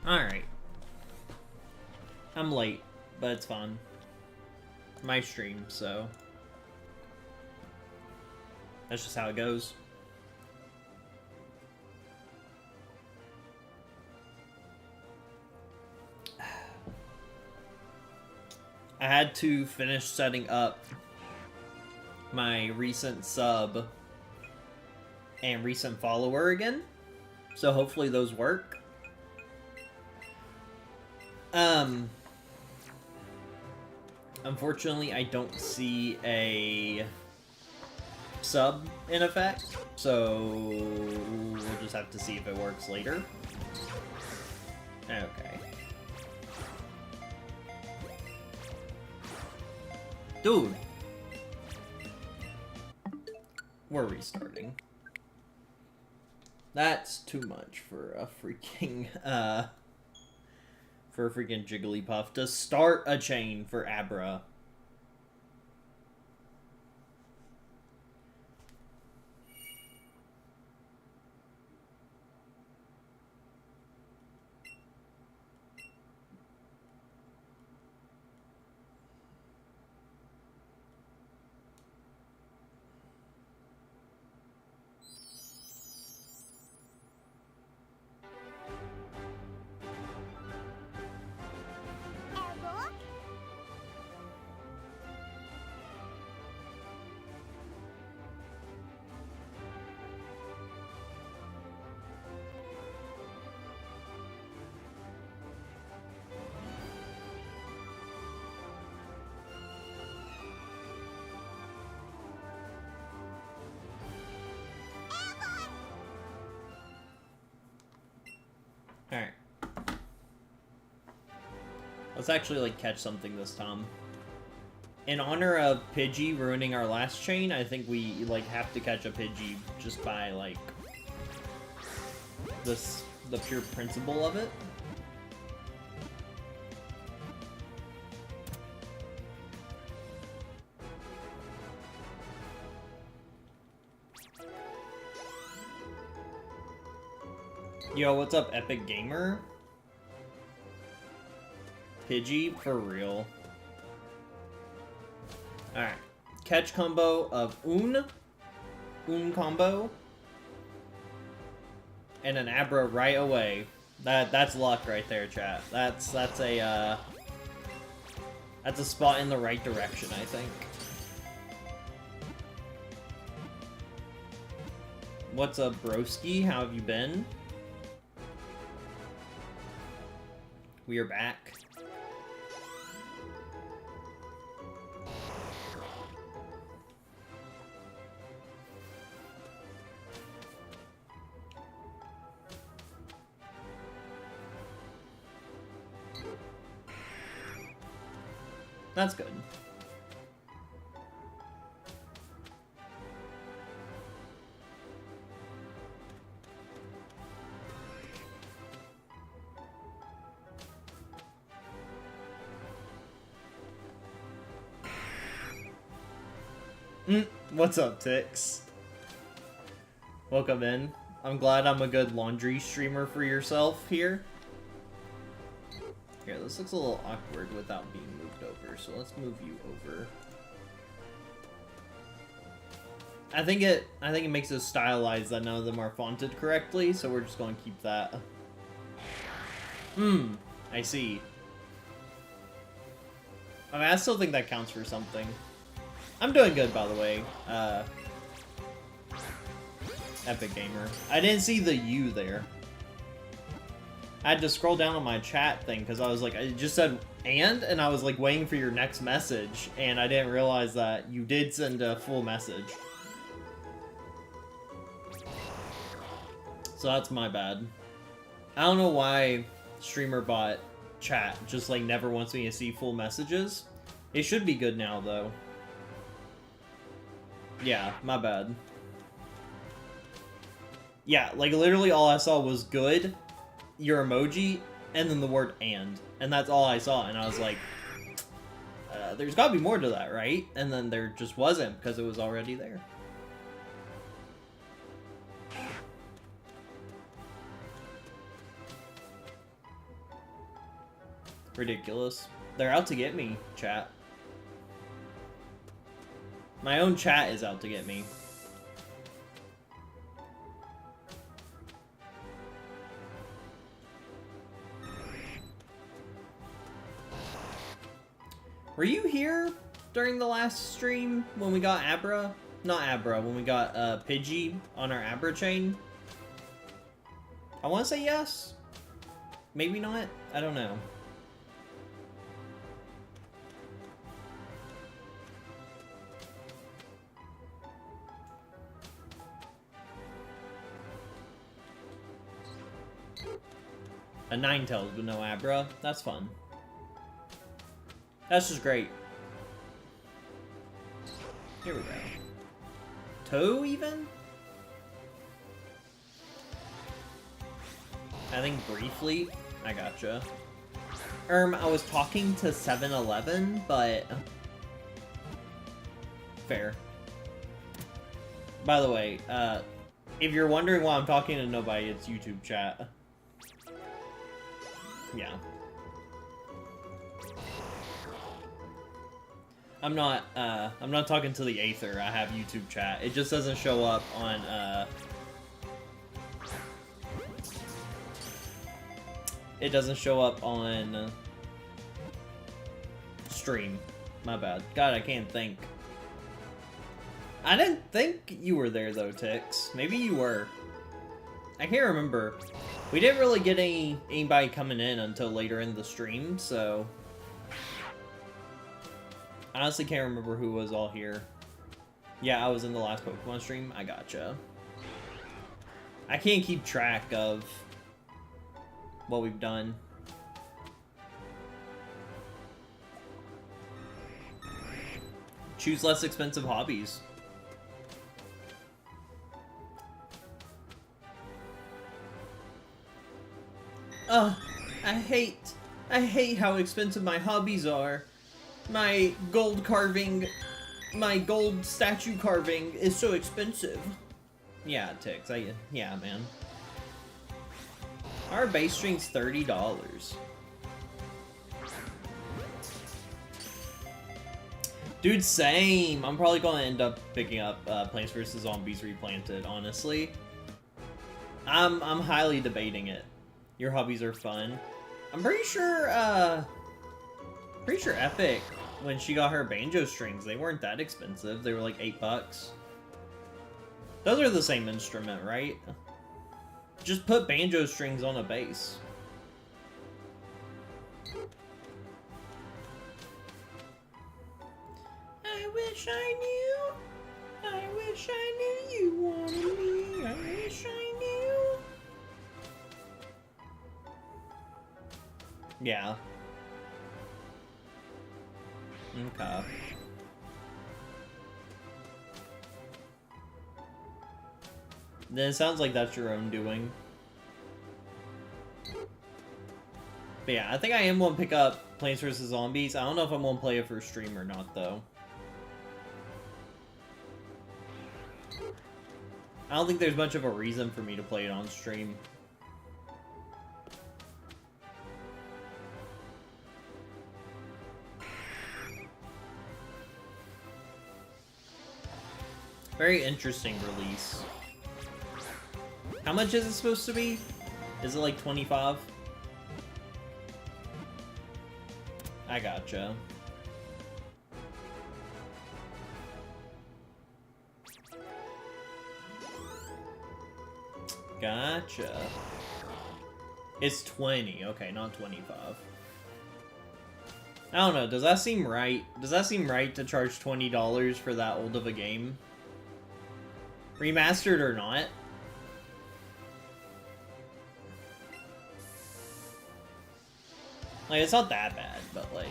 Alright. I'm late, but it's fun. My stream, so... that's just how it goes. I had to finish setting up my recent sub and recent follower again, so hopefully those work. Unfortunately, I don't see a sub in effect, so we'll just have to see if it works later. Okay. Dude! We're restarting. That's too much for a freaking, Jigglypuff to start a chain for Abra. Alright. Let's actually, like, catch something this time. In honor of Pidgey ruining our last chain, I think we, like, have to catch a Pidgey just by, like, the pure principle of it. Yo, what's up, Epic Gamer? Pidgey, for real. Alright. Catch combo of Un combo, and an Abra right away. That's luck right there, chat. That's a spot in the right direction, I think. What's up, broski? How have you been? We are back. That's good. What's up, Tix? Welcome in. I'm glad I'm a good laundry streamer for yourself here. Here, this looks a little awkward without being moved over, so let's move you over. I think it makes it stylized that none of them are fonted correctly, so we're just going to keep that. I see. I mean, I still think that counts for something. I'm doing good, by the way. Epic Gamer. I didn't see the U there. I had to scroll down on my chat thing because I was like, I just said and I was like waiting for your next message, and I didn't realize that you did send a full message. So that's my bad. I don't know why StreamerBot chat just like never wants me to see full messages. It should be good now though. Yeah, my bad. Yeah, like literally all I saw was good, your emoji, and then the word and that's all I saw, and I was like, there's gotta be more to that, right? And then there just wasn't, because it was already there. Ridiculous. They're out to get me, chat. My own chat is out to get me. Were you here during the last stream when we got Abra? Not Abra, when we got Pidgey on our Abra chain? I want to say yes. Maybe not. I don't know. A Ninetales with no Abra. That's fun. That's just great. Here we go. Toe, even? I think briefly. I gotcha. I was talking to 7-Eleven, but... Fair. By the way, if you're wondering why I'm talking to nobody, it's YouTube chat. Yeah. I'm not talking to the Aether. I have YouTube chat. It just doesn't show up on, it doesn't show up on stream. My bad. God, I can't think. I didn't think you were there, though, Tix. Maybe you were. I can't remember. We didn't really get anybody coming in until later in the stream, so... I honestly can't remember who was all here. Yeah, I was in the last Pokemon stream. I gotcha. I can't keep track of what we've done. Choose less expensive hobbies. Ugh, I hate how expensive my hobbies are. My gold statue carving is so expensive. Yeah, Tix, yeah, man. Our base string's $30. Dude, same. I'm probably gonna end up picking up Plants vs. Zombies Replanted, honestly. I'm highly debating it. Your hobbies are fun. I'm pretty sure Epic, when she got her banjo strings, they weren't that expensive. They were like $8. Those are the same instrument, right? Just put banjo strings on a bass. I wish I knew. I wish I knew you wanted me. I wish I knew. Yeah. Okay. Then it sounds like that's your own doing. But yeah, I think I am gonna pick up Plants vs. Zombies. I don't know if I'm gonna play it for stream or not, though. I don't think there's much of a reason for me to play it on stream. Very interesting release. How much is it supposed to be? Is it like 25? I gotcha. Gotcha. It's 20. Okay, not 25. I don't know. Does that seem right? Does that seem right to charge $20 for that old of a game? Remastered or not? Like, it's not that bad, but like...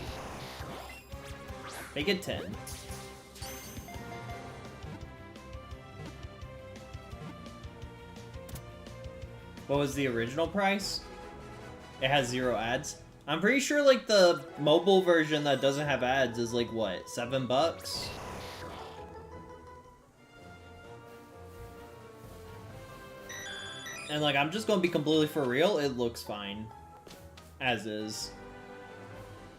Make it 10. What was the original price? It has 0 ads. I'm pretty sure, like, the mobile version that doesn't have ads is, like, what, $7? And, like, I'm just gonna be completely for real, it looks fine. As is.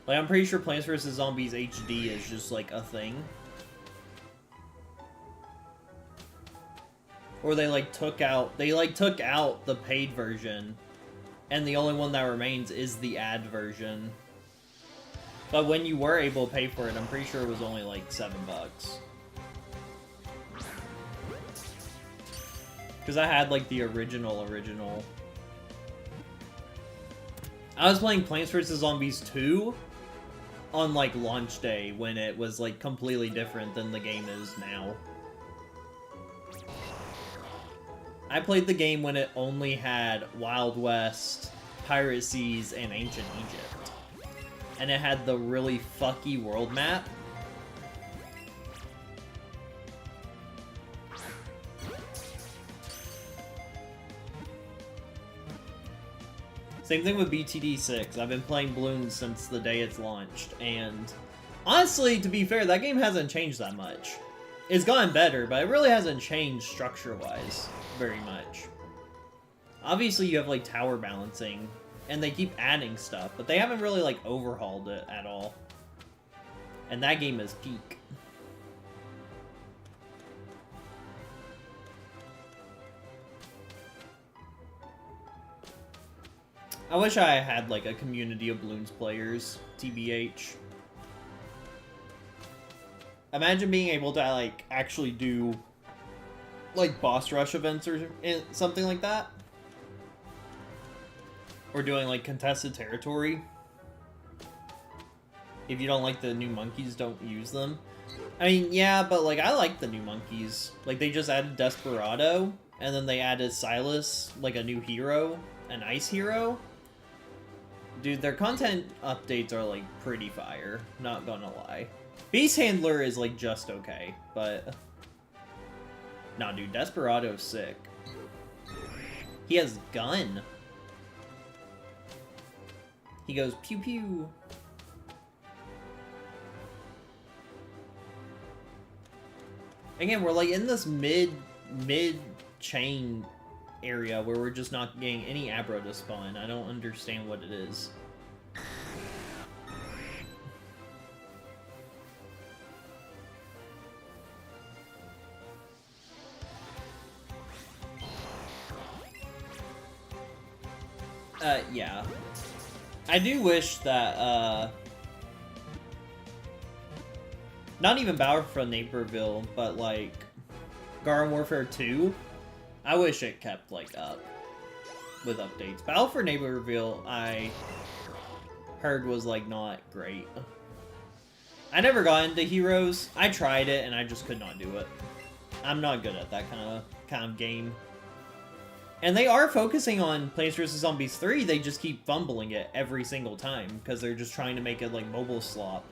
Like, I'm pretty sure Plants vs. Zombies HD is just, like, a thing. Or they, like, took out the paid version, and the only one that remains is the ad version. But when you were able to pay for it, I'm pretty sure it was only, like, $7. Because I had, like, the original. I was playing Plants vs. Zombies 2 on, like, launch day, when it was, like, completely different than the game is now. I played the game when it only had Wild West, Pirate Seas, and Ancient Egypt. And it had the really fucky world map. Same thing with BTD 6. I've been playing Bloons since the day it's launched, and honestly, to be fair, that game hasn't changed that much. It's gotten better, but it really hasn't changed structure-wise very much. Obviously, you have, like, tower balancing, and they keep adding stuff, but they haven't really, like, overhauled it at all. And that game is peak. I wish I had, like, a community of Bloons players, TBH. Imagine being able to, like, actually do, like, boss rush events or something like that. Or doing, like, contested territory. If you don't like the new monkeys, don't use them. I mean, yeah, but, like, I like the new monkeys. Like, they just added Desperado, and then they added Silas, like, a new hero, an ice hero. Dude, their content updates are, like, pretty fire. Not gonna lie. Beast Handler is, like, just okay, but... Nah, dude, Desperado's sick. He has gun. He goes pew pew. Again, we're, like, in this mid-chain area where we're just not getting any aggro to spawn. I don't understand what it is. Yeah. I do wish that, not even Battlefront Naperville, but, like, Garden Warfare 2, I wish it kept, like, up with updates. Battlefront Naperville, I heard was, like, not great. I never got into heroes. I tried it, and I just could not do it. I'm not good at that kind of game. And they are focusing on Plants vs. Zombies 3, they just keep fumbling it every single time, because they're just trying to make it, like, mobile slop.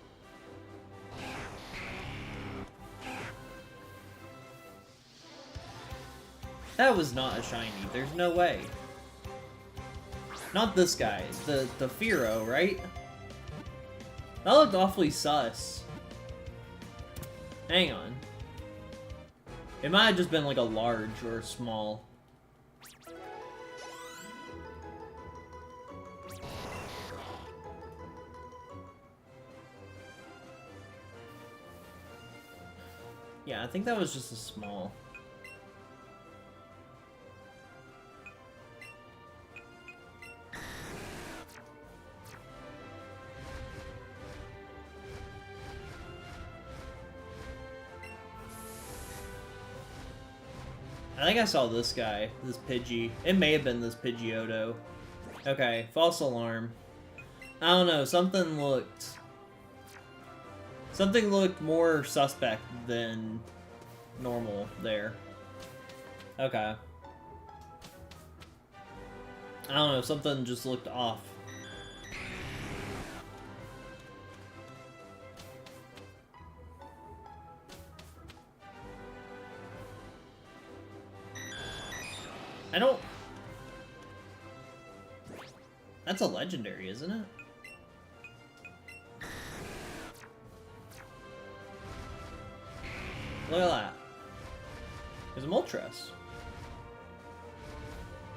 That was not a shiny, there's no way. Not this guy, the Firo, right? That looked awfully sus. Hang on. It might have just been, like, a large or a small. Yeah, I think that was just a small. I think I saw this guy, this Pidgey. It may have been this Pidgeotto. Okay, false alarm. I don't know, something looked more suspect than normal there. Okay. I don't know, something just looked off. I don't... That's a legendary, isn't it? Look at that. There's a Moltres.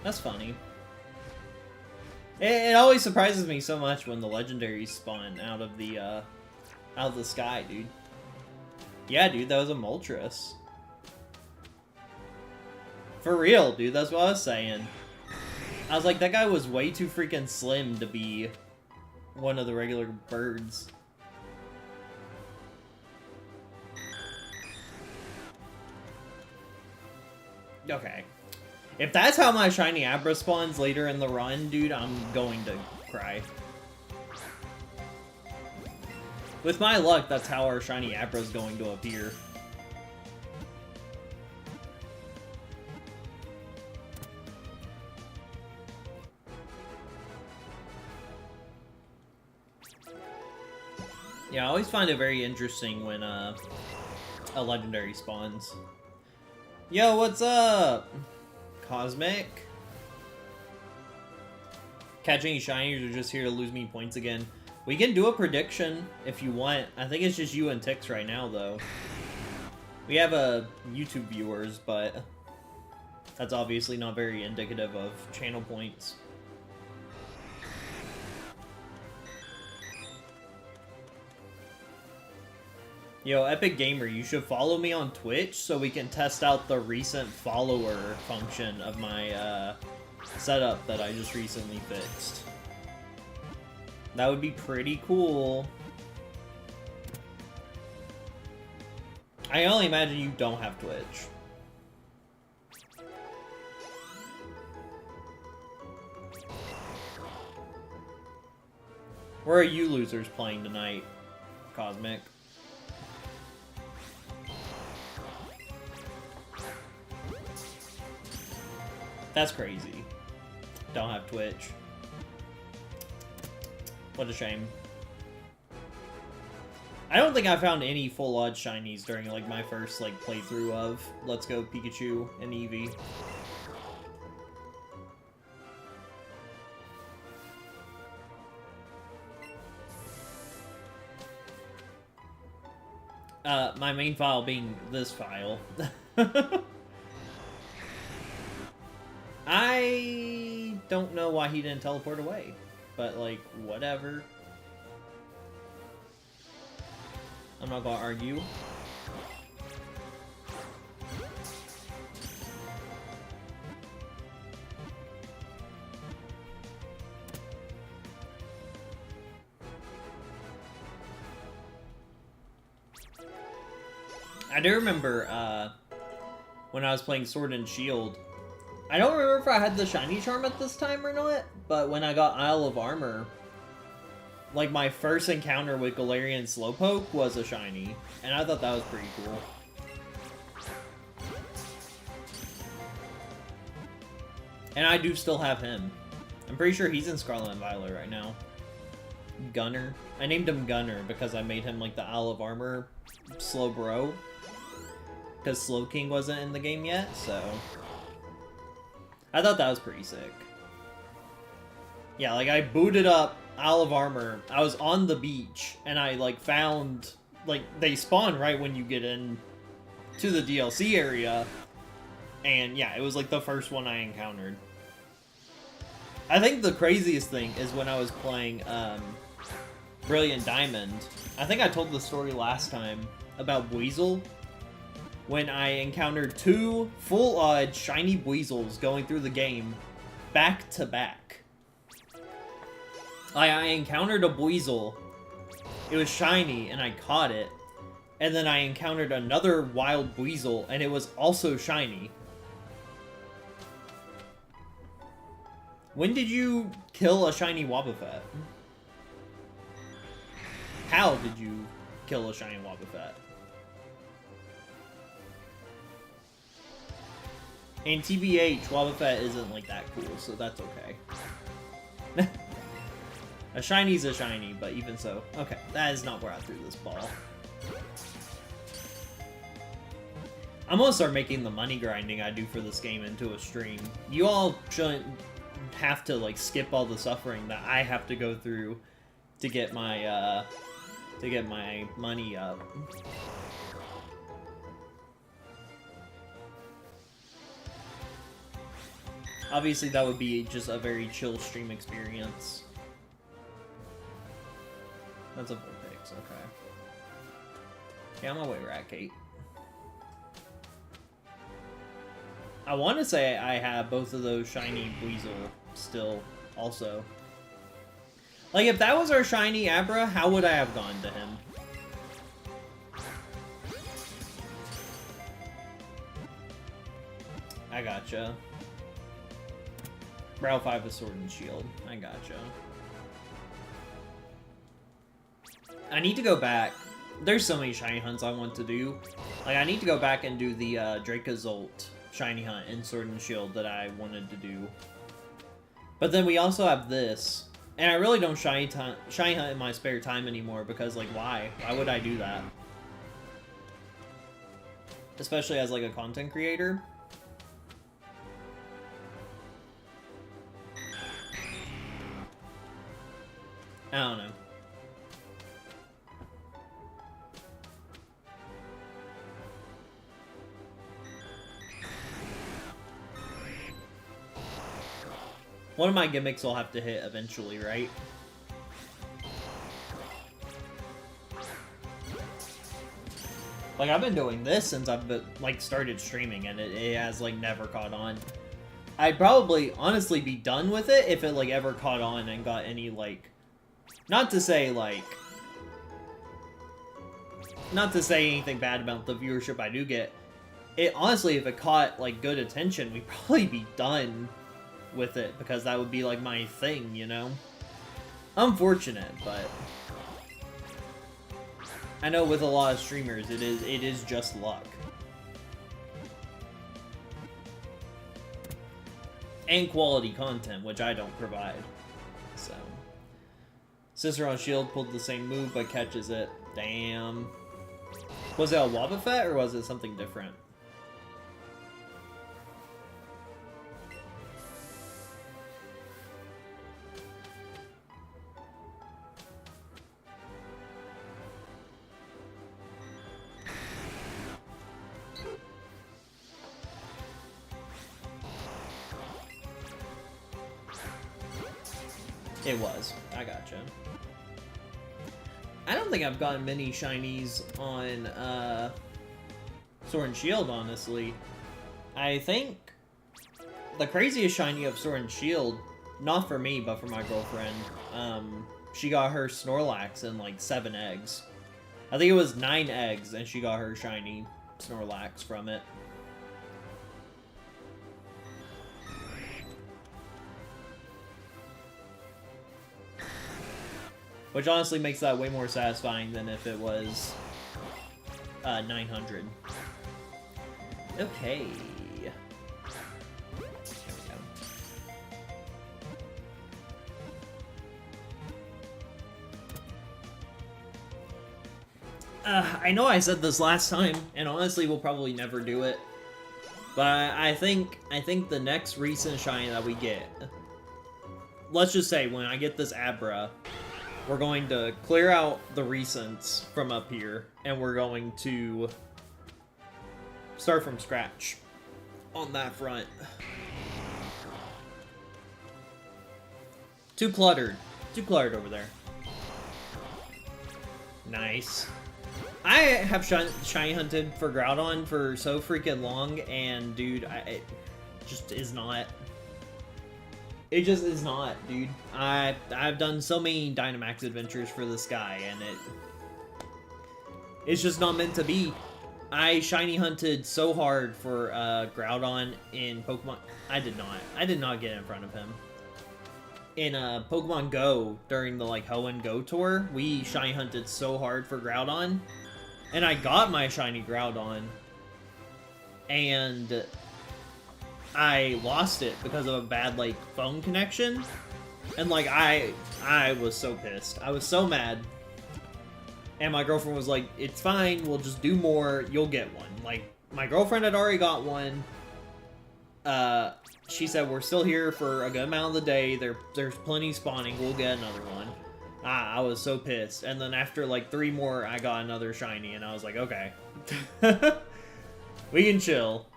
That's funny. It always surprises me so much when the legendaries spawn out of the sky, dude. Yeah, dude, that was a Moltres. For real, dude, that's what I was saying. I was like, that guy was way too freaking slim to be one of the regular birds. Okay. If that's how my shiny Abra spawns later in the run, dude, I'm going to cry. With my luck, that's how our shiny Abra is going to appear. Yeah, I always find it very interesting when a legendary spawns. Yo, what's up? Cosmic? Catch any shinies or just here to lose me points again? We can do a prediction if you want. I think it's just you and Tix right now, though. We have YouTube viewers, but that's obviously not very indicative of channel points. Yo, Epic Gamer, you should follow me on Twitch so we can test out the recent follower function of my setup that I just recently fixed. That would be pretty cool. I only imagine you don't have Twitch. Where are you losers playing tonight, Cosmic? That's crazy. Don't have Twitch. What a shame. I don't think I found any full odds shinies during like my first like playthrough of Let's Go Pikachu and Eevee. My main file being this file. I don't know why he didn't teleport away, but like, whatever. I'm not gonna argue. I do remember when I was playing Sword and Shield, I don't remember if I had the shiny charm at this time or not, but when I got Isle of Armor, like my first encounter with Galarian Slowpoke was a shiny, and I thought that was pretty cool. And I do still have him. I'm pretty sure he's in Scarlet and Violet right now. Gunner. I named him Gunner because I made him like the Isle of Armor slow bro. Because Slow King wasn't in the game yet, so I thought that was pretty sick. Yeah, like I booted up Isle of Armor. I was on the beach and I like found, like, they spawn right when you get in to the DLC area. And yeah, it was like the first one I encountered. I think the craziest thing is when I was playing Brilliant Diamond. I think I told the story last time about Weasel. When I encountered two full-odd shiny Weasels going through the game back to back. I encountered a Weasel, it was shiny, and I caught it. And then I encountered another wild Weasel, and it was also shiny. When did you kill a shiny Wobbuffet? How did you kill a shiny Wobbuffet? And TBH, Wobbuffet isn't like that cool, so that's okay. A shiny's a shiny, but even so. Okay, that is not where I threw this ball. I'm gonna start making the money grinding I do for this game into a stream. You all shouldn't have to like skip all the suffering that I have to go through to get my money up. Obviously, that would be just a very chill stream experience. That's a Vulpix, okay. Yeah, I'm away, Rat Kate. I want to say I have both of those shiny Weasel still, also. Like, if that was our shiny Abra, how would I have gone to him? I gotcha. Route 5 is Sword and Shield. I gotcha. I need to go back. There's so many shiny hunts I want to do. Like, I need to go back and do the Dracozolt shiny hunt in Sword and Shield that I wanted to do. But then we also have this. And I really don't shiny hunt in my spare time anymore because, like, why? Why would I do that? Especially as, like, a content creator. I don't know. One of my gimmicks will have to hit eventually, right? Like, I've been doing this since I've been, like, started streaming, and it has, like, never caught on. I'd probably, honestly, be done with it if it, like, ever caught on and got any, like... Not to say, like... Not to say anything bad about the viewership I do get. It, honestly, if it caught, like, good attention, we'd probably be done with it, because that would be, like, my thing, you know? Unfortunate, but... I know with a lot of streamers, it is just luck. And quality content, which I don't provide. So... Sister on Shield pulled the same move, but catches it. Damn. Was it a Wobbuffet, or was it something different? It was. I gotcha. I don't think I've gotten many shinies on Sword and Shield, honestly. I think the craziest shiny of Sword and Shield, not for me, but for my girlfriend, she got her Snorlax in like 7 eggs. I think it was 9 eggs, and she got her shiny Snorlax from it. Which honestly makes that way more satisfying than if it was 900. Okay. There we go. I know I said this last time, and honestly we'll probably never do it. But I think the next recent shiny that we get, let's just say when I get this Abra, we're going to clear out the recents from up here, and we're going to start from scratch on that front. Too cluttered. Too cluttered over there. Nice. I have shiny hunted for Groudon for so freaking long, and dude, it just is not... It just is not, dude. I've done so many Dynamax adventures for this guy, and it's just not meant to be. I shiny hunted so hard for Groudon in Pokemon. I did not get in front of him. In Pokemon Go during the like Hoenn Go tour, we shiny hunted so hard for Groudon, and I got my shiny Groudon, and I lost it because of a bad, like, phone connection. And, like, I was so pissed. I was so mad. And my girlfriend was like, it's fine, we'll just do more, you'll get one. Like, my girlfriend had already got one. She said, we're still here for a good amount of the day, there's plenty spawning, we'll get another one. I was so pissed. And then after, like, 3 more, I got another shiny, and I was like, okay. We can chill.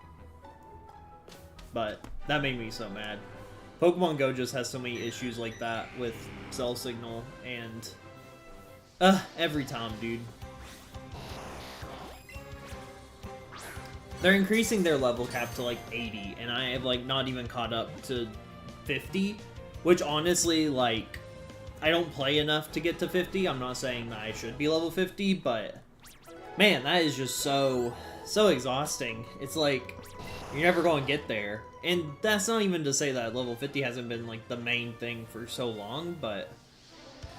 but that made me so mad. Pokemon Go just has so many issues like that with cell signal, and every time, dude. They're increasing their level cap to like 80, and I have like not even caught up to 50, which honestly, like, I don't play enough to get to 50. I'm not saying that I should be level 50, but man, that is just so exhausting. It's like, you're never going to get there. And that's not even to say that level 50 hasn't been like the main thing for so long, but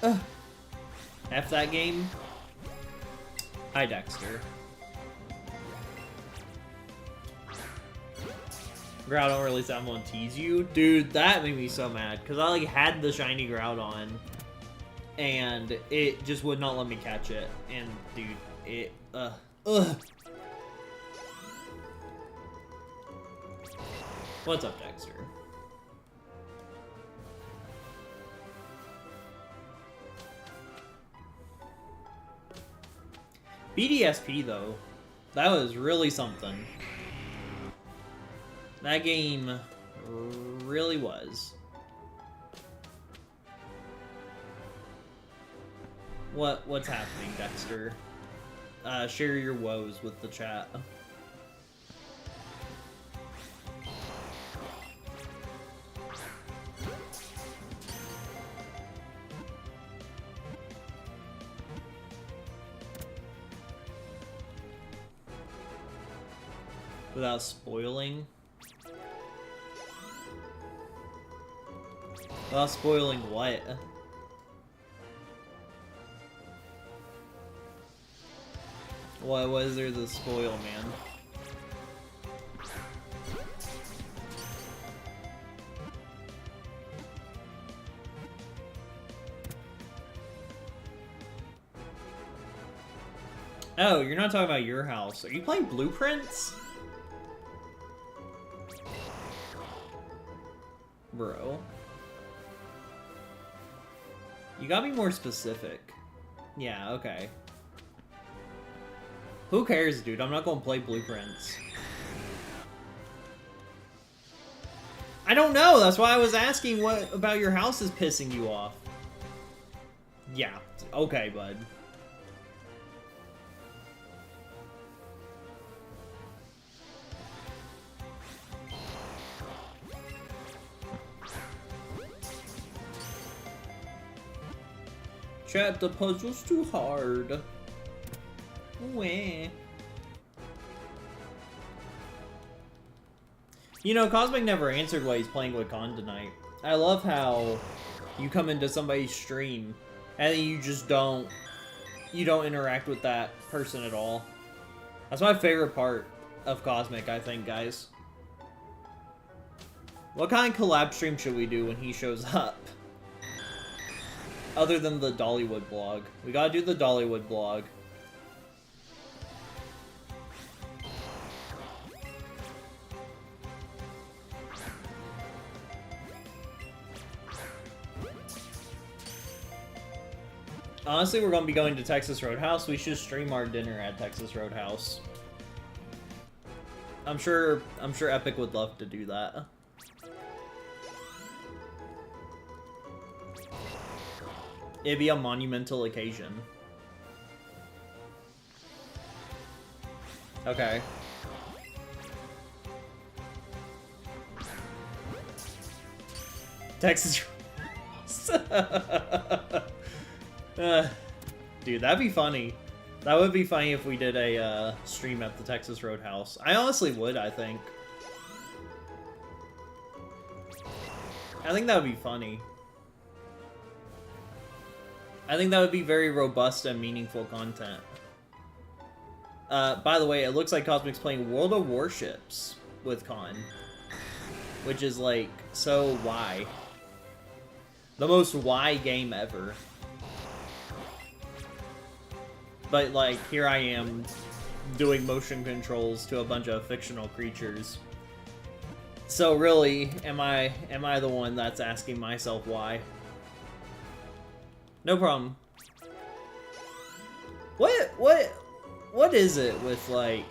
F that game. Hi, Dexter. Groudon release that one tease you? Dude, that made me so mad, because I like had the shiny Groudon, and it just would not let me catch it. And dude, it, What's up, Dexter? BDSP, though, that was really something. That game really was. What's happening, Dexter? Share your woes with the chat. Without spoiling. Without spoiling what? What was there to spoil, man? Oh, you're not talking about your house. Are you playing Blueprints? Bro. You gotta be more specific. Yeah, okay. Who cares, dude? I'm not gonna play Blueprints. I don't know! That's why I was asking what about your house is pissing you off. Yeah, okay, bud. Chat, the puzzle's too hard. Wah. You know, Cosmic never answered why he's playing with Con tonight. I love how you come into somebody's stream and you just don't interact with that person at all. That's my favorite part of Cosmic, I think, guys. What kind of collab stream should we do when he shows up? Other than the Dollywood blog. We gotta do the Dollywood blog. Honestly, we're gonna be going to Texas Roadhouse. We should stream our dinner at Texas Roadhouse. I'm sure Epic would love to do that. It'd be a monumental occasion. Okay. Texas. Dude, that'd be funny. That would be funny if we did a stream at the Texas Roadhouse. I honestly would, I think. I think that would be funny. I think that would be very robust and meaningful content. By the way, it looks like Cosmic's playing World of Warships with Con. Which is like, so why? The most why game ever. But like, here I am doing motion controls to a bunch of fictional creatures. So really, am I the one that's asking myself why? No problem. What is it with like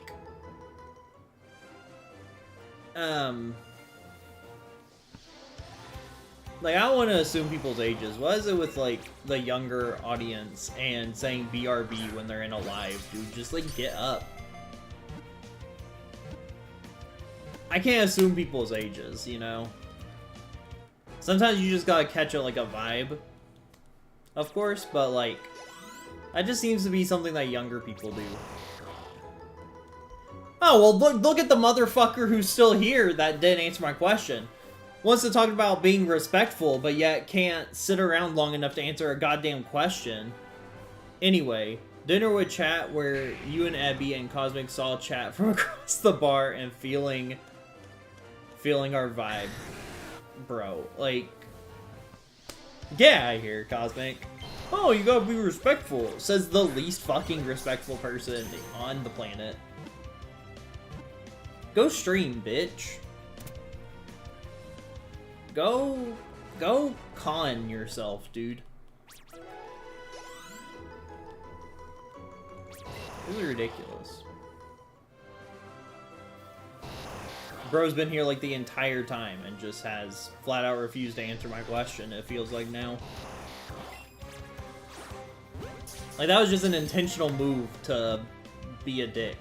Like, I don't want to assume people's ages. What is it with, like, the younger audience and saying BRB when they're in a live, dude? Just, like, get up. I can't assume people's ages, you know? Sometimes you just gotta catch it like a vibe, of course, but, like, that just seems to be something that younger people do. Oh, well, look at the motherfucker who's still here that didn't answer my question. Wants to talk about being respectful, but yet can't sit around long enough to answer a goddamn question. Anyway, dinner with chat where you and Ebby and Cosmic saw chat from across the bar and feeling our vibe. Bro, like, get out of here, Cosmic. Oh, you gotta be respectful, says the least fucking respectful person on the planet. Go stream, bitch. Go con yourself, dude. This is ridiculous. Bro's been here like the entire time and just has flat out refused to answer my question, it feels like now. Like, that was just an intentional move to be a dick.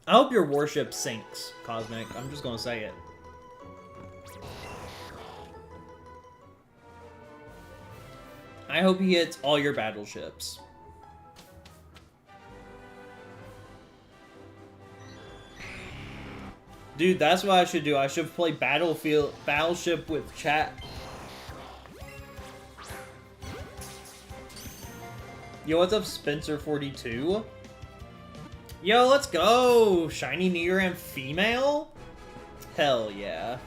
I hope your warship sinks, Cosmic. I'm just gonna say it. I hope he hits all your battleships. Dude, that's what I should do. I should play Battleship with chat. Yo, what's up, Spencer42? Yo, let's go! Shiny Nidoran female? Hell yeah.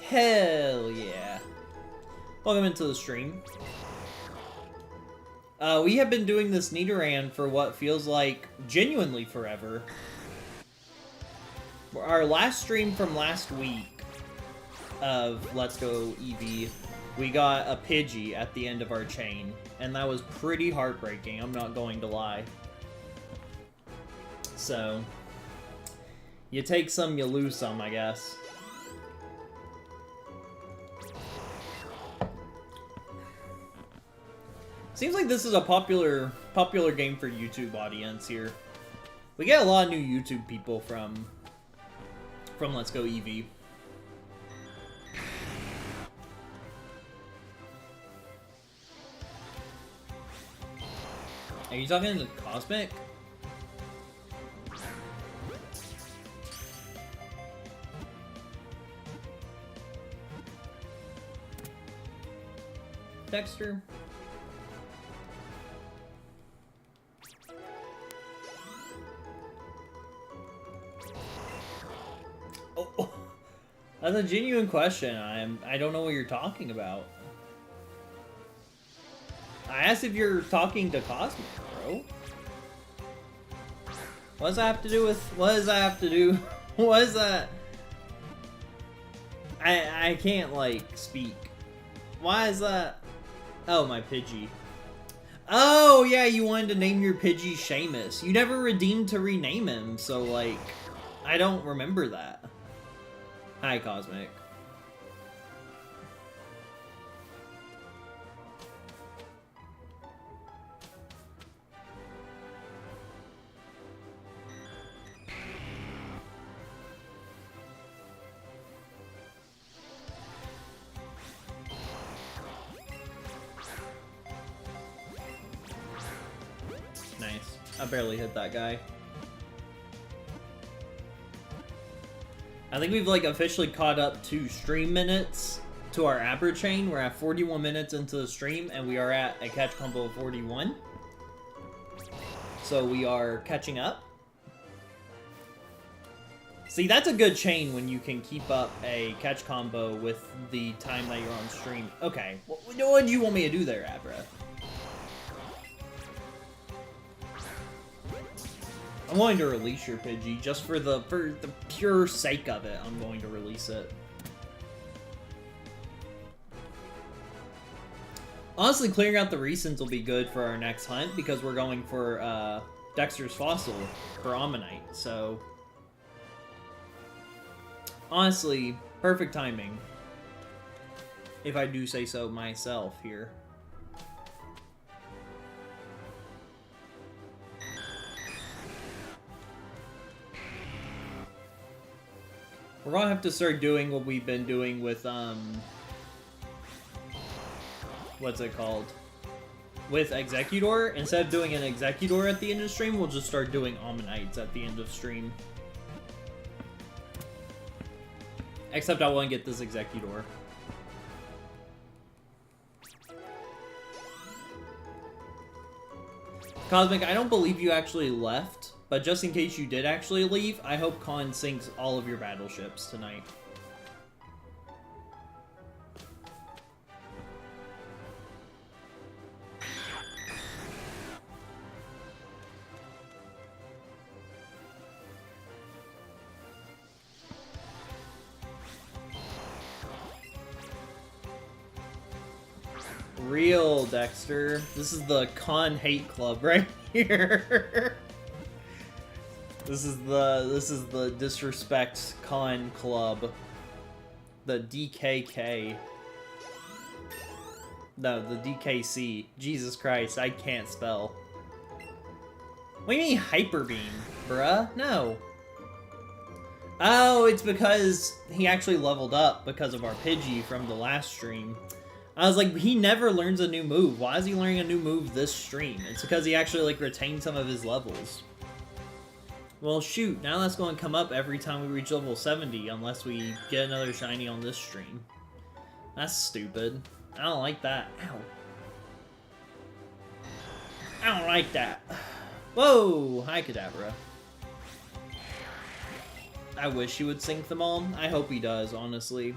Hell yeah. Welcome into the stream. We have been doing this Nidoran for what feels like genuinely forever. Our last stream from last week of Let's Go Eevee, we got a Pidgey at the end of our chain, and that was pretty heartbreaking, I'm not going to lie. So, you take some, you lose some, I guess. Seems like this is a popular game for YouTube audience here. We get a lot of new YouTube people from Let's Go Eevee. Are you talking to Cosmic? Dexter? Oh, that's a genuine question. I don't know what you're talking about. I asked if you're talking to Cosmic, bro. What does that have to do with... What does that have to do... What is that? I can't, like, speak. Why is that? Oh, my Pidgey. Oh, yeah, you wanted to name your Pidgey Seamus. You never redeemed to rename him, so, like, I don't remember that. Hi, Cosmic. Nice. I barely hit that guy. I think we've, like, officially caught up to stream minutes to our Abra chain. We're at 41 minutes into the stream, and we are at a catch combo of 41. So we are catching up. See, that's a good chain when you can keep up a catch combo with the time that you're on stream. Okay, what do you want me to do there, Abra? I'm going to release your Pidgey just for the pure sake of it. I'm going to release it. Honestly, clearing out the recents will be good for our next hunt because we're going for Dexter's Fossil for Ammonite, so... Honestly, perfect timing. If I do say so myself here. We're gonna have to start doing what we've been doing with, what's it called? With Executor. Instead of doing an Executor at the end of stream, we'll just start doing Ammonites at the end of stream. Except I want to get this Executor. Cosmic, I don't believe you actually left, but just in case you did actually leave, I hope Khan sinks all of your battleships tonight. Real Dexter. This is the Con Hate Club right here. This is the Disrespect Con Club. The DKK. No, the DKC. Jesus Christ, I can't spell. What do you mean Hyper Beam, bruh? No. Oh, it's because he actually leveled up because of our Pidgey from the last stream. I was like, he never learns a new move. Why is he learning a new move this stream? It's because he actually, like, retained some of his levels. Well, shoot, now that's going to come up every time we reach level 70, unless we get another shiny on this stream. That's stupid. I don't like that. Ow. I don't like that. Whoa! Hi, Kadabra. I wish he would sink them all. I hope he does, honestly.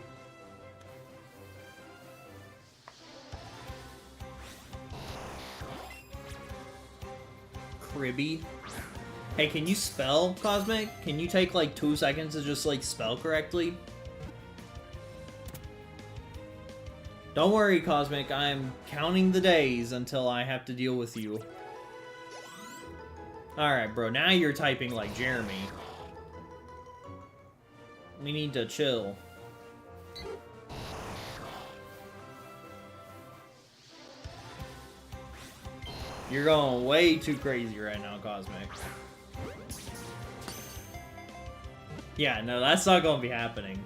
Cribby. Hey, can you spell, Cosmic? Can you take like 2 seconds to just like spell correctly? Don't worry, Cosmic. I'm counting the days until I have to deal with you. Alright, bro. Now you're typing like Jeremy. We need to chill. You're going way too crazy right now, Cosmic. Yeah, no, that's not going to be happening.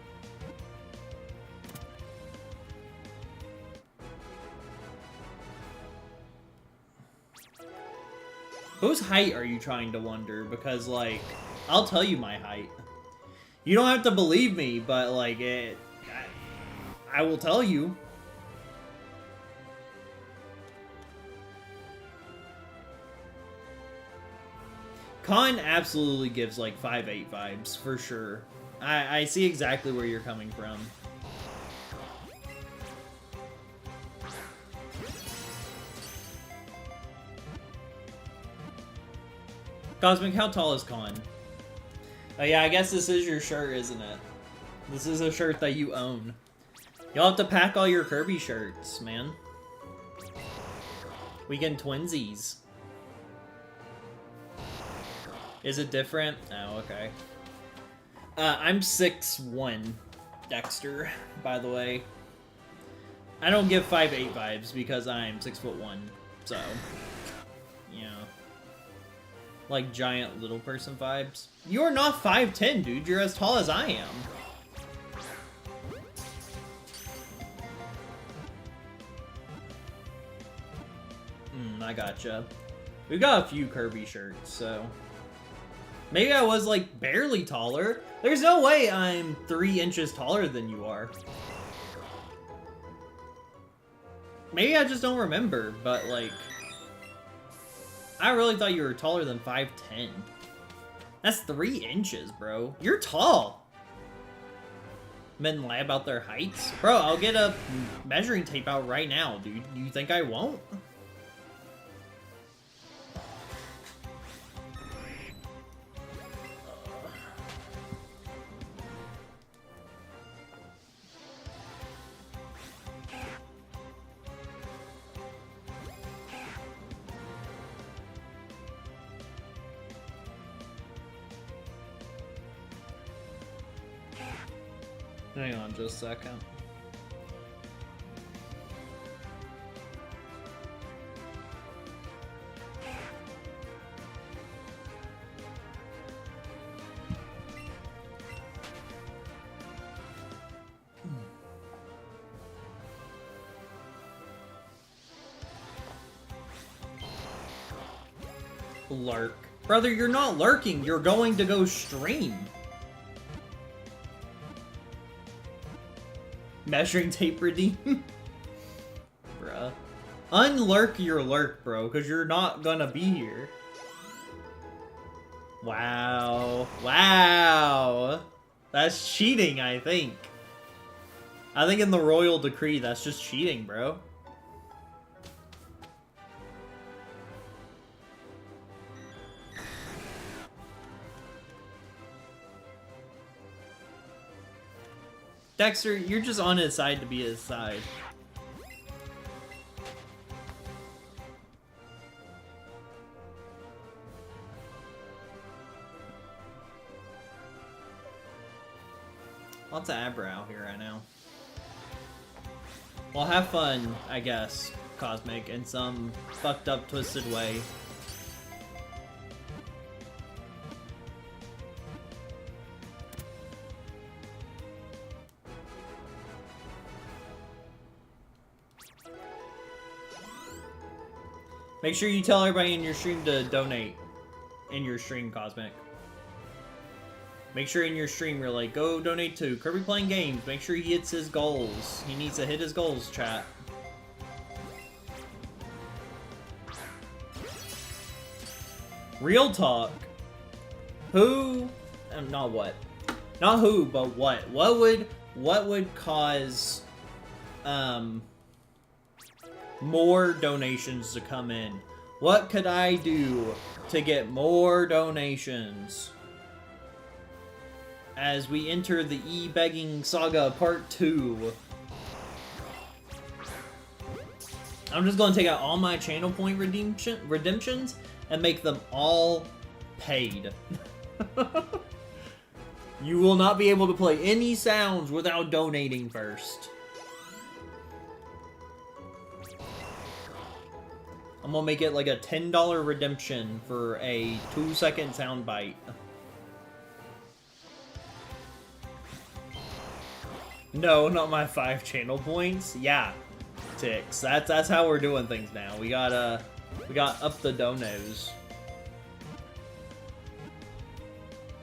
Whose height are you trying to wonder? Because, like, I'll tell you my height. You don't have to believe me, but, like, I will tell you. Con absolutely gives, like, 5'8" vibes, for sure. I see exactly where you're coming from. Cosmic, how tall is Con? Oh yeah, I guess this is your shirt, isn't it? This is a shirt that you own. You'll have to pack all your Kirby shirts, man. Weekend twinsies. Is it different? Oh, okay. I'm 6'1", Dexter, by the way. I don't give 5'8" vibes because I'm 6'1", so... yeah. Like giant little person vibes. You're not 5'10", dude. You're as tall as I am. I gotcha. We've got a few Kirby shirts, so... maybe I was, like, barely taller. There's no way I'm 3 inches taller than you are. Maybe I just don't remember, but, like... I really thought you were taller than 5'10". That's 3 inches, bro. You're tall. Men lie about their heights? Bro, I'll get a measuring tape out right now, dude. You think I won't? Hang on just a second. Lurk. Brother, you're not lurking. You're going to go stream. Measuring tape redeem? Bruh. Unlurk your lurk, bro, because you're not gonna be here. Wow. Wow. That's cheating, I think. I think in the royal decree, that's just cheating, bro. Dexter, you're just on his side to be his side. Lots of Abra out here right now. Well, have fun, I guess, Cosmic, in some fucked up, twisted way. Make sure you tell everybody in your stream to donate in your stream, Cosmic. Make sure in your stream you're like, go donate to Kirby Playing Games. Make sure he hits his goals. He needs to hit his goals, chat. Real talk. Who? Not what. Not who, but what. What would cause more donations to come in? What could I do to get more donations as we enter the e-begging saga part 2? I'm just going to take out all my channel point redemptions and make them all paid. You will not be able to play any sounds without donating first. I'm gonna make it like a $10 redemption for a 2-second soundbite. No, not my 5 channel points. Yeah, Tix. That's how we're doing things now. We got up the donos.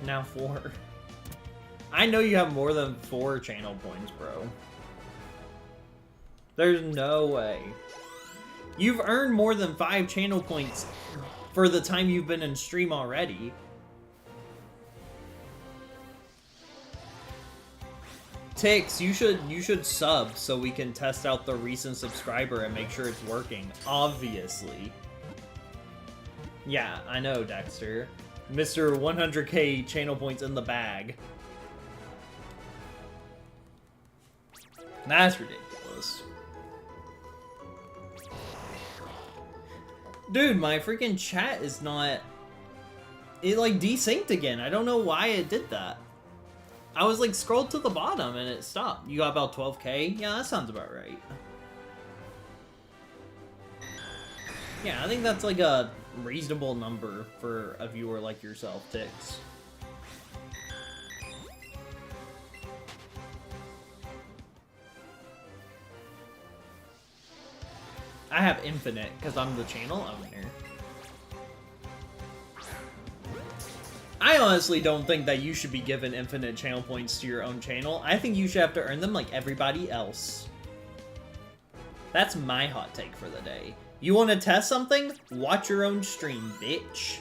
Now 4. I know you have more than 4 channel points, bro. There's no way. You've earned more than 5 channel points for the time you've been in stream already. Tix, you should sub so we can test out the recent subscriber and make sure it's working. Obviously. Yeah, I know, Dexter. Mr. 100k channel points in the bag. That's ridiculous. Dude, my freaking chat is not... It, like, desynced again. I don't know why it did that. I was, like, scrolled to the bottom and it stopped. You got about 12k? Yeah, that sounds about right. Yeah, I think that's, like, a reasonable number for a viewer like yourself, Tix. I have infinite, because I'm the channel owner. I honestly don't think that you should be given infinite channel points to your own channel. I think you should have to earn them like everybody else. That's my hot take for the day. You want to test something? Watch your own stream, bitch.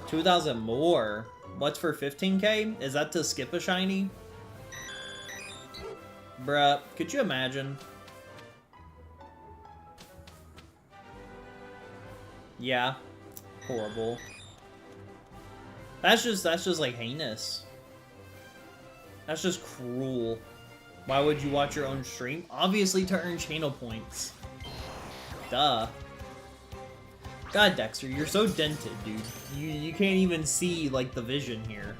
2,000 more. What's for 15k? Is that to skip a shiny? Bruh, could you imagine? Yeah. Horrible. That's just like heinous. That's just cruel. Why would you watch your own stream? Obviously to earn channel points. Duh. God, Dexter, you're so dented, dude. You can't even see, like, the vision here.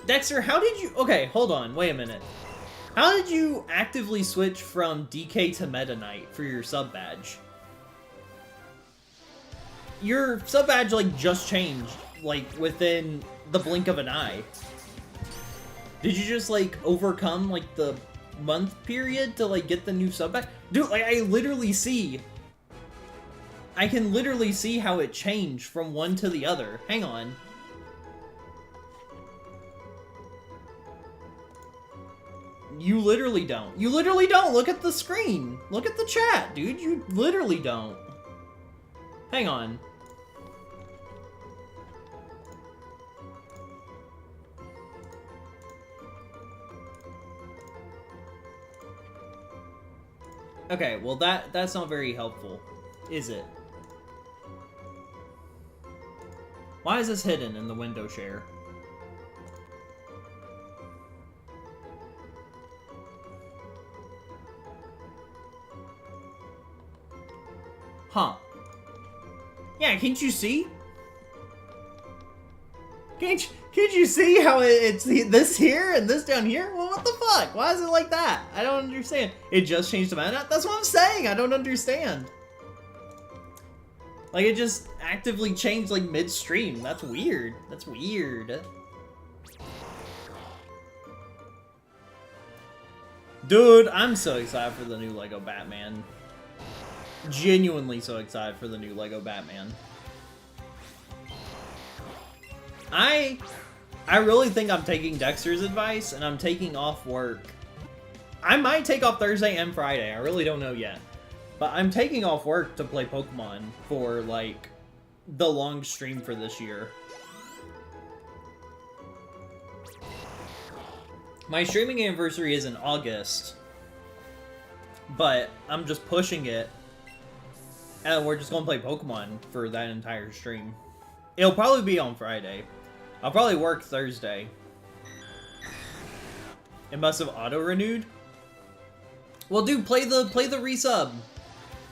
Dexter, how did you... Okay, hold on. Wait a minute. How did you actively switch from DK to Meta Knight for your sub badge? Your sub badge, like, just changed, like, within the blink of an eye. Did you just, like, overcome, like, the month period to, like, get the new sub badge? Dude, like, I literally see... I can literally see how it changed from one to the other. Hang on. You literally don't. You literally don't. Look at the screen. Look at the chat, dude. You literally don't. Hang on. Okay, well that's not very helpful, is it? Why is this hidden in the window share? Huh. Yeah, can't you see? Can't you see how it's this here and this down here? Well, what the fuck? Why is it like that? I don't understand. It just changed the mana? That's what I'm saying. I don't understand. Like, it just actively changed, like, midstream. That's weird. That's weird. Dude, I'm so excited for the new Lego Batman. Genuinely so excited for the new Lego Batman. I really think I'm taking Dexter's advice, and I'm taking off work. I might take off Thursday and Friday. I really don't know yet. But I'm taking off work to play Pokemon for, like, the long stream for this year. My streaming anniversary is in August. But I'm just pushing it. And we're just going to play Pokemon for that entire stream. It'll probably be on Friday. I'll probably work Thursday. It must have auto-renewed. Well, dude, play the resub.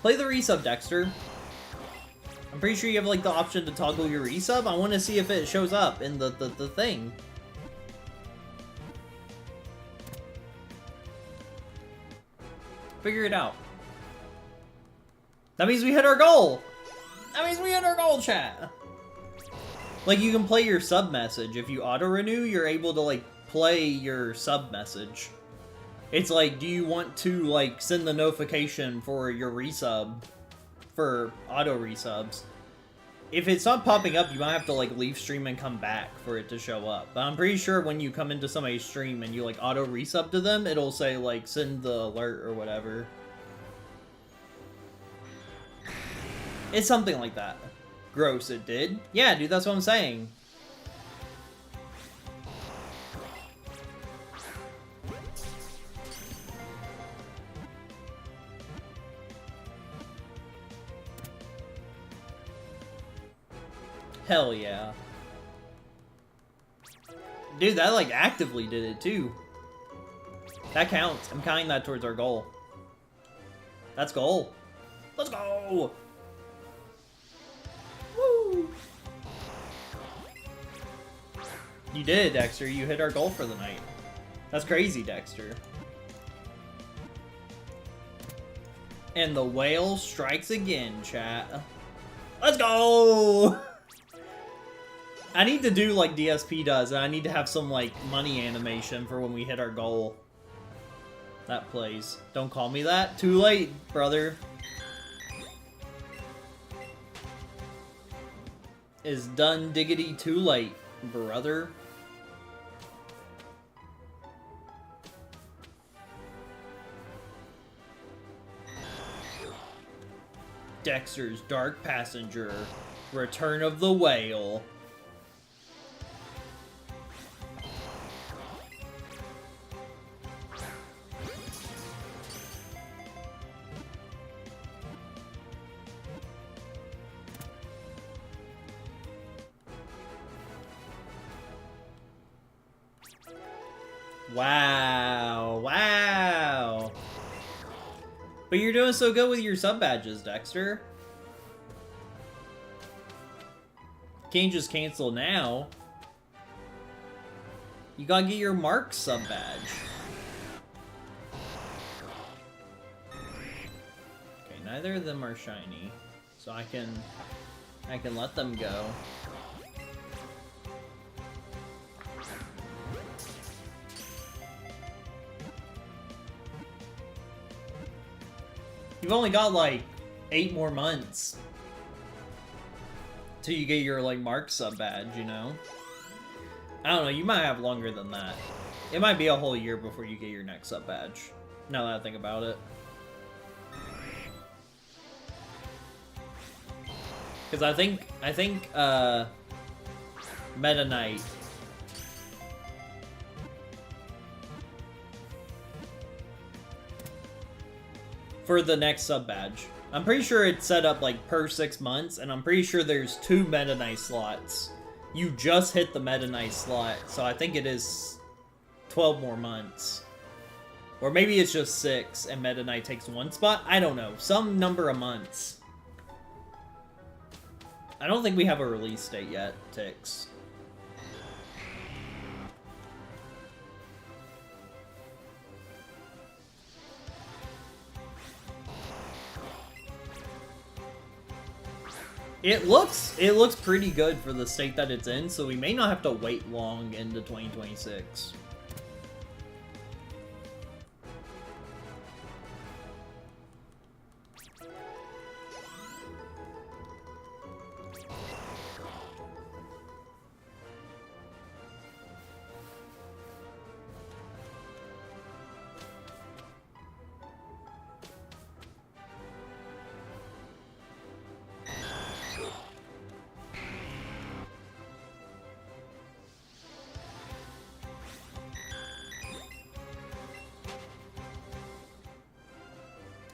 Play the resub, Dexter. I'm pretty sure you have, like, the option to toggle your resub. I want to see if it shows up in the thing. Figure it out. That means we hit our goal! That means we hit our goal, chat! Like, you can play your sub message. If you auto-renew, you're able to, like, play your sub message. It's like, do you want to, like, send the notification for your resub? For auto-resubs. If it's not popping up, you might have to, like, leave stream and come back for it to show up. But I'm pretty sure when you come into somebody's stream and you, like, auto-resub to them, it'll say, like, send the alert or whatever. It's something like that. Gross, it did. Yeah, dude, that's what I'm saying. Hell yeah. Dude, that, like, actively did it, too. That counts. I'm counting that towards our goal. That's goal. Let's go! Woo! You did, Dexter. You hit our goal for the night. That's crazy, Dexter. And the whale strikes again, chat. Let's go! I need to do like DSP does, and I need to have some, like, money animation for when we hit our goal. That plays. Don't call me that. Too late, brother. Is done diggity too late, brother. Dexter's Dark Passenger. Return of the Whale. Wow, wow. But you're doing so good with your sub badges, Dexter. Can't just cancel now. You gotta get your Mark sub badge. Okay, neither of them are shiny, so I can let them go. You've only got like 8 more months till you get your like Mark sub badge, you know? I don't know, you might have longer than that. It might be a whole year before you get your next sub badge, now that I think about it. Because I think Meta Knight for the next sub badge. I'm pretty sure it's set up like per 6 months, and I'm pretty sure there's 2 Meta Knight slots. You just hit the Meta Knight slot, so I think it is 12 more months. Or maybe it's just 6 and Meta Knight takes 1 spot. I don't know. Some number of months. I don't think we have a release date yet, Tix. It looks pretty good for the state that it's in, so we may not have to wait long into 2026.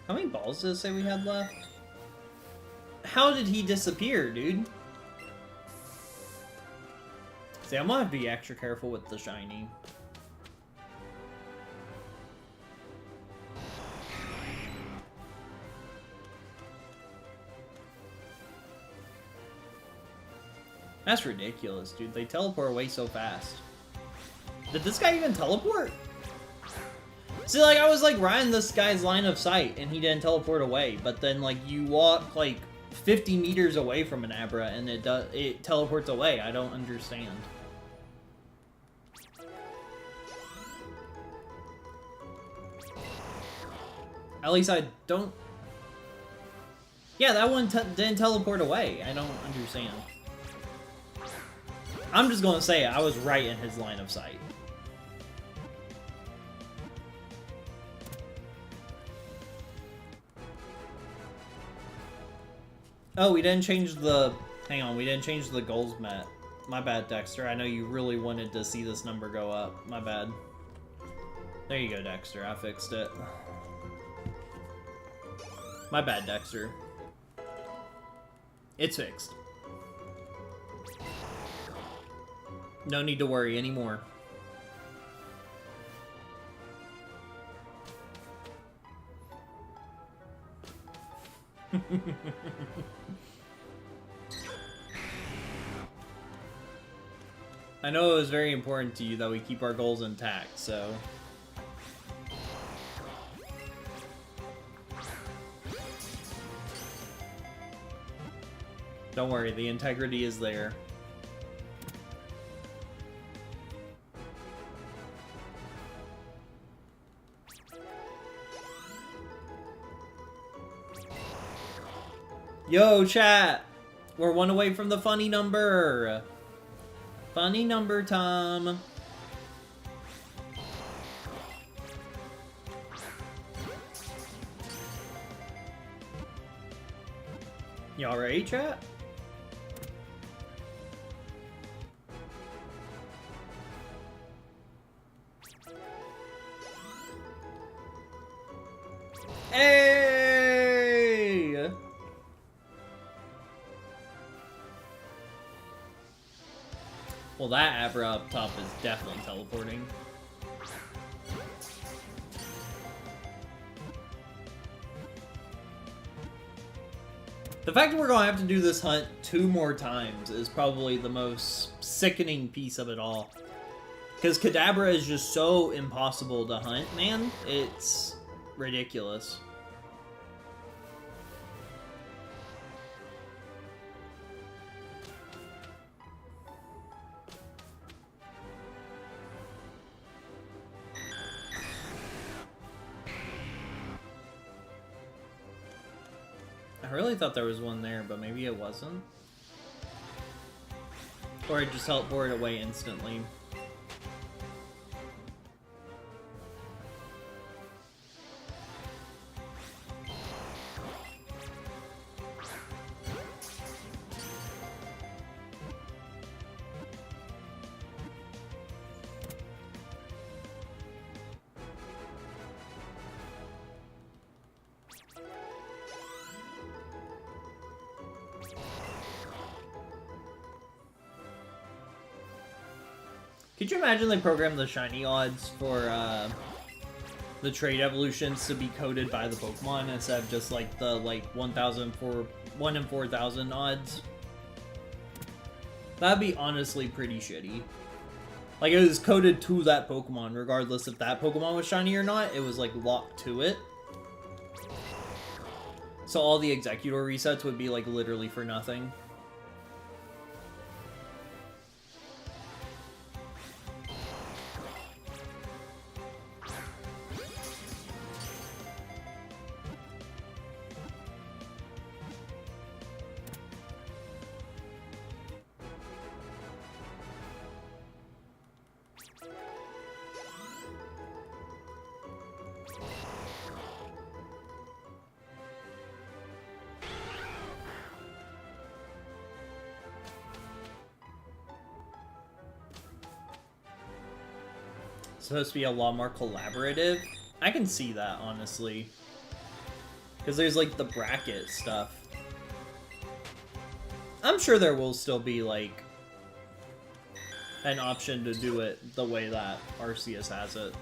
How many balls does it say we had left? How did he disappear, dude? See, I'm gonna have to be extra careful with the shiny. That's ridiculous, dude. They teleport away so fast. Did this guy even teleport? See, like, I was, like, riding this guy's line of sight, and he didn't teleport away, but then, like, you walk, like, 50 meters away from an Abra, and it teleports away. I don't understand. At least I don't... Yeah, that one didn't teleport away. I don't understand. I'm just gonna say I was right in his line of sight. Oh, we didn't change the... Hang on, we didn't change the goals met. My bad, Dexter. I know you really wanted to see this number go up. My bad. There you go, Dexter. I fixed it. My bad, Dexter. It's fixed. No need to worry anymore. I know it was very important to you that we keep our goals intact, so... Don't worry, the integrity is there. Yo, chat! We're 1 away from the funny number! Funny number, Tom! Y'all ready, chat? Hey! Well, that Abra up top is definitely teleporting. The fact that we're gonna have to do this hunt 2 more times is probably the most sickening piece of it all. Because Kadabra is just so impossible to hunt, man. It's ridiculous. I really thought there was one there, but maybe it wasn't. Or it just teleported away instantly. Could you imagine they programmed the shiny odds for the trade evolutions to be coded by the Pokemon instead of just like the 1,000 for 1 in 4,000 odds? That'd be honestly pretty shitty. Like, it was coded to that Pokemon, regardless if that Pokemon was shiny or not. It was like locked to it. So all the Executor resets would be like literally for nothing. Supposed to be a lot more collaborative. I can see that, honestly. Because there's, like, the bracket stuff. I'm sure there will still be, like, an option to do it the way that Arceus has it.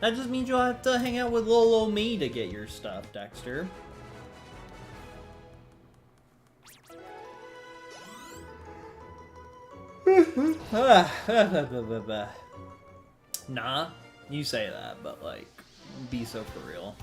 That just means you'll have to hang out with little old me to get your stuff, Dexter. Nah, you say that, but like, be so for real.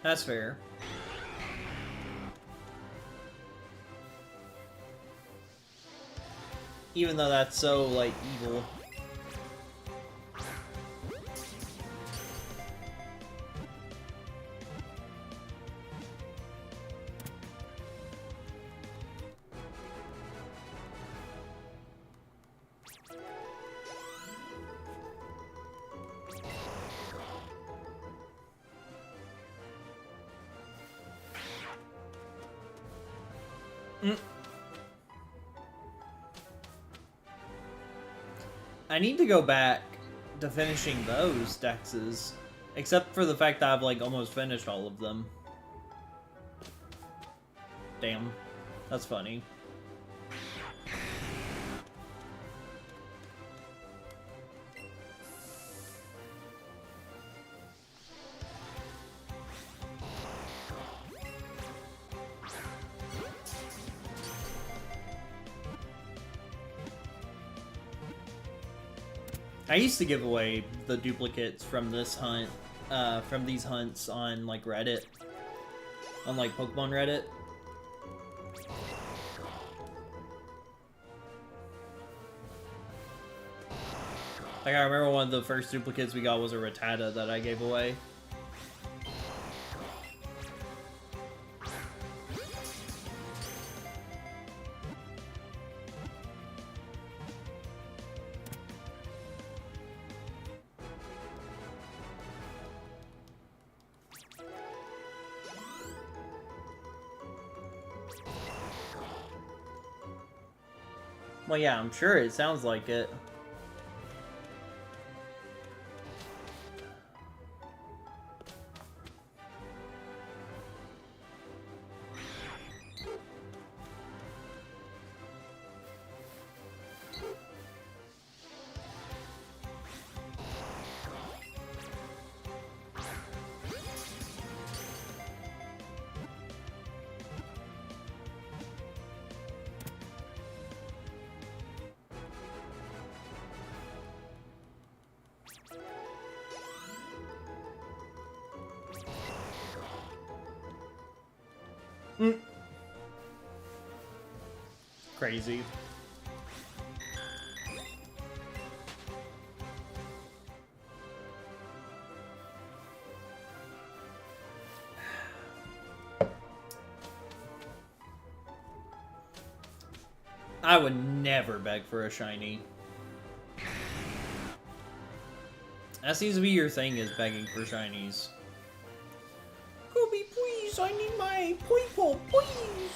That's fair. Even though that's so, like, evil. I need to go back to finishing those dexes, except for the fact that I've like almost finished all of them. Damn, that's funny. I used to give away the duplicates from this hunt, from these hunts on, like, Reddit. On, like, Pokemon Reddit. Like, I remember one of the first duplicates we got was a Rattata that I gave away. Well, yeah, I'm sure it sounds like it. Crazy. I would never beg for a shiny. That seems to be your thing, is begging for shinies. Kirby, please, I need my Poipo, please.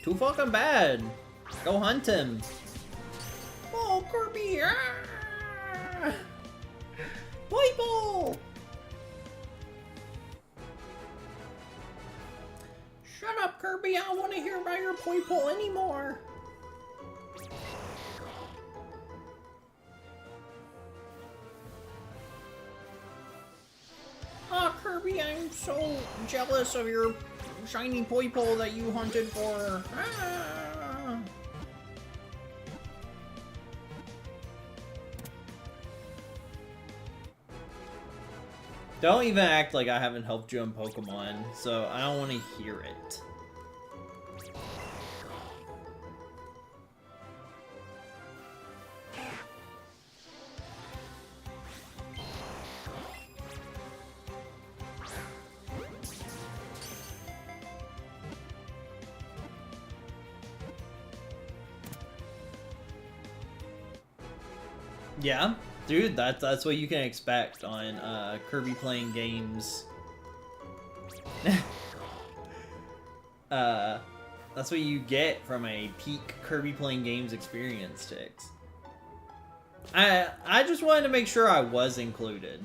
Too fucking bad. Go hunt him. Oh, Kirby. Ah! Poipo! Shut up, Kirby. I don't want to hear about your Poipo anymore. Ah, Kirby, I'm so jealous of your shiny Poipo that you hunted for. Ah. Don't even act like I haven't helped you in Pokemon, so I don't want to hear it. Yeah, dude, that's what you can expect on Kirby playing games. That's what you get from a peak Kirby playing games experience, Tix. I just wanted to make sure I was included.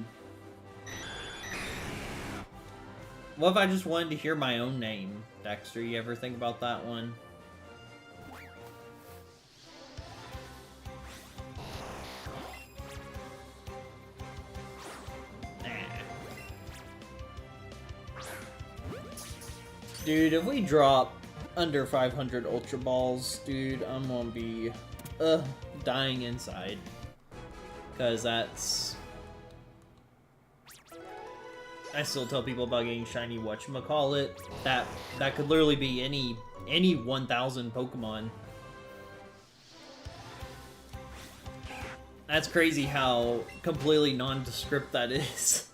What if I just wanted to hear my own name, Dexter? You ever think about that one? Dude, if we drop under 500 Ultra Balls, dude, I'm gonna be, dying inside. Because that's... I still tell people about getting shiny whatchamacallit. That could literally be any 1,000 Pokemon. That's crazy how completely nondescript that is.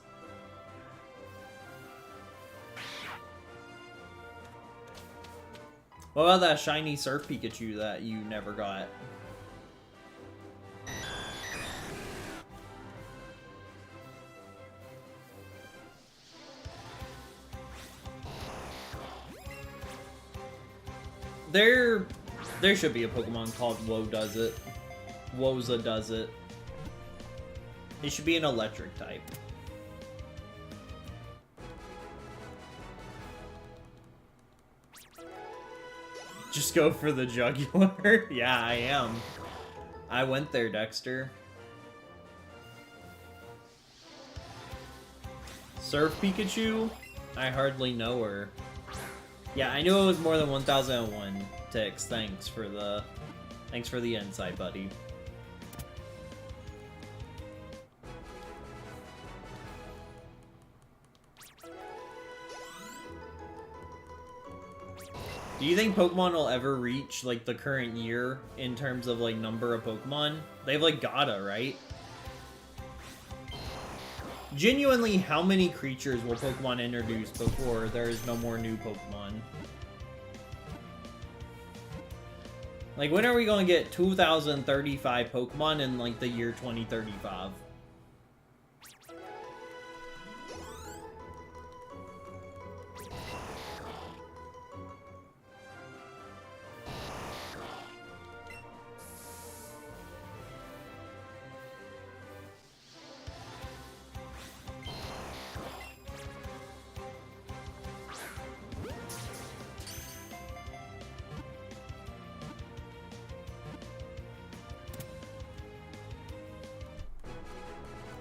What about that shiny Surf Pikachu that you never got? There should be a Pokemon called Wodosit. Woza does it. It should be an electric type. Just go for the jugular? Yeah, I am. I went there, Dexter. Surf Pikachu? I hardly know her. Yeah, I knew it was more than 1001 ticks. Thanks for the insight, buddy. Do you think Pokemon will ever reach, like, the current year in terms of, like, number of Pokemon? They have, like, gotta, right? Genuinely, how many creatures will Pokemon introduce before there is no more new Pokemon? Like, when are we going to get 2,035 Pokemon in, like, the year 2035?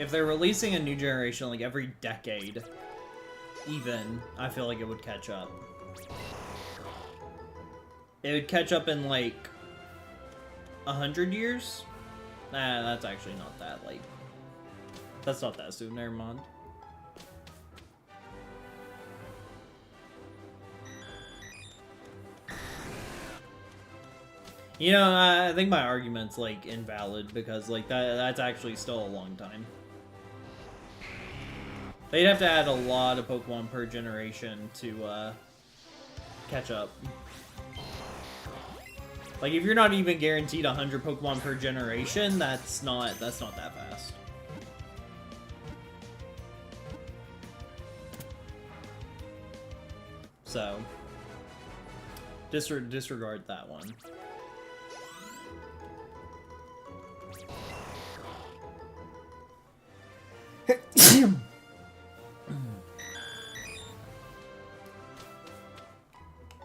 If they're releasing a new generation like every decade, even, I feel like it would catch up. It would catch up in like 100 years? Nah, that's actually not that, like, that's not that soon, never mind. You know, I think my argument's, like, invalid, because, like, that's actually still a long time. They'd have to add a lot of Pokemon per generation to, catch up. Like, if you're not even guaranteed 100 Pokemon per generation, that's not that fast. So, disregard that one.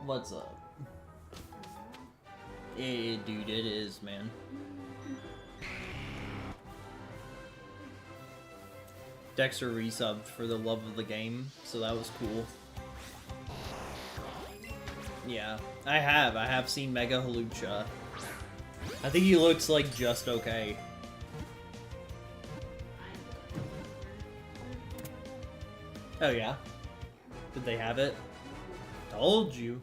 What's up? Yeah, dude, it is, man. Dexter resubbed for the love of the game, so that was cool. Yeah, I have seen Mega Halucha. I think he looks like just okay. Oh yeah? Did they have it? Told you.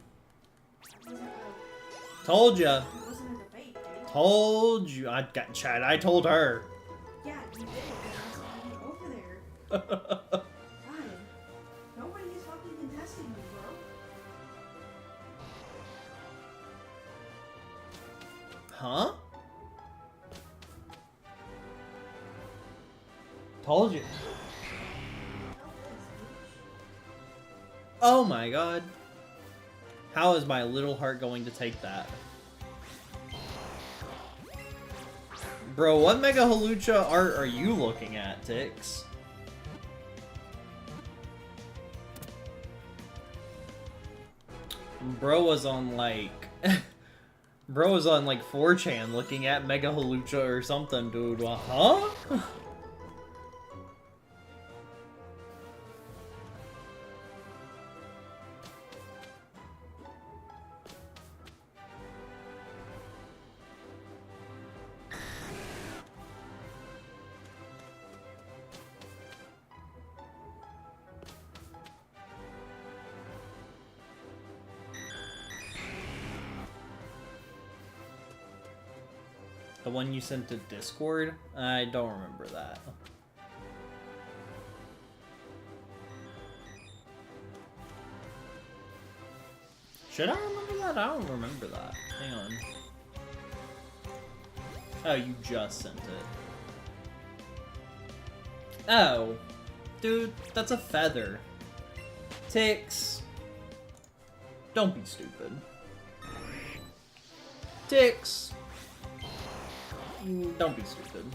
Told ya. It wasn't a debate, dude. Told you. I got Chad. I told her. Yeah, you did, and I was over there. God, nobody is fucking contesting me, bro. Huh? Told you. Oh my god. How is my little heart going to take that? Bro, what Mega Halucha art are you looking at, Tix? Bro was on like... Bro was on like 4chan looking at Mega Halucha or something, dude. Huh? The one you sent to Discord? I don't remember that. Should I remember that? I don't remember that. Hang on. Oh, you just sent it. Oh. Dude, that's a feather. Tix. Don't be stupid. Tix. Don't be stupid.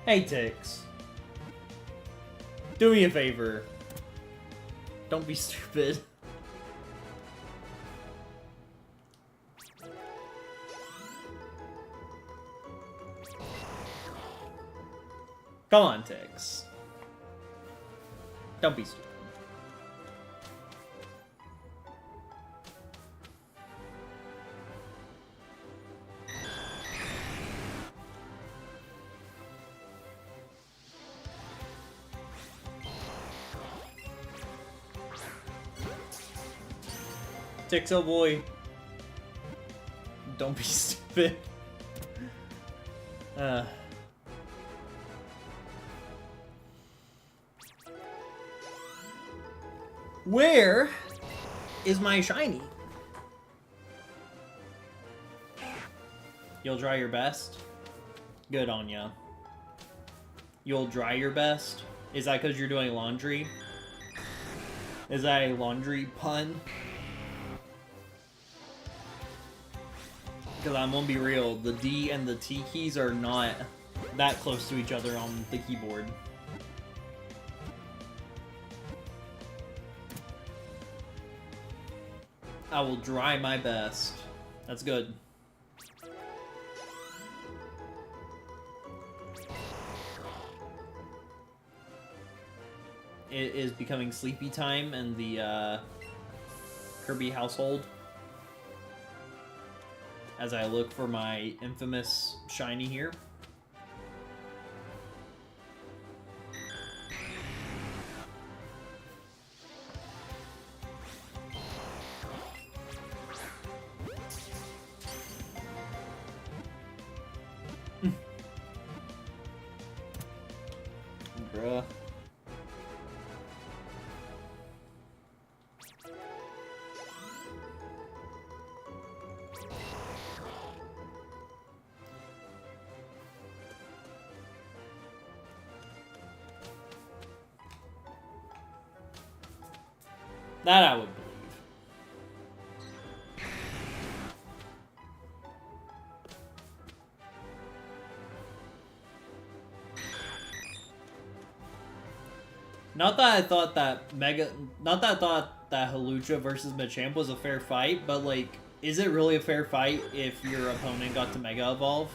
Hey, Tix. Do me a favor. Don't be stupid. Come on, Tix. Don't be stupid. Tixo boy. Don't be stupid. Where is my shiny? You'll try your best? Good on ya. You'll dry your best? Is that because you're doing laundry? Is that a laundry pun? Because I'm gonna be real, the D and the T keys are not that close to each other on the keyboard. I will try my best. That's good. it is becoming sleepy time in the Kirby household. As I look for my infamous shiny here. Bruh. That I would believe. Not that I thought that Halucha versus Machamp was a fair fight, but like, is it really a fair fight if your opponent got to Mega Evolve?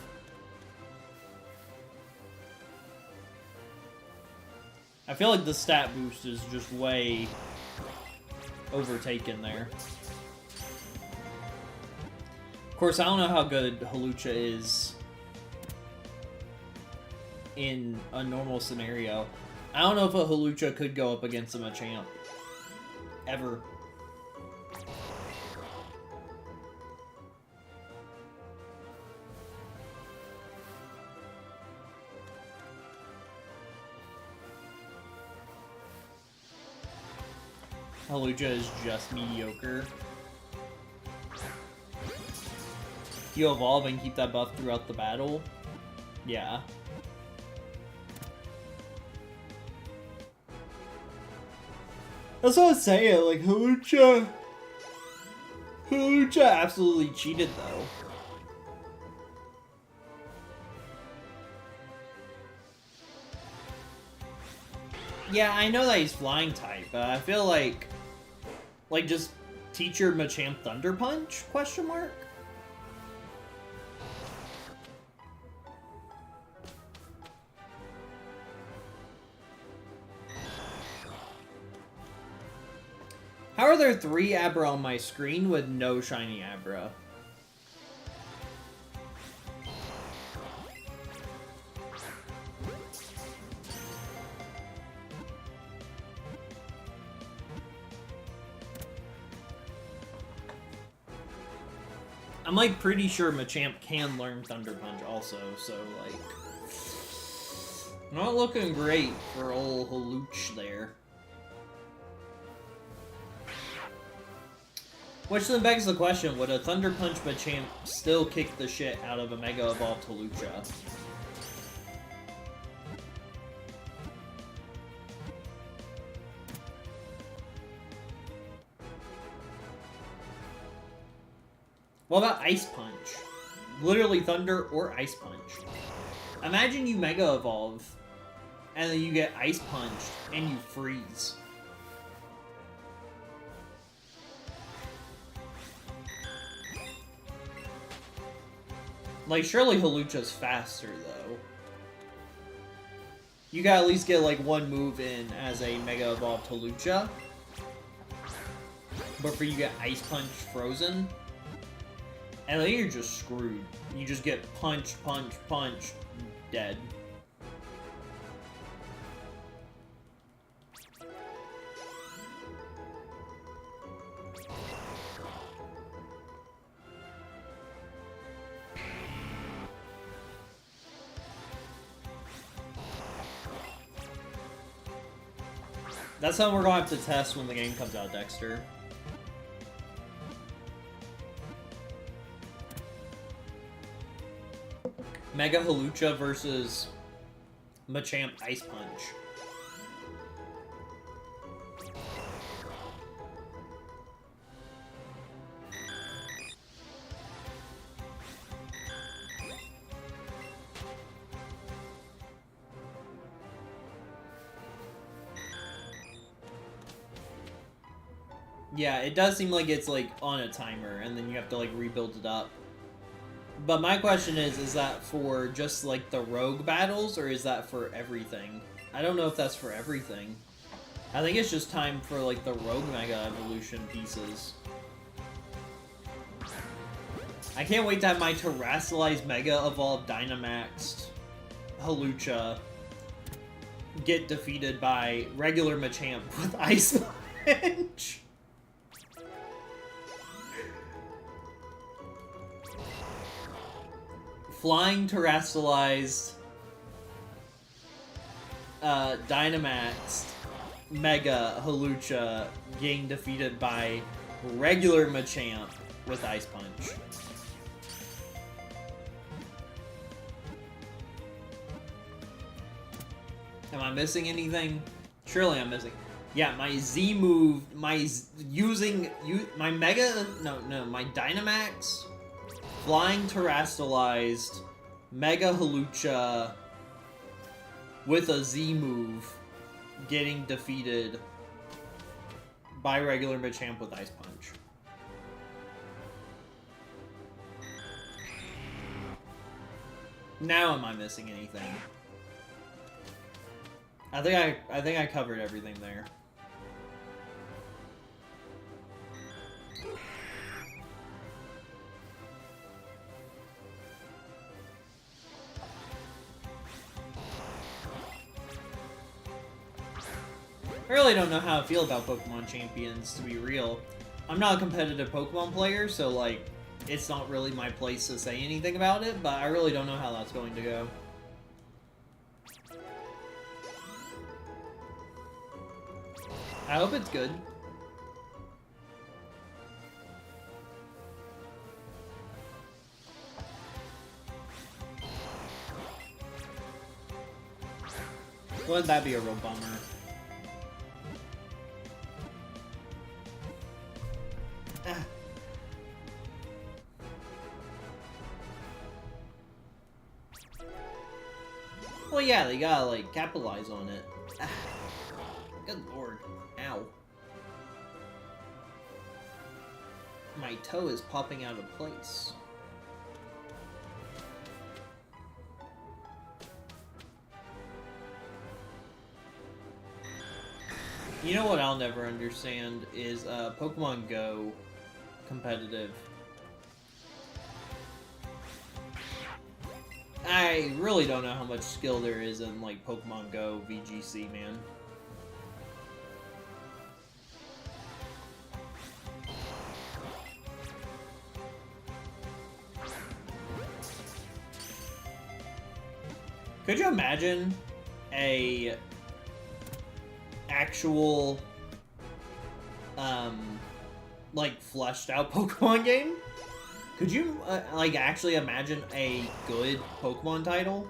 I feel like the stat boost is just way overtaken there. Of course, I don't know how good Halucha is in a normal scenario. I don't know if a Halucha could go up against a Machamp. Ever. Halucha is just mediocre. You evolve and keep that buff throughout the battle? Yeah. That's what I was saying, like, Halucha absolutely cheated, though. Yeah, I know that he's flying type, but I feel like just teach your Machamp Thunder Punch, question mark? How are there 3 Abra on my screen with no shiny Abra? I'm like pretty sure Machamp can learn Thunder Punch also, so like not looking great for old Haluch there. Which then begs the question, would a Thunder Punch Machamp still kick the shit out of a Mega Evolved Halucha? What about Ice Punch? Literally Thunder or Ice Punch. Imagine you Mega Evolve, and then you get Ice Punched, and you freeze. Like, surely Halucha's faster, though. You gotta at least get, like, one move in as a Mega Evolved Halucha. But for you get Ice Punch Frozen, and then you're just screwed. You just get punch, punch, punch, dead. That's something we're going to have to test when the game comes out, Dexter. Mega Halucha versus Machamp Ice Punch. Yeah, it does seem like it's like on a timer, and then you have to like rebuild it up. But my question is that for just like the rogue battles, or is that for everything? I don't know if that's for everything. I think it's just time for, like, the Rogue Mega Evolution pieces. I can't wait to have my Terrestrialized Mega Evolved Dynamaxed Hawlucha get defeated by regular Machamp with Ice Punch. Flying Terrestrialized Dynamaxed Mega Hawlucha getting defeated by regular Machamp with Ice Punch. Am I missing anything? Surely I'm missing. Yeah, my Z move, my Dynamax, Flying Terrestrialized, Mega Hawlucha with a Z move getting defeated by regular Machamp with Ice Punch. Now am I missing anything? I think I covered everything there. I really don't know how I feel about Pokemon Champions, to be real. I'm not a competitive Pokemon player, so, like, it's not really my place to say anything about it, but I really don't know how that's going to go. I hope it's good. Wouldn't that be a real bummer? Ah. Well, yeah, they gotta, like, capitalize on it. Ah. Good lord. Ow. My toe is popping out of place. You know what I'll never understand is Pokemon Go competitive. I really don't know how much skill there is in, like, Pokemon Go VGC, man. Could you imagine a actual, like, fleshed out Pokemon game? Could you, like, actually imagine a good Pokemon title?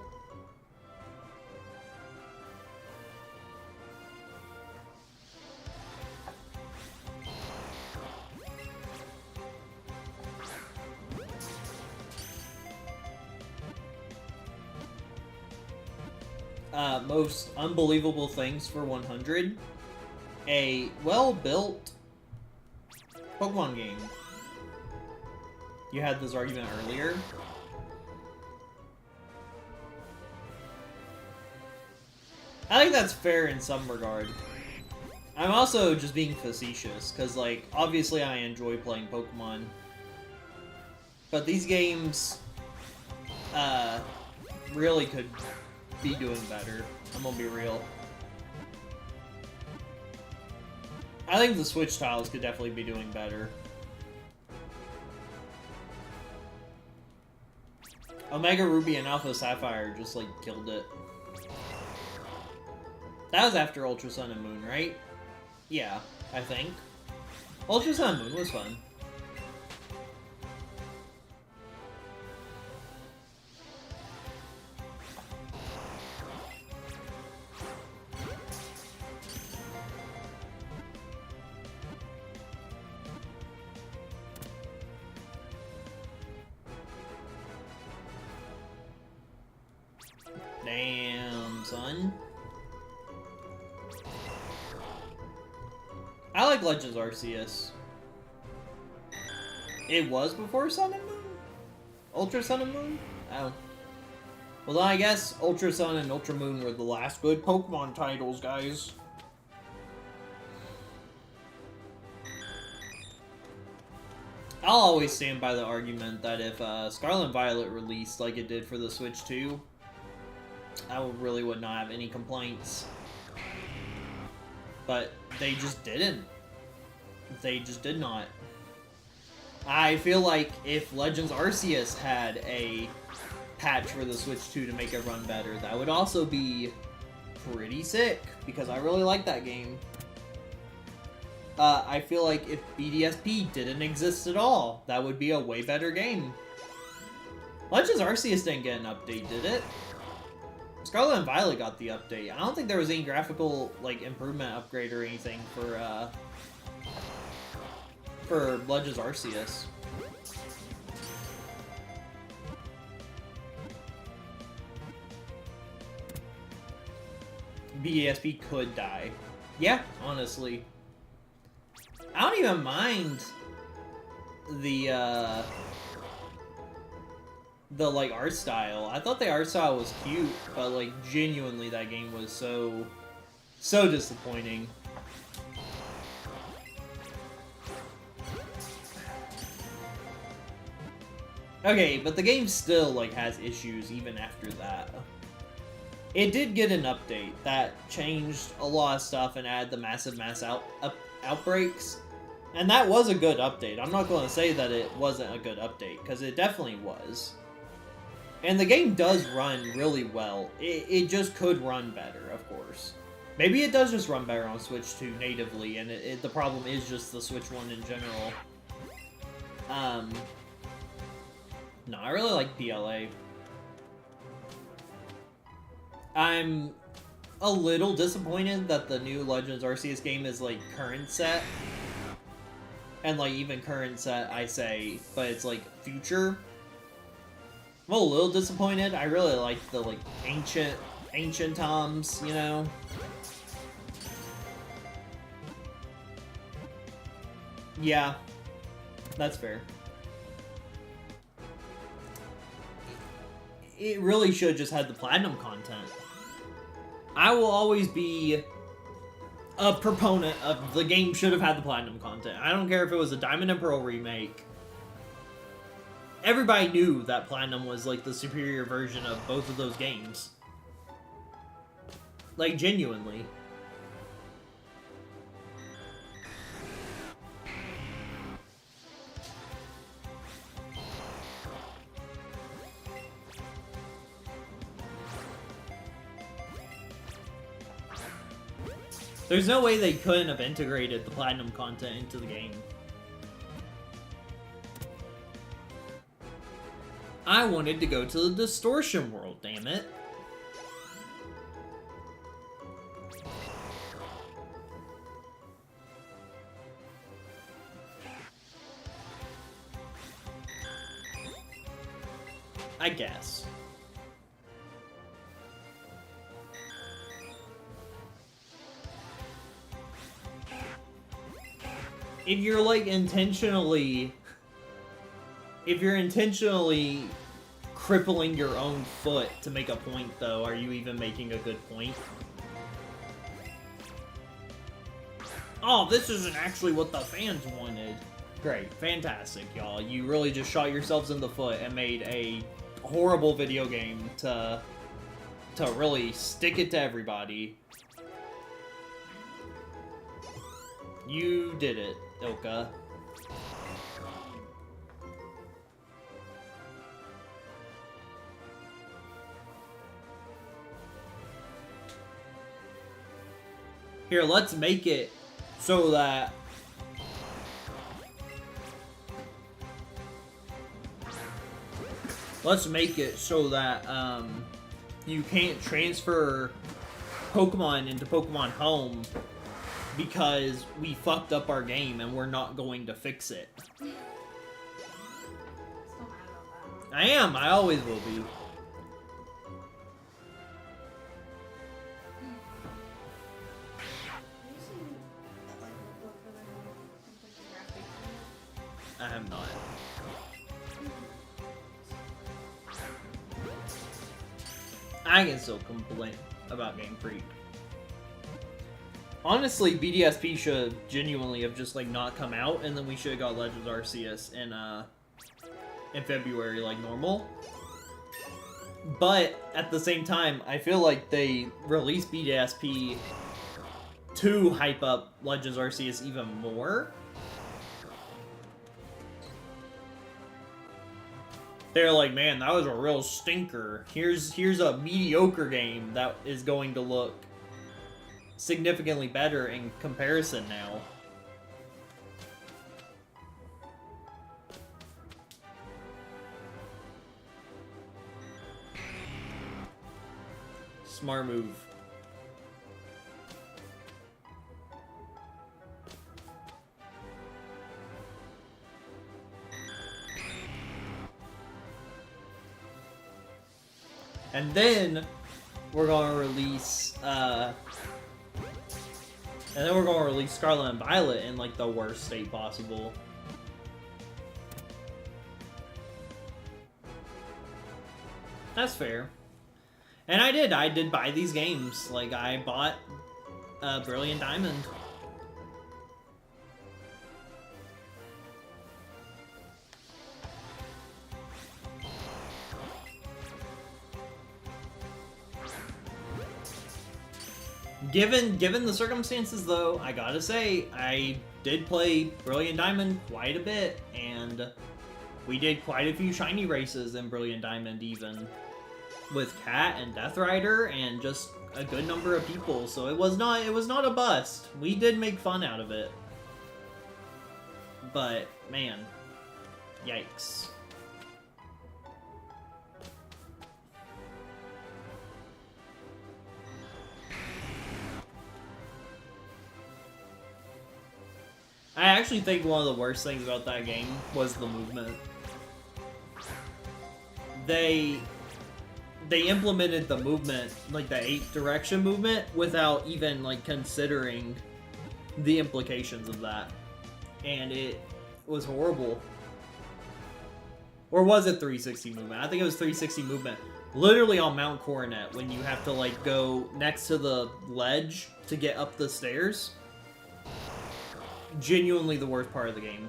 Most unbelievable things for 100. A well-built Pokemon game. You had this argument earlier. I think that's fair in some regard. I'm also just being facetious, because, like, obviously I enjoy playing Pokemon. But these games, really could be doing better. I'm gonna be real. I think the Switch tiles could definitely be doing better. Omega Ruby and Alpha Sapphire just, like, killed it. That was after Ultra Sun and Moon, right? Yeah, I think. Ultra Sun and Moon was fun. Damn, son. I like Legends Arceus. It was before Sun and Moon? Ultra Sun and Moon? Oh. Well, then I guess Ultra Sun and Ultra Moon were the last good Pokemon titles, guys. I'll always stand by the argument that if Scarlet and Violet released like it did for the Switch 2, I really would not have any complaints. But they just didn't. They just did not. I feel like if Legends Arceus had a patch for the Switch 2 to make it run better, that would also be pretty sick, because I really like that game. I feel like if BDSP didn't exist at all, that would be a way better game. Legends Arceus didn't get an update, did it? Scarlet and Violet got the update. I don't think there was any graphical like improvement upgrade or anything for Legends Arceus. BDSP could die. Yeah, honestly. I don't even mind the like art style. I thought the art style was cute, but like genuinely that game was so disappointing. Okay, but the game still like has issues even after that. It did get an update that changed a lot of stuff and added the massive outbreaks. And that was a good update. I'm not going to say that it wasn't a good update, because it definitely was. And the game does run really well. It just could run better, of course. Maybe it does just run better on Switch 2 natively, and the problem is just the Switch 1 in general. No, I really like PLA. I'm a little disappointed that the new Legends Arceus game is like current set. And like even current set, I say, but it's like future. I'm a little disappointed. I really like the like ancient Toms, you know. Yeah, that's fair. It really should just have the platinum content. I will always be a proponent of the game should have had the platinum content. I don't care if it was a Diamond and Pearl remake. Everybody knew that platinum was like the superior version of both of those games. Like, genuinely. There's no way they couldn't have integrated the platinum content into the game. I wanted to go to the distortion world, damn it. I guess. If you're like intentionally crippling your own foot to make a point, though, are you even making a good point? Oh, this isn't actually what the fans wanted. Great, fantastic, y'all. You really just shot yourselves in the foot and made a horrible video game to really stick it to everybody. You did it, Ilka. Here, let's make it so that you can't transfer Pokemon into Pokemon Home because we fucked up our game and we're not going to fix it. Still mad about that. I am. I always will be. I have not. I can still complain about Game Freak. Honestly, BDSP should genuinely have just like not come out, and then we should have got Legends Arceus in February like normal. But at the same time, I feel like they released BDSP to hype up Legends Arceus even more. They're like, man, that was a real stinker. Here's a mediocre game that is going to look significantly better in comparison now. Smart move. And then we're gonna release Scarlet and Violet in like the worst state possible. That's fair. And I did buy these games. Like, I bought Brilliant Diamond. Given the circumstances, though, I gotta say, I did play Brilliant Diamond quite a bit, and we did quite a few shiny races in Brilliant Diamond, even with Cat and Death Rider, and just a good number of people. So it was not a bust. We did make fun out of it, but man, yikes. I actually think one of the worst things about that game was the movement. They implemented the movement, like the 8 direction movement, without even like considering the implications of that. And it was horrible. Or was it 360 movement? I think it was 360 movement. Literally on Mount Coronet, when you have to like go next to the ledge to get up the stairs. Genuinely the worst part of the game.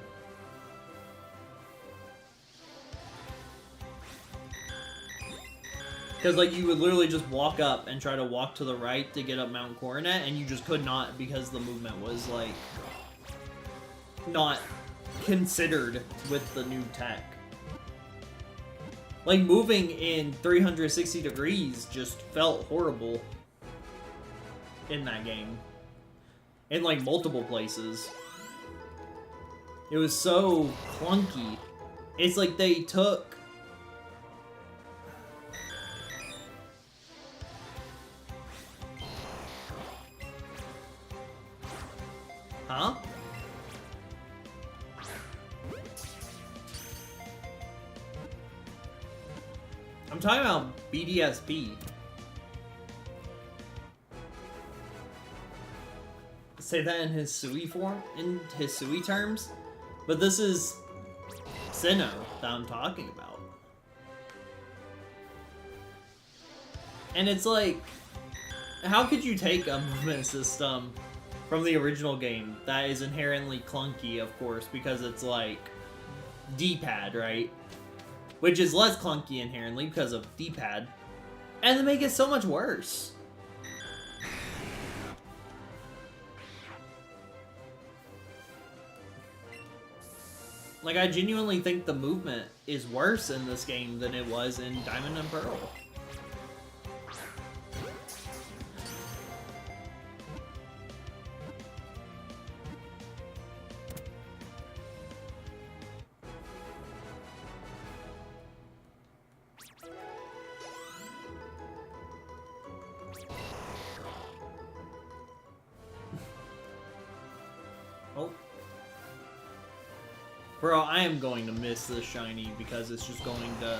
Because, like, you would literally just walk up and try to walk to the right to get up Mount Coronet, and you just could not because the movement was, like, not considered with the new tech. Like, moving in 360 degrees just felt horrible in that game. In, like, multiple places. It was so clunky. It's like they took... Huh? I'm talking about BDSP. Say that in his Sui form, in his Sui terms. But this is Sinnoh that I'm talking about. And it's like, how could you take a movement system from the original game that is inherently clunky, of course, because it's like D-pad, right? Which is less clunky inherently because of D-pad, and then make it so much worse. Like, I genuinely think the movement is worse in this game than it was in Diamond and Pearl. Oh. Bro, I am going to miss this shiny because it's just going to...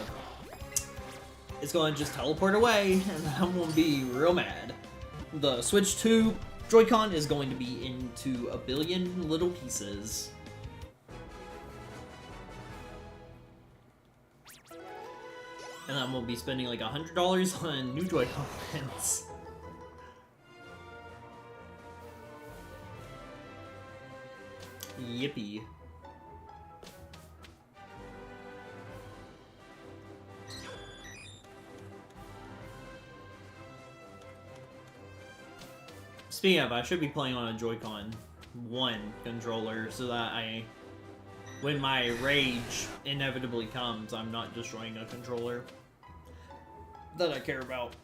It's going to just teleport away, and I'm going to be real mad. The Switch 2 Joy-Con is going to be into a billion little pieces. And I'm going to be spending like $100 on new Joy-Cons. Yippee. Speaking of, I should be playing on a Joy-Con 1 controller so that when my rage inevitably comes, I'm not destroying a controller that I care about.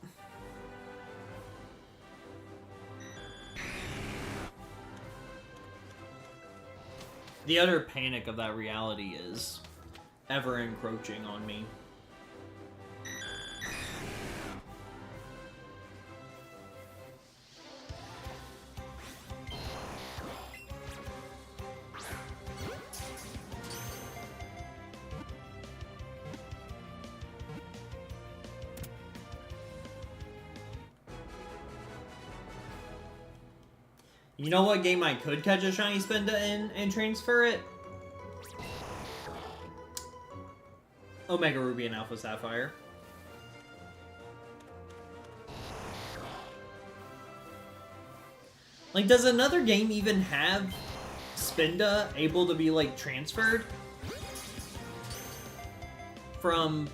The utter panic of that reality is ever encroaching on me. You know what game I could catch a shiny Spinda in and transfer it? Omega Ruby and Alpha Sapphire. Like, does another game even have Spinda able to be, like, transferred from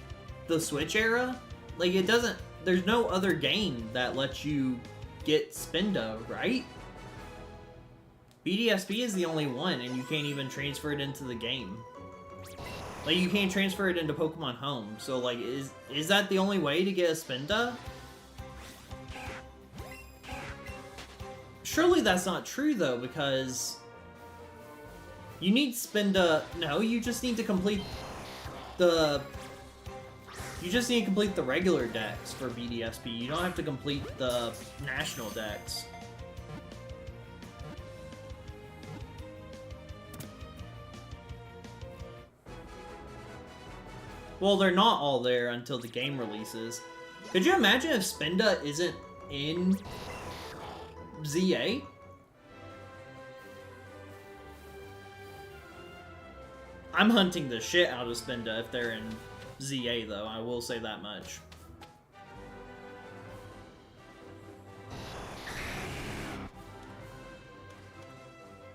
the Switch era? Like, it doesn't... There's no other game that lets you get Spinda, right? BDSP is the only one, and you can't even transfer it into the game. Like, you can't transfer it into Pokemon Home. So, like, is that the only way to get a Spinda? Surely that's not true, though, because you need Spinda... No, you just need to complete the... You just need to complete the regular dex for BDSP. You don't have to complete the national dex. Well, they're not all there until the game releases. Could you imagine if Spinda isn't in ZA? I'm hunting the shit out of Spinda if they're in ZA, though. I will say that much.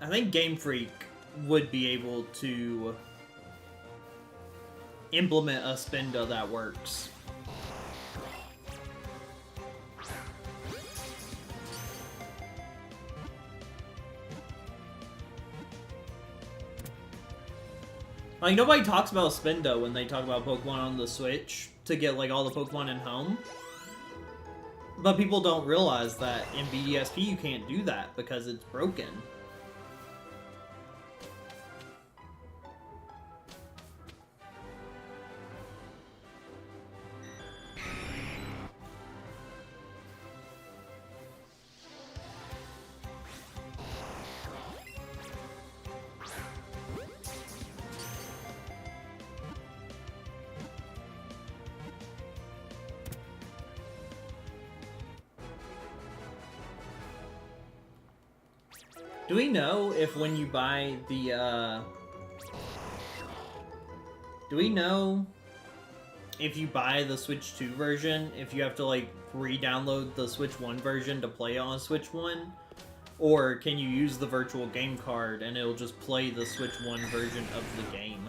I think Game Freak would be able to implement a Spinda that works. Like, nobody talks about Spinda when they talk about Pokemon on the Switch to get, like, all the Pokemon in home. But people don't realize that in BDSP you can't do that because it's broken. Do we know if when you buy the, do we know if you buy the Switch 2 version, if you have to, like, re-download the Switch 1 version to play on Switch 1? Or can you use the virtual game card and it'll just play the Switch 1 version of the game?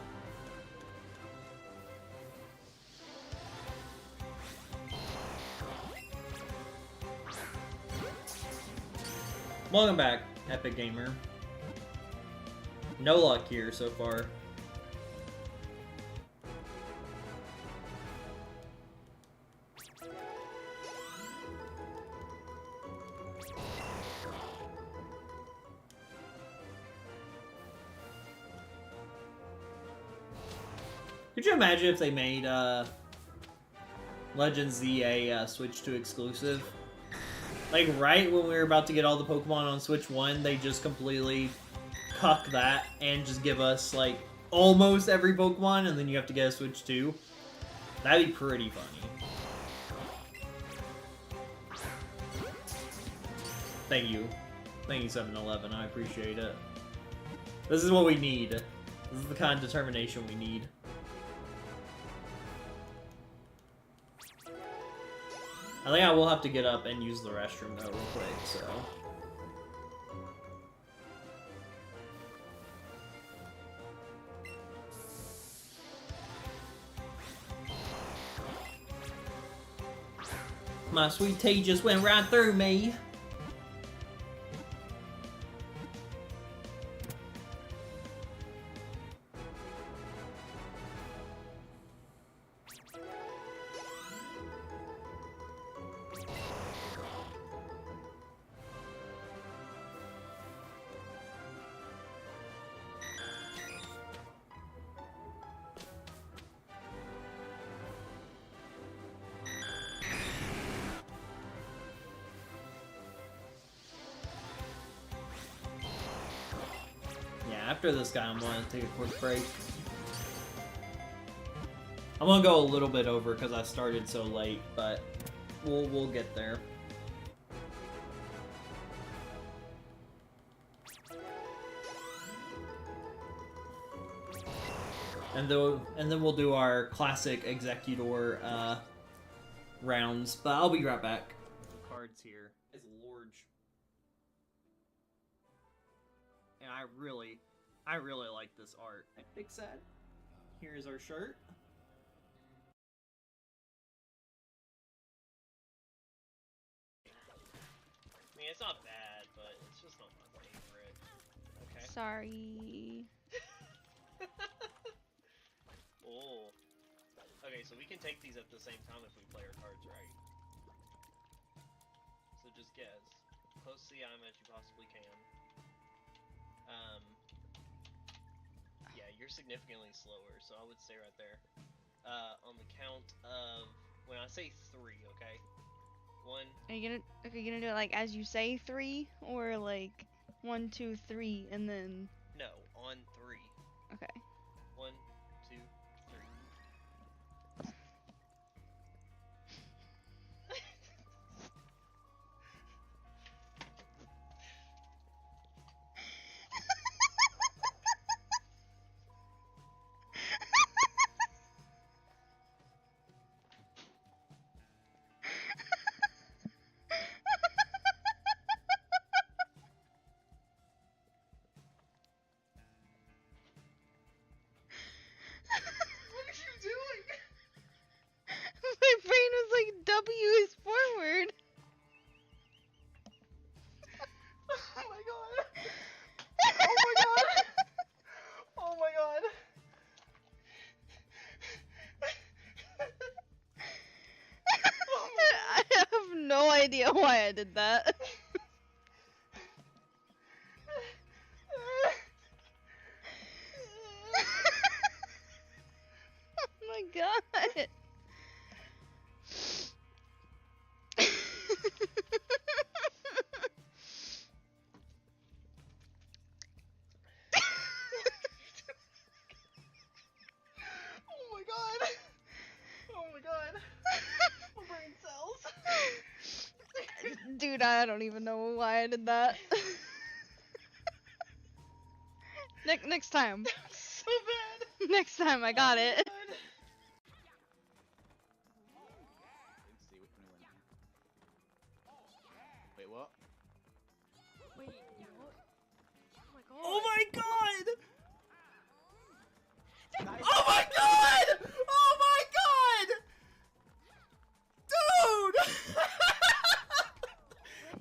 Welcome back, Epic Gamer. No luck here so far. Could you imagine if they made Legends ZA Switch 2 exclusive? Like, right when we were about to get all the Pokemon on Switch 1, they just completely cuck that and just give us, like, almost every Pokemon, and then you have to get a Switch 2. That'd be pretty funny. Thank you. Thank you, 7-Eleven. I appreciate it. This is what we need. This is the kind of determination we need. I think I will have to get up and use the restroom, though, real quick, so... My sweet tea just went right through me. After this guy, I'm gonna take a quick break. I'm gonna go a little bit over because I started so late, but we'll get there. And then we'll do our classic Executor rounds. But I'll be right back. Cards here is large, and I really like this art. Big set. Here's our shirt. I mean, it's not bad, but it's just not my favorite. Okay. Sorry. Oh. Okay, so we can take these at the same time if we play our cards right. So just guess. Close to the eye as you possibly can. Yeah, you're significantly slower, so I would stay right there. On the count of when I say 3, okay? 1. Are you gonna do it like as you say 3, or like 1, 2, 3, and then? No, on 3. Okay. 1, 2, 3. My brain was like W is forward. Oh my god! Oh my god! Oh my god! I have no idea why I did that. Oh my god. Oh my god! Oh my god! My brain cells! Dude, I don't even know why I did that. Next time. So bad! Next time, I got it. God. Wait, what? Wait, what? Oh my god. Oh my god! Oh my god! Oh my god! Dude!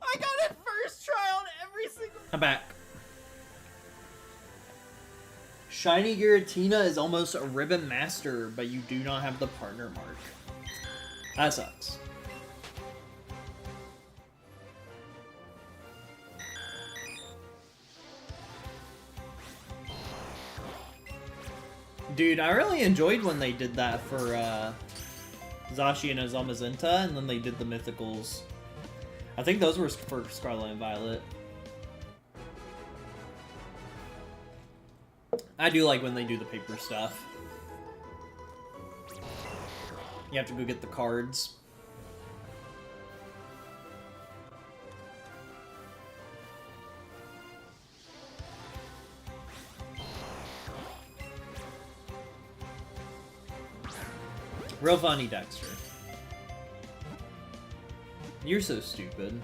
I got it first try on every single. I'm back. Shiny Giratina is almost a ribbon master, but you do not have the partner mark. That sucks. Dude, I really enjoyed when they did that for Zashi and Azamazenta, and then they did the mythicals. I think those were for Scarlet and Violet. I do like when they do the paper stuff. You have to go get the cards. Real funny, Dexter. You're so stupid.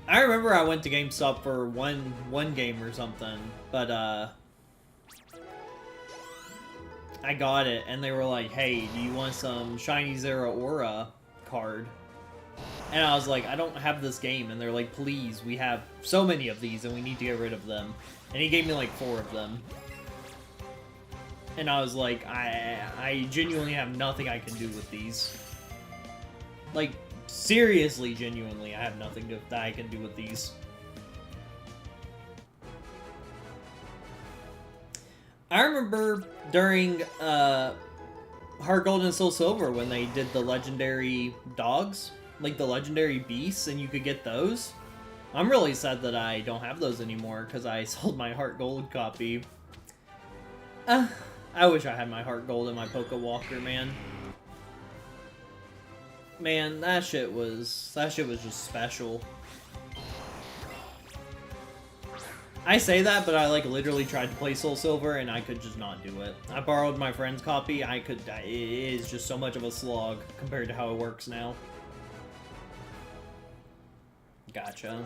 I remember I went to GameStop for one game or something, but I got it and they were like, "Hey, do you want some Shiny Zeraora card. And I was like, I don't have this game. And they're like, please, we have so many of these and we need to get rid of them. And he gave me like 4 of them. And I was like, I genuinely have nothing I can do with these. Like, seriously, genuinely, I have nothing that I can do with these. I remember during Heart Gold and Soul Silver when they did the legendary dogs, like the legendary beasts, and you could get those. I'm really sad that I don't have those anymore because I sold my Heart Gold copy. I wish I had my Heart Gold and my Poké Walker, man. Man, that shit was just special. I say that, but I like literally tried to play Soul Silver and I could just not do it. I borrowed my friend's copy. It is just so much of a slog compared to how it works now. Gotcha.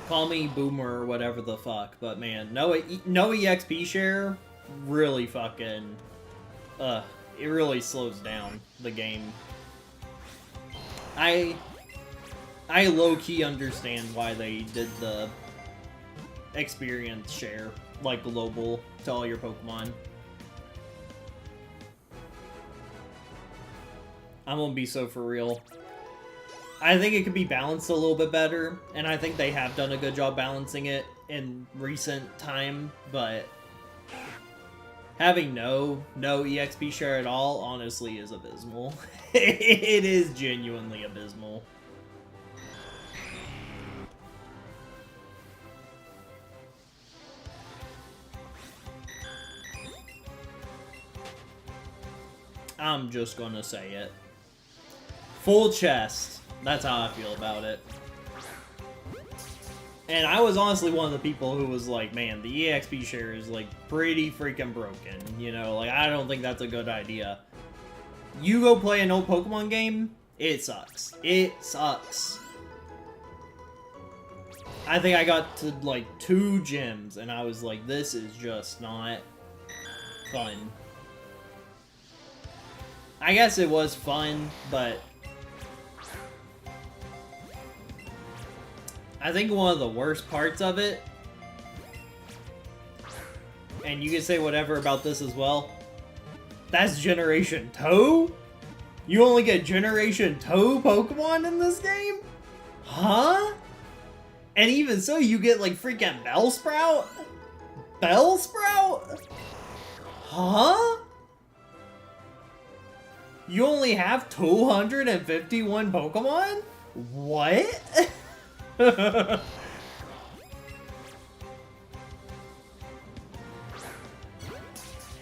Call me boomer or whatever the fuck, but man, no EXP share really fucking, it really slows down the game. I low-key understand why they did the experience share, like, global to all your Pokemon. I'm gonna be so for real. I think it could be balanced a little bit better, and I think they have done a good job balancing it in recent time, but having no EXP share at all, honestly, is abysmal. It is genuinely abysmal. I'm just gonna say it. Full chest. That's how I feel about it. And I was honestly one of the people who was like, man, the EXP share is, like, pretty freaking broken. You know, like, I don't think that's a good idea. You go play an old Pokemon game, it sucks. It sucks. I think I got to, like, 2 gyms, and I was like, this is just not fun. I guess it was fun, but I think one of the worst parts of it, and you can say whatever about this as well, that's Generation Toe? You only get Generation Toe Pokemon in this game? Huh? And even so, you get, like, freaking Bellsprout? Bellsprout? Huh? You only have 251 Pokemon? What?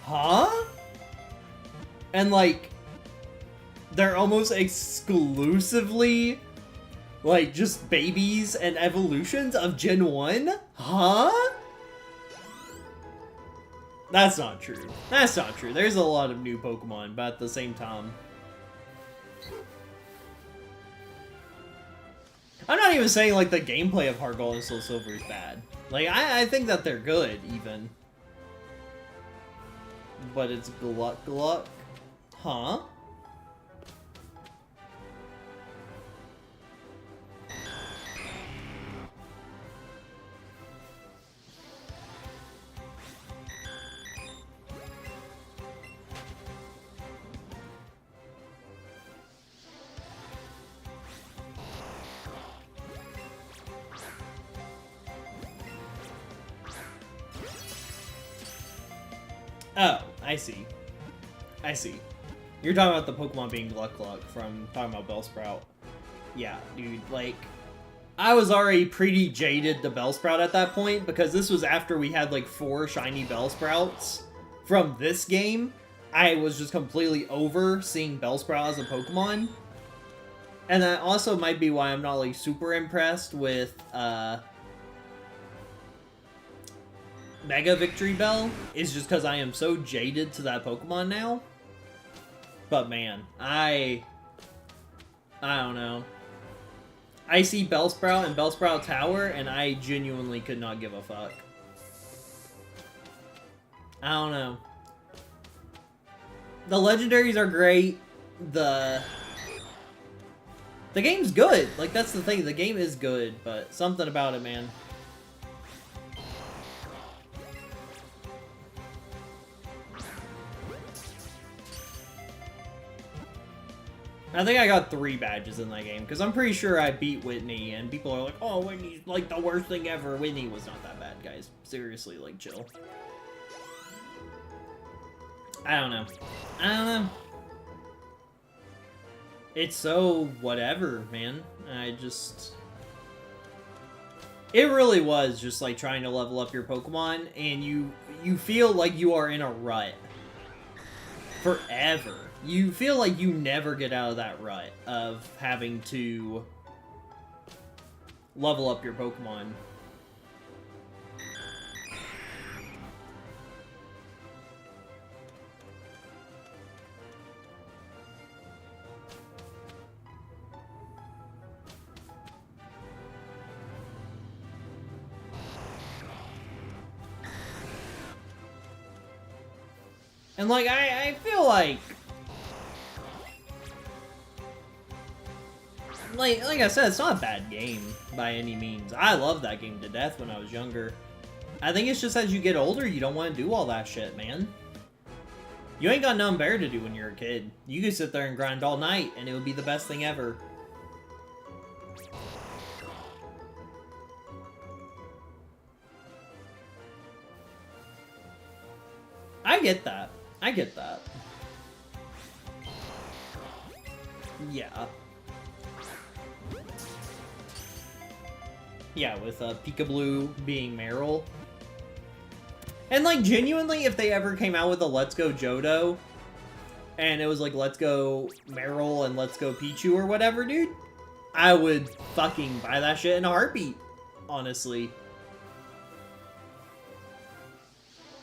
Huh? And, like, they're almost exclusively, like, just babies and evolutions of Gen 1? Huh? That's not true. That's not true. There's a lot of new Pokemon, but at the same time, I'm not even saying, like, the gameplay of Heart Gold and Soul Silver is bad. Like, I think that they're good, even. But it's Gluck. Huh? Oh, I see. I see. You're talking about the Pokemon being Gluck from talking about Bellsprout. Yeah, dude, like, I was already pretty jaded to Bellsprout at that point, because this was after we had, like, 4 shiny Bellsprouts from this game. I was just completely over seeing Bellsprout as a Pokemon. And that also might be why I'm not, like, super impressed with, Mega Victory Bell, is just because I am so jaded to that Pokemon now. But man, I don't know. I see Bellsprout and Bellsprout Tower, and I genuinely could not give a fuck. I don't know. The legendaries are great. The game's good. Like, that's the thing. The game is good, but something about it, man. I think I got 3 badges in that game, because I'm pretty sure I beat Whitney, and people are like, oh, Whitney's, like, the worst thing ever. Whitney was not that bad, guys. Seriously, like, chill. I don't know. I don't know. It's so whatever, man. It really was just, like, trying to level up your Pokemon, and you feel like you are in a rut. Forever. You feel like you never get out of that rut of having to level up your Pokemon. And, like, I feel like I said, it's not a bad game by any means. I loved that game to death when I was younger. I think it's just as you get older, you don't want to do all that shit, man. You ain't got nothing better to do when you're a kid. You could sit there and grind all night, and it would be the best thing ever. I get that. I get that. Yeah. Yeah, with Peekaboo being Meryl. And, like, genuinely, if they ever came out with a Let's Go Johto, and it was like, Let's Go Meryl and Let's Go Pichu or whatever, dude, I would fucking buy that shit in a heartbeat, honestly.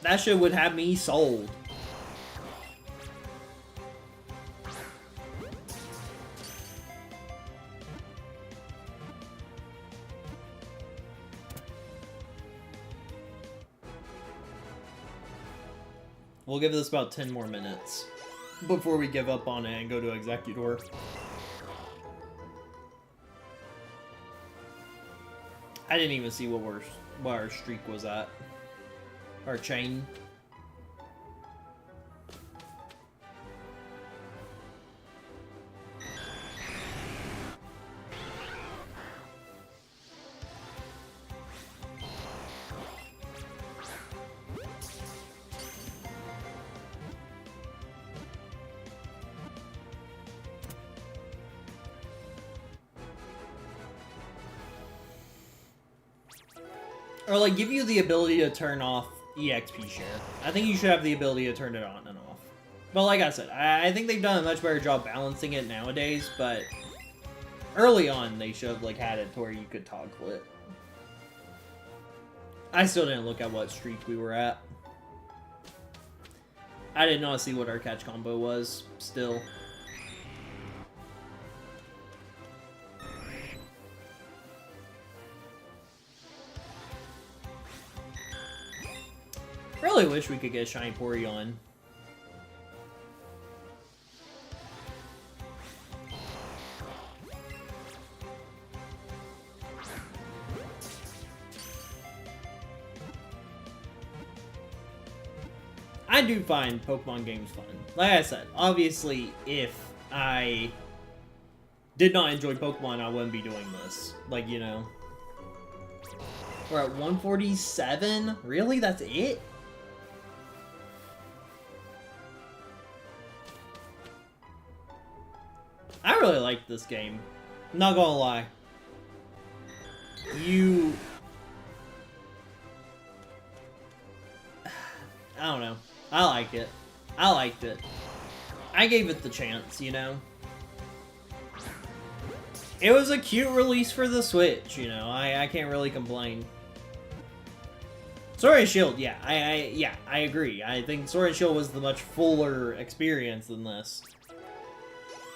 That shit would have me sold. We'll give this about 10 more minutes before we give up on it and go to Executor. I didn't even see what our streak was at. Our chain. Or, like, give you the ability to turn off EXP share. I think you should have the ability to turn it on and off. But like I said, I think they've done a much better job balancing it nowadays, but early on they should have, like, had it to where you could toggle it. I still didn't look at what streak we were at. I did not see what our catch combo was, still. Really wish we could get Shiny Porygon. I do find Pokemon games fun. Like I said, obviously, if I did not enjoy Pokemon, I wouldn't be doing this. Like, you know. We're at 147? Really? That's it? I really like this game. I'm not gonna lie. I don't know. I like it. I liked it. I gave it the chance, you know? It was a cute release for the Switch, you know? I can't really complain. Sword and Shield, yeah. I agree. I think Sword and Shield was the much fuller experience than this.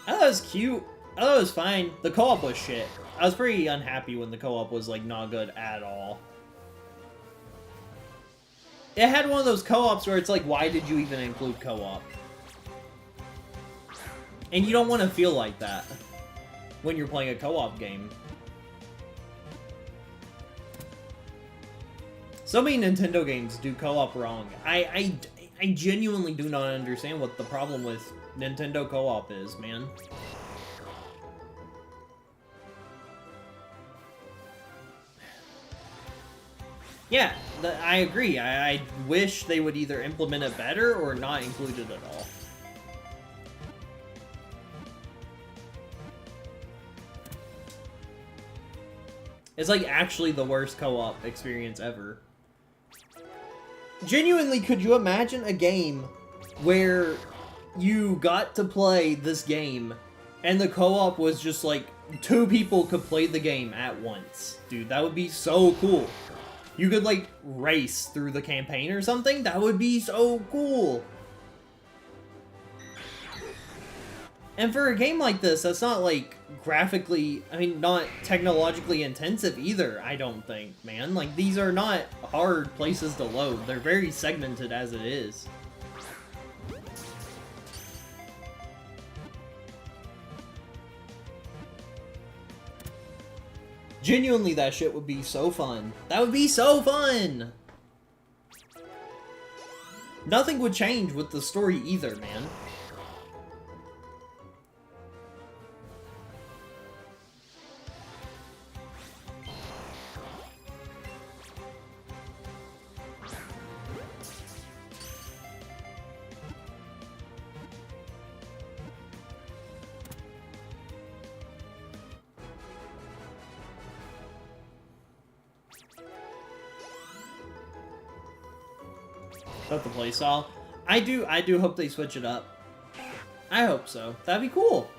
I thought it was cute. I thought it was fine. The co-op was shit. I was pretty unhappy when the co-op was, like, not good at all. It had one of those co-ops where it's like, why did you even include co-op? And you don't want to feel like that when you're playing a co-op game. So many Nintendo games do co-op wrong. I genuinely do not understand what the problem with Nintendo co-op is, man. Yeah, I agree. I wish they would either implement it better or not include it at all. It's like actually the worst co-op experience ever. Genuinely, could you imagine a game where you got to play this game and the co-op was just like 2 people could play the game at once? Dude, that would be so cool. You could like race through the campaign or something. That would be so cool. And for a game like this, that's not like graphically, I mean, not technologically intensive either, I don't think, man. Like, these are not hard places to load. They're very segmented as it is. Genuinely, that shit would be so fun. That would be so fun! Nothing would change with the story either, man. About the playstyle. I do hope they switch it up. I hope so. That'd be cool.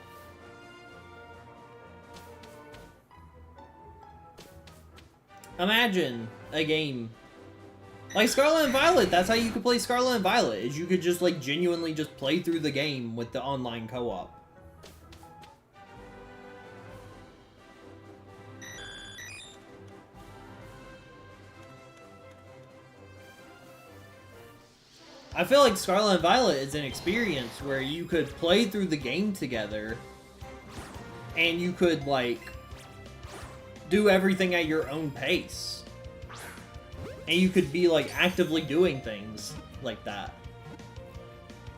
Imagine a game like Scarlet and Violet. That's how you could play Scarlet and Violet, is you could just like genuinely just play through the game with the online co-op. I feel like Scarlet and Violet is an experience where you could play through the game together and you could, like, do everything at your own pace. And you could be, like, actively doing things like that.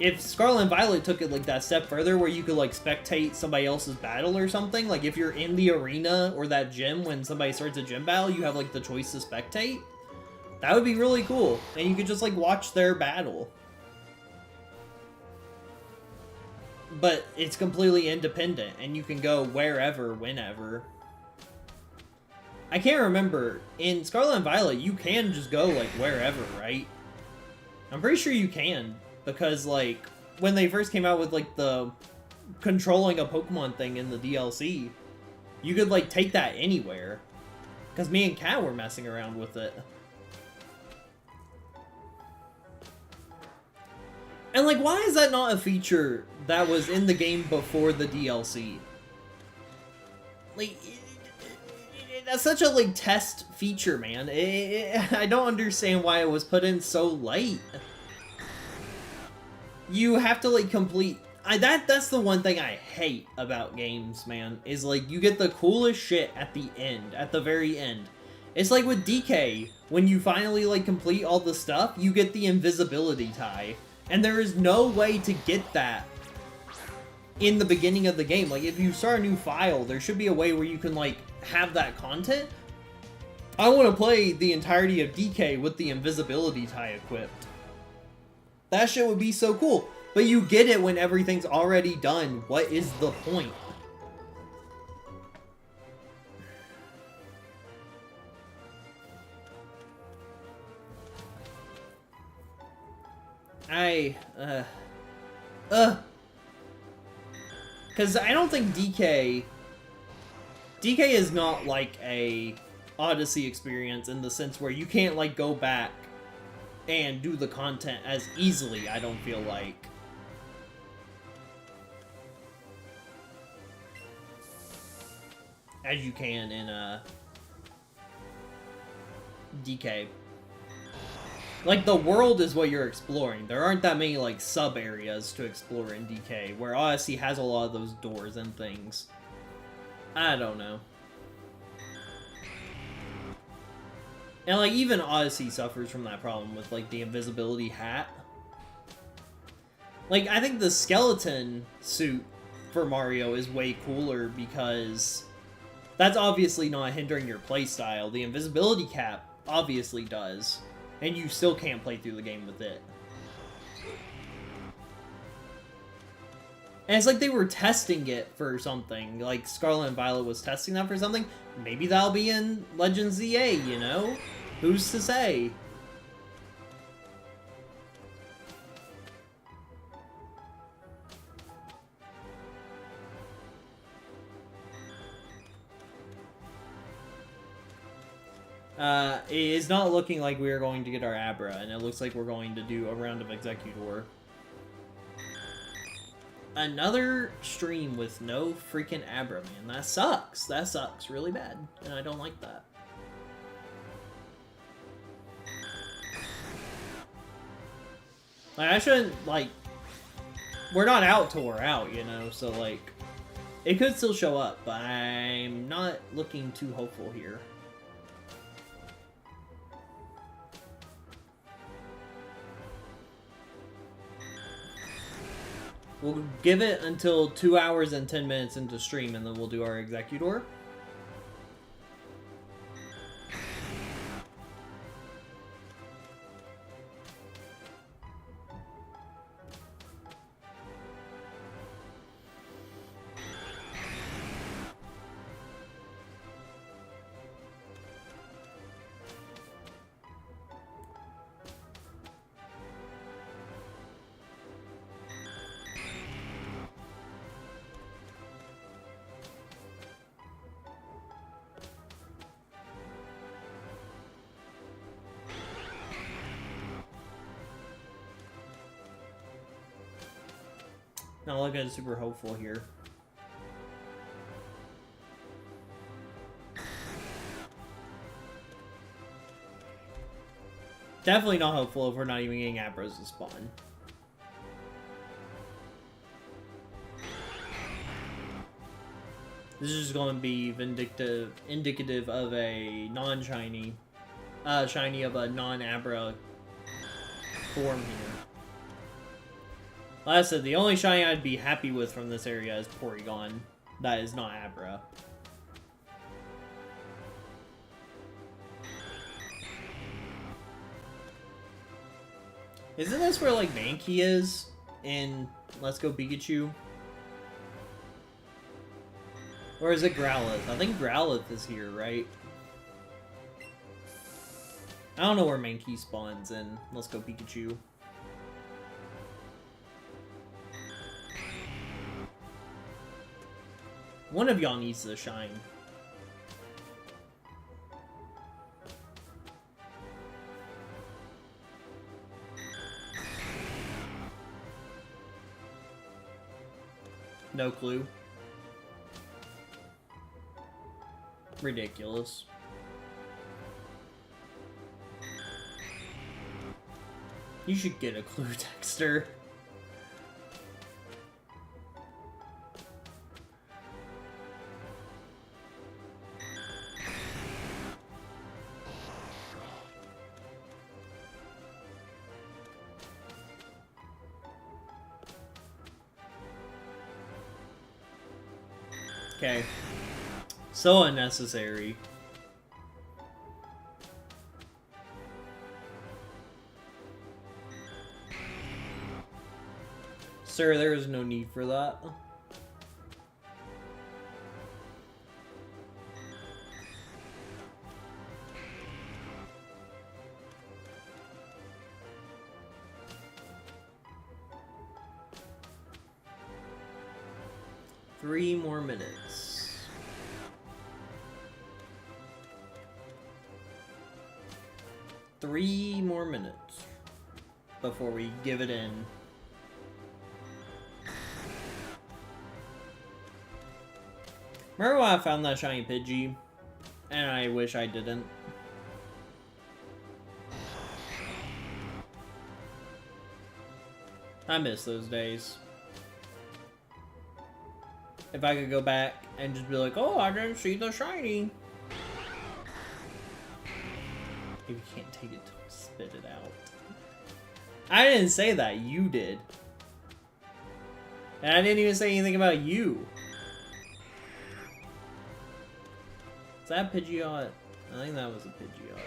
If Scarlet and Violet took it, like, that step further where you could, like, spectate somebody else's battle or something, like, if you're in the arena or that gym when somebody starts a gym battle, you have, like, the choice to spectate. That would be really cool. And you could just, like, watch their battle. But it's completely independent, and you can go wherever, whenever. I can't remember. In Scarlet and Violet, you can just go, like, wherever, right? I'm pretty sure you can. Because, like, when they first came out with, like, the controlling a Pokemon thing in the DLC, you could, like, take that anywhere. Because me and Kat were messing around with it. And, like, why is that not a feature that was in the game before the DLC? Like, that's such a, like, test feature, man. I don't understand why it was put in so late. You have to, like, complete... That's the one thing I hate about games, man. Is, like, you get the coolest shit at the end. At the very end. It's like with DK. When you finally, like, complete all the stuff, you get the invisibility tie. And there is no way to get that in the beginning of the game. Like, if you start a new file, there should be a way where you can, like, have that content. I want to play the entirety of DK with the invisibility tie equipped. That shit would be so cool. But you get it when everything's already done. What is the point? Because I don't think DK is not like a Odyssey experience in the sense where you can't, like, go back and do the content as easily, I don't feel like. As you can in, DK. Like, the world is what you're exploring. There aren't that many, like, sub-areas to explore in DK, where Odyssey has a lot of those doors and things. I don't know. And, like, even Odyssey suffers from that problem with, like, the invisibility hat. Like, I think the skeleton suit for Mario is way cooler because that's obviously not hindering your playstyle. The invisibility cap obviously does, and you still can't play through the game with it. And it's like they were testing it for something. Like, Scarlet and Violet was testing that for something. Maybe that'll be in Legends ZA, you know? Who's to say? It is not looking like we are going to get our Abra, and it looks like we're going to do a round of Executor. Another stream with no freaking Abra, man. That sucks. That sucks really bad, and I don't like that. Like, I shouldn't, like... We're not out till we're out, you know? So, like... It could still show up, but I'm not looking too hopeful here. We'll give it until 2 hours and 10 minutes into stream, and then we'll do our Executor. Not looking super hopeful here. Definitely not hopeful if we're not even getting Abras to spawn. This is going to be indicative of a non-shiny, shiny of a non-Abra form here. Like I said, the only shiny I'd be happy with from this area is Porygon. That is not Abra. Isn't this where, like, Mankey is in Let's Go Pikachu? Or is it Growlithe? I think Growlithe is here, right? I don't know where Mankey spawns in Let's Go Pikachu. One of y'all needs to shine. No clue. Ridiculous. You should get a clue, Dexter. Okay. So unnecessary. Sir, there is no need for that. Three more minutes. Three more minutes before we give it in. Remember when I found that shiny Pidgey? And I wish I didn't. I miss those days. If I could go back and just be like, oh, I didn't see the shiny. If you can't take it, don't spit it out. I didn't say that, you did. And I didn't even say anything about you. Is that a Pidgeot? I think that was a Pidgeot.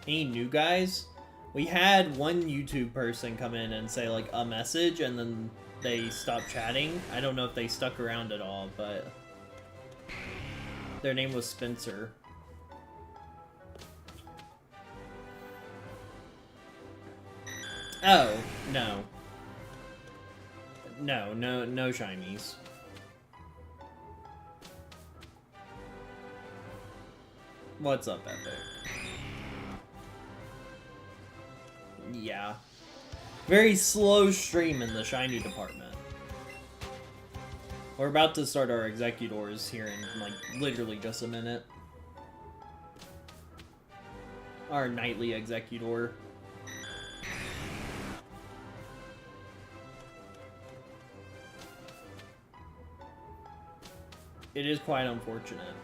Any new guys? We had one YouTube person come in and say like a message and then they stopped chatting. I don't know if they stuck around at all, but their name was Spencer. Oh, no. No shinies. What's up, Epic? Yeah. Very slow stream in the shiny department. We're about to start our executors here in, like, literally just a minute. Our nightly executor. It is quite unfortunate.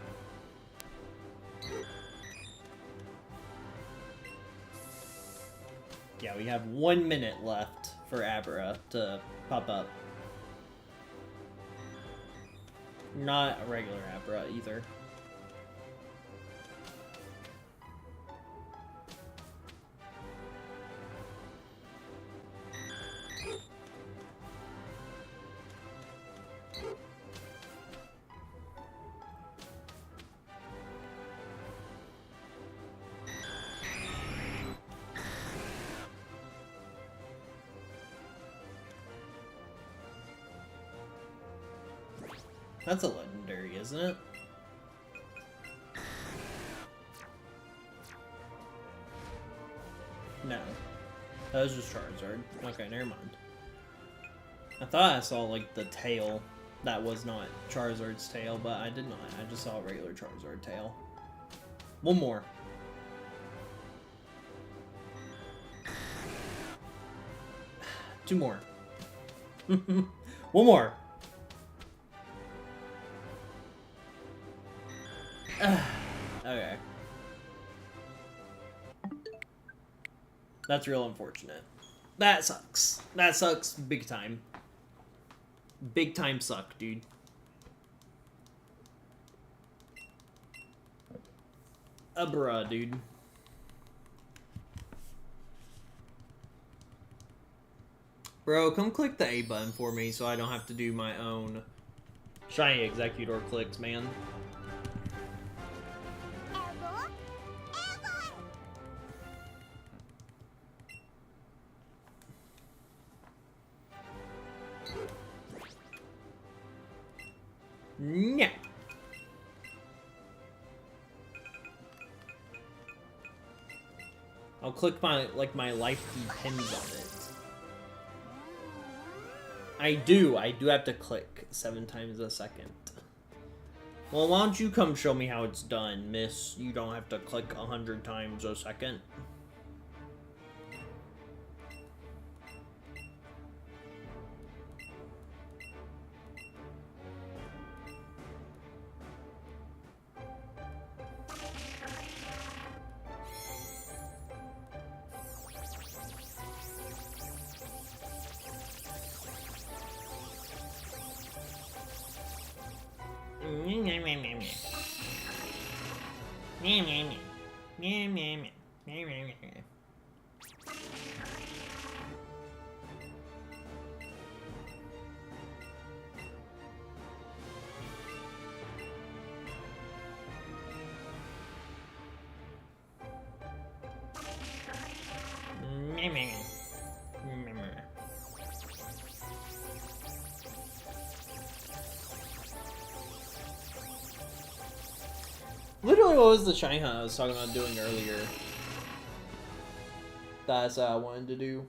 Yeah, we have 1 minute left for Abra to pop up. Not a regular Abra either. That's a legendary, isn't it? No. That was just Charizard. Okay, never mind. I thought I saw, like, the tail that was not Charizard's tail, but I did not. I just saw a regular Charizard tail. One more. Two more. One more. Okay. That's real unfortunate. That sucks. That sucks big time. Big time suck, dude. Bruh, dude. Bro, come click the A button for me so I don't have to do my own shiny executor clicks, man. Yeah. I'll click my life depends on it. I do have to click 7 times a second. Well, why don't you come show me how it's done, miss? You don't have to click 100 times a second. Literally, what was the shiny hunt I was talking about doing earlier? That's what I wanted to do.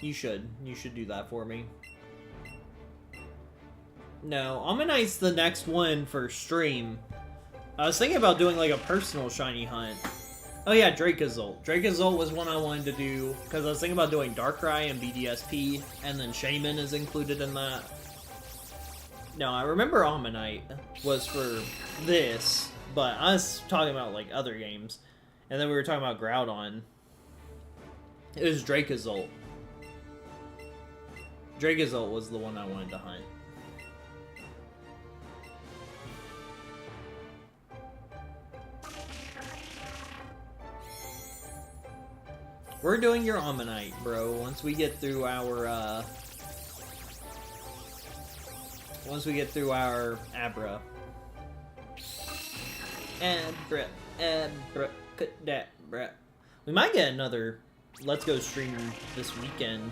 You should do that for me. No, I'll Ammonite's the next one for stream. I was thinking about doing like a personal shiny hunt. Oh yeah, Dracozolt. Dracozolt was one I wanted to do because I was thinking about doing Darkrai and BDSP, and then Shaman is included in that. No, I remember Ammonite was for this, but I was talking about like other games, and then we were talking about Groudon. It was Dracozolt. Dracozolt was the one I wanted to hunt. We're doing your Ammonite, bro. Once we get through our, Abra. Abra. We might get another Let's Go stream this weekend.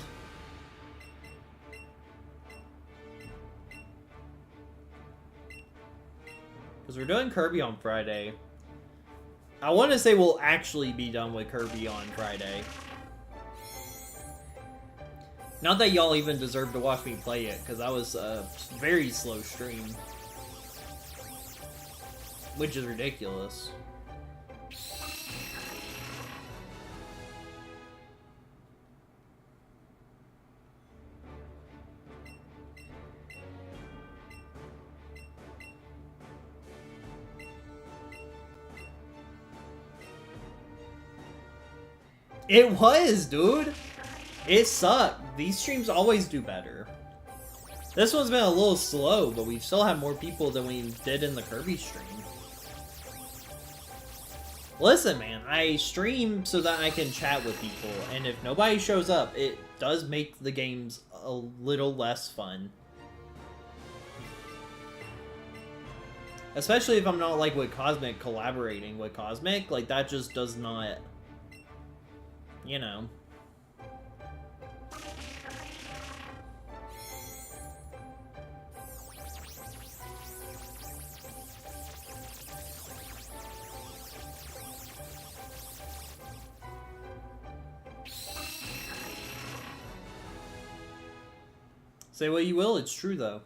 Because we're doing Kirby on Friday. I want to say we'll actually be done with Kirby on Friday. Not that y'all even deserve to watch me play it, because that was a very slow stream. Which is ridiculous. It was, dude! It sucked. These streams always do better. This one's been a little slow, but we've still had more people than we did in the Kirby stream. Listen, man, I stream so that I can chat with people, and if nobody shows up, it does make the games a little less fun. Especially if I'm not, like, with Cosmic collaborating with Cosmic, like, that just does not... You know. Say what you will, it's true though.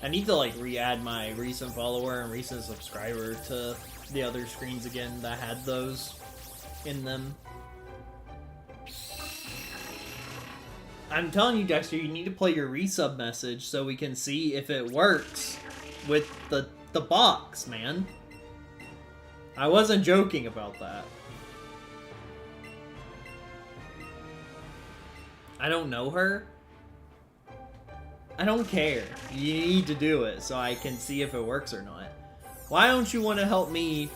I need to like re-add my recent follower and recent subscriber to the other screens again that had those in them. I'm telling you, Dexter, you need to play your resub message so we can see if it works with the box, man. I wasn't joking about that. I don't know her. I don't care. You need to do it so I can see if it works or not. Why don't you want to help me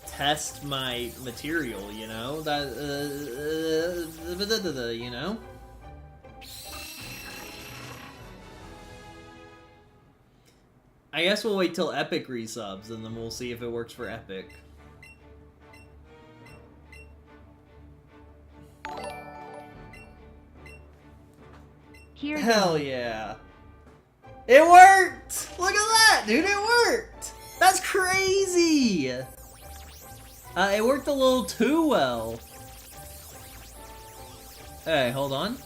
test my material, you know? That you know? I guess we'll wait till Epic resubs and then we'll see if it works for Epic. Here Hell yeah. It worked! Look at that, dude, it worked! That's crazy! It worked a little too well. Hey, hold on.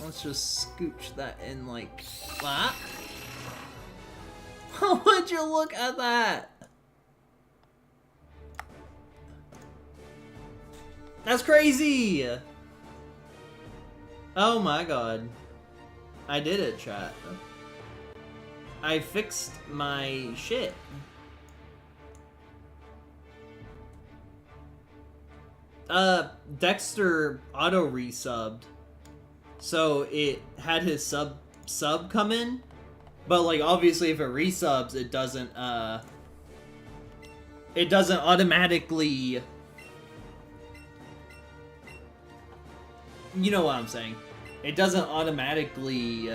Let's just scooch that in like that. Would you look at that? That's crazy! Oh my god. I did it, chat. I fixed my shit. Dexter auto resubbed. So it had his sub come in. But like obviously if it resubs, it doesn't automatically, you know what I'm saying. It doesn't automatically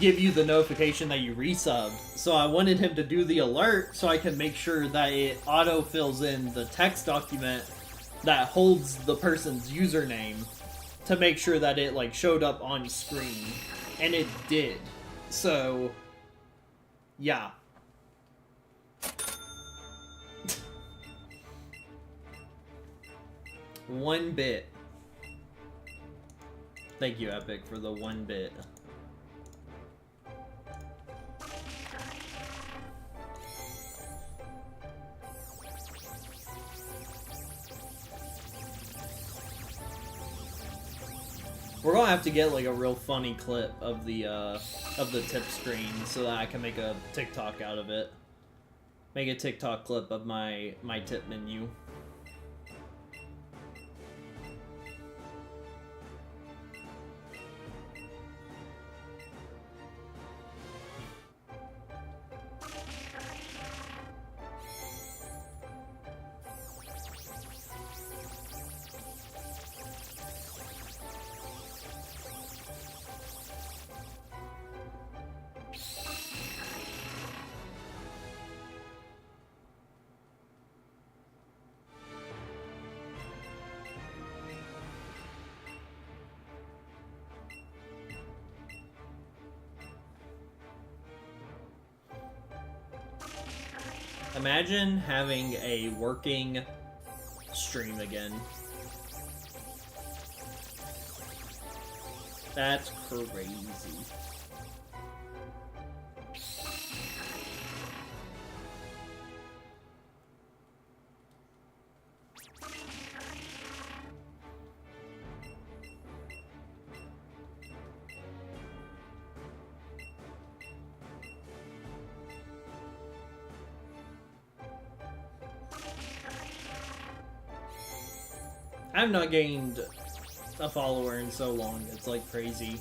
give you the notification that you resubbed. So I wanted him to do the alert so I can make sure that it auto fills in the text document that holds the person's username to make sure that it like showed up on screen. And it did. So, yeah. One bit. Thank you, Epic, for the 1 bit. We're gonna have to get like a real funny clip of the tip screen so that I can make a TikTok out of it. Make a TikTok clip of my tip menu. Imagine having a working stream again. That's crazy. I've not gained a follower in so long. It's like crazy.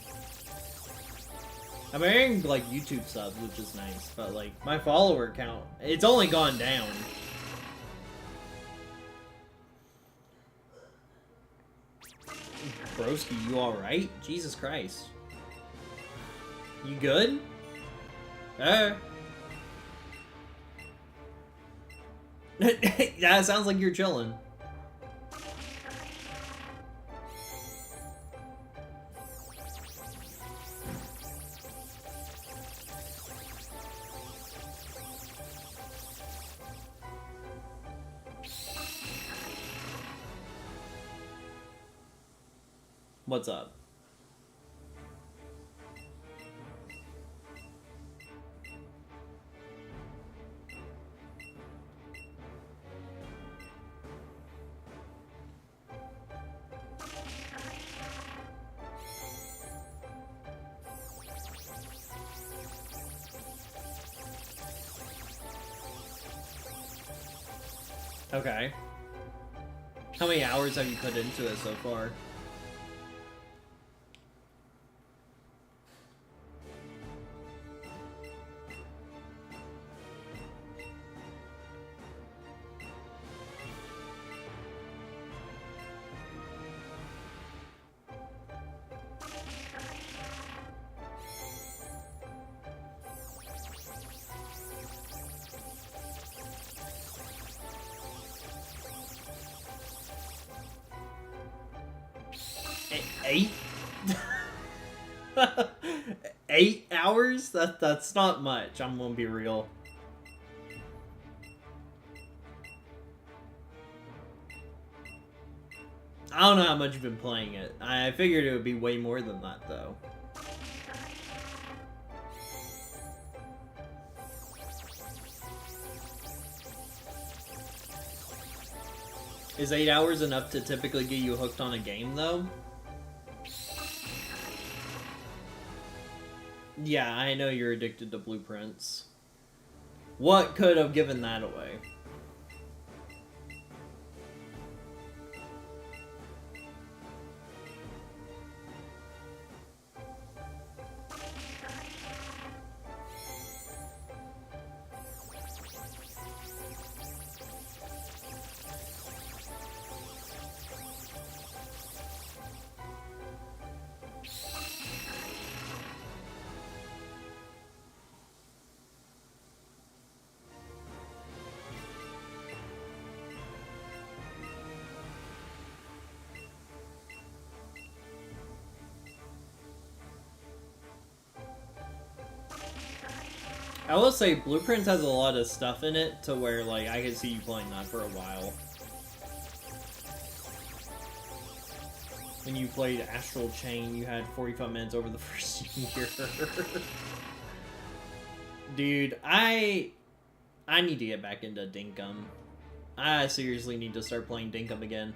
I'm getting like YouTube subs, which is nice, but like my follower count, it's only gone down. Broski, you alright? Jesus Christ. You good? Yeah, it sounds like you're chilling. What's up? Okay. How many hours have you put into it so far? Eight? 8 hours? That's not much, I'm gonna be real. I don't know how much you've been playing it. I figured it would be way more than that, though. Is 8 hours enough to typically get you hooked on a game, though? Yeah, I know you're addicted to blueprints. What could have given that away? I will say Blueprints has a lot of stuff in it to where, like, I could see you playing that for a while. When you played Astral Chain, you had 45 minutes over the first year. Dude, I need to get back into Dinkum. I seriously need to start playing Dinkum again.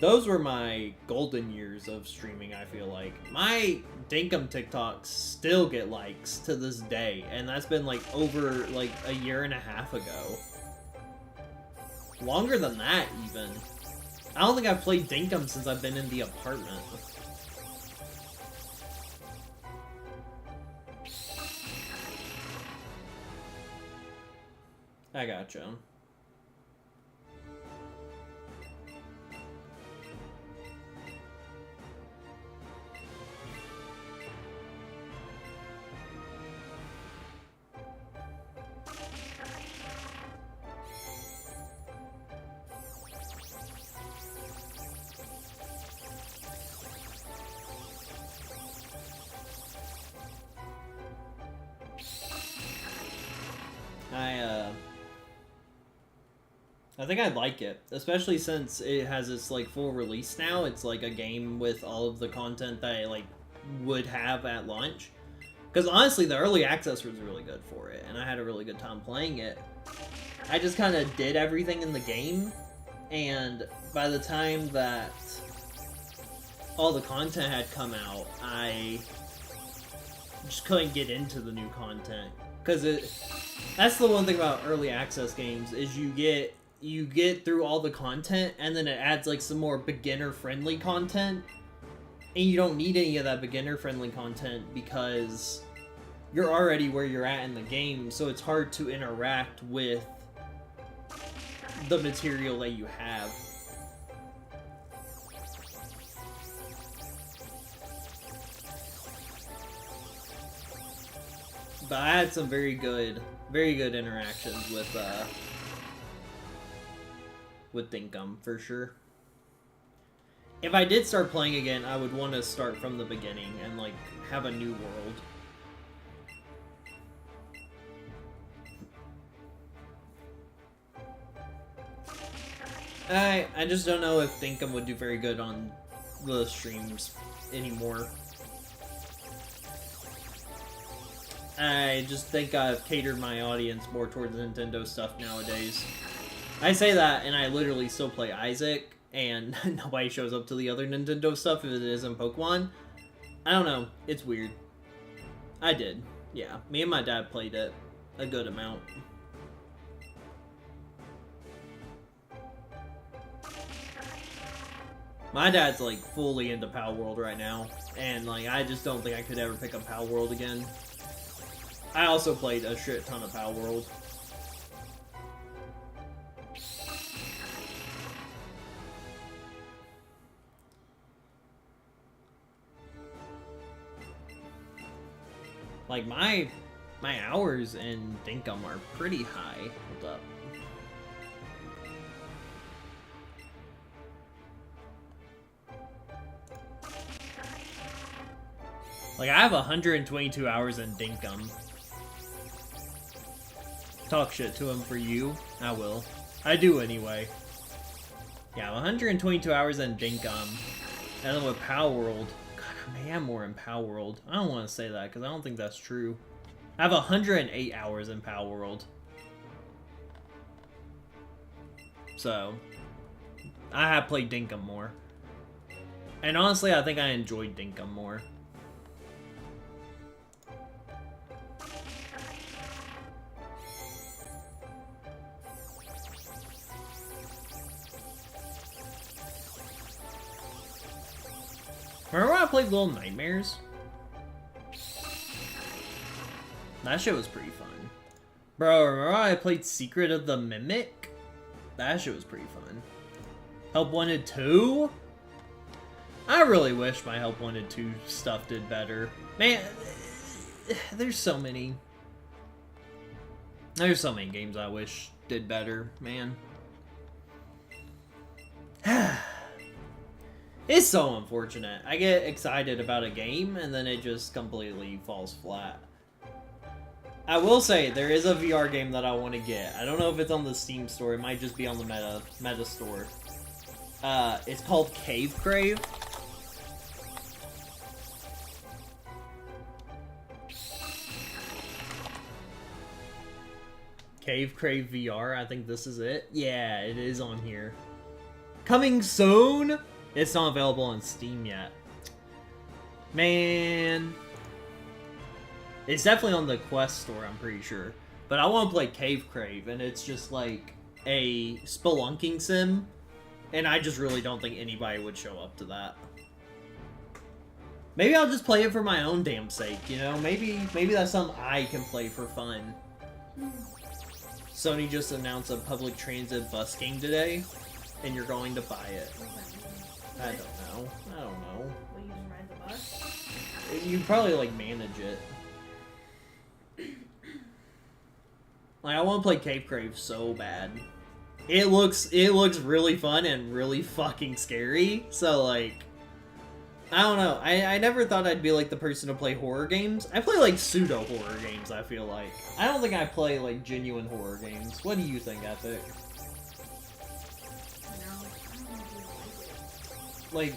Those were my golden years of streaming, I feel like. My Dinkum TikToks still get likes to this day, and that's been like over like a year and a half ago. Longer than that, even. I don't think I've played Dinkum since I've been in the apartment. I gotcha. I think I'd like it, especially since it has its like full release now. It's like a game with all of the content that I like would have at launch. Because honestly, the early access was really good for it, and I had a really good time playing it. I just kind of did everything in the game, and by the time that all the content had come out, I just couldn't get into the new content. Because that's the one thing about early access games, is you get through all the content, and then it adds like some more beginner-friendly content, and you don't need any of that beginner-friendly content because you're already where you're at in the game, so it's hard to interact with the material that you have. But I had some very good interactions with Dinkum, for sure. If I did start playing again, I would want to start from the beginning and, like, have a new world. I just don't know if Dinkum would do very good on the streams anymore. I just think I've catered my audience more towards Nintendo stuff nowadays. I say that, and I literally still play Isaac, and nobody shows up to the other Nintendo stuff if it isn't Pokemon. I don't know. It's weird. I did. Yeah. Me and my dad played it a good amount. My dad's, like, fully into Pal World right now, and, like, I just don't think I could ever pick up Pal World again. I also played a shit ton of Pal World. Like, my hours in Dinkum are pretty high. Hold up. Like, I have 122 hours in Dinkum. Talk shit to him for you. I will. I do anyway. Yeah, 122 hours in Dinkum. And then with Power World. God, I am more in Power World. I don't want to say that because I don't think that's true. I have 108 hours in Power World. So, I have played Dinkum more. And honestly, I think I enjoyed Dinkum more. Remember when I played Little Nightmares? That shit was pretty fun. Bro, remember when I played Secret of the Mimic? That shit was pretty fun. Help Wanted 2? I really wish my Help Wanted 2 stuff did better. Man, there's so many. There's so many games I wish did better, man. It's so unfortunate. I get excited about a game, and then it just completely falls flat. I will say, there is a VR game that I want to get. I don't know if it's on the Steam store. It might just be on the Meta store. It's called Cave Crave. Cave Crave VR, I think this is it. Yeah, it is on here. Coming soon! It's not available on Steam yet. Man. It's definitely on the Quest store, I'm pretty sure. But I want to play Cave Crave, and it's just like a spelunking sim. And I just really don't think anybody would show up to that. Maybe I'll just play it for my own damn sake, you know? Maybe that's something I can play for fun. Sony just announced a public transit bus game today, and you're going to buy it. I don't know. Will you just ride the bus? You probably, like, manage it. Like, I want to play Cave Crave so bad. It looks really fun and really fucking scary, so, like... I don't know. I never thought I'd be, like, the person to play horror games. I play, like, pseudo-horror games, I feel like. I don't think I play, like, genuine horror games. What do you think, Epic? No, I don't know if you like it. Like,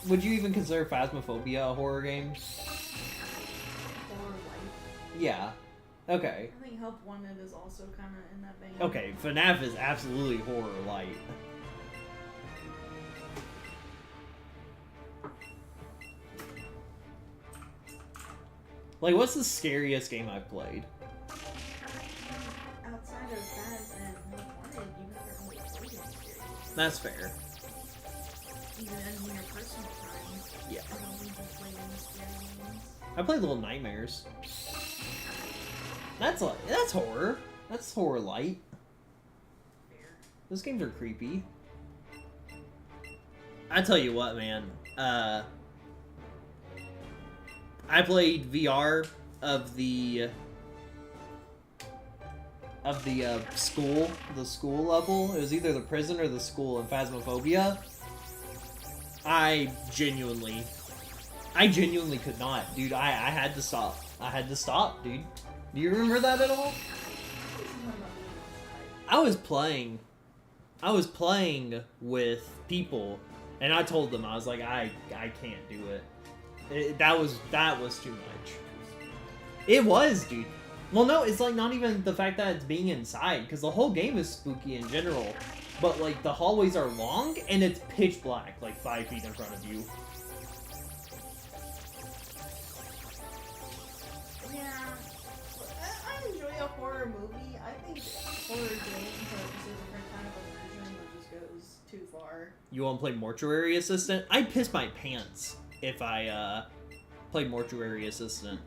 would you even consider Phasmophobia a horror game? Horror light. Yeah. Okay. I think Help Wanted is also kind of in that vein. Okay, FNAF is absolutely horror light. Like, what's the scariest game I've played? Outside of Phas and Help Wanted, you haven't really played any scary. That's fair. Even in your personal time. Yeah. I don't think you've played any scary games. I played Little Nightmares. That's horror. That's horror light. Fair. Those games are creepy. I tell you what, man. I played VR of the school level. It was either the prison or the school in Phasmophobia. I genuinely could not, dude. I had to stop. I had to stop, dude. Do you remember that at all? I was playing with people, and I told them, I was like, I can't do it. That was too much. It was, dude. Well, no, it's like not even the fact that it's being inside, because the whole game is spooky in general. But like the hallways are long and it's pitch black, like 5 feet in front of you. Yeah. I enjoy a horror movie. I think horror games are just a different kind of immersion that just goes too far. You want to play Mortuary Assistant? I'd piss my pants if I played Mortuary Assistant.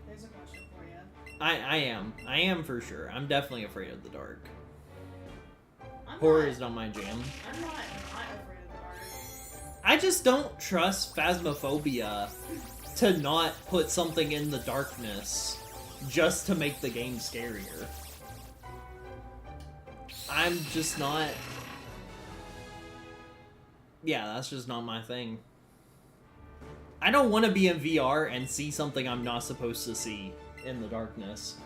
There's a question for you. I am for sure. I'm definitely afraid of the dark. Horror Horror is not my jam. I'm not afraid of the dark. I just don't trust Phasmophobia to not put something in the darkness just to make the game scarier. I'm just not... Yeah, that's just not my thing. I don't want to be in VR and see something I'm not supposed to see in the darkness.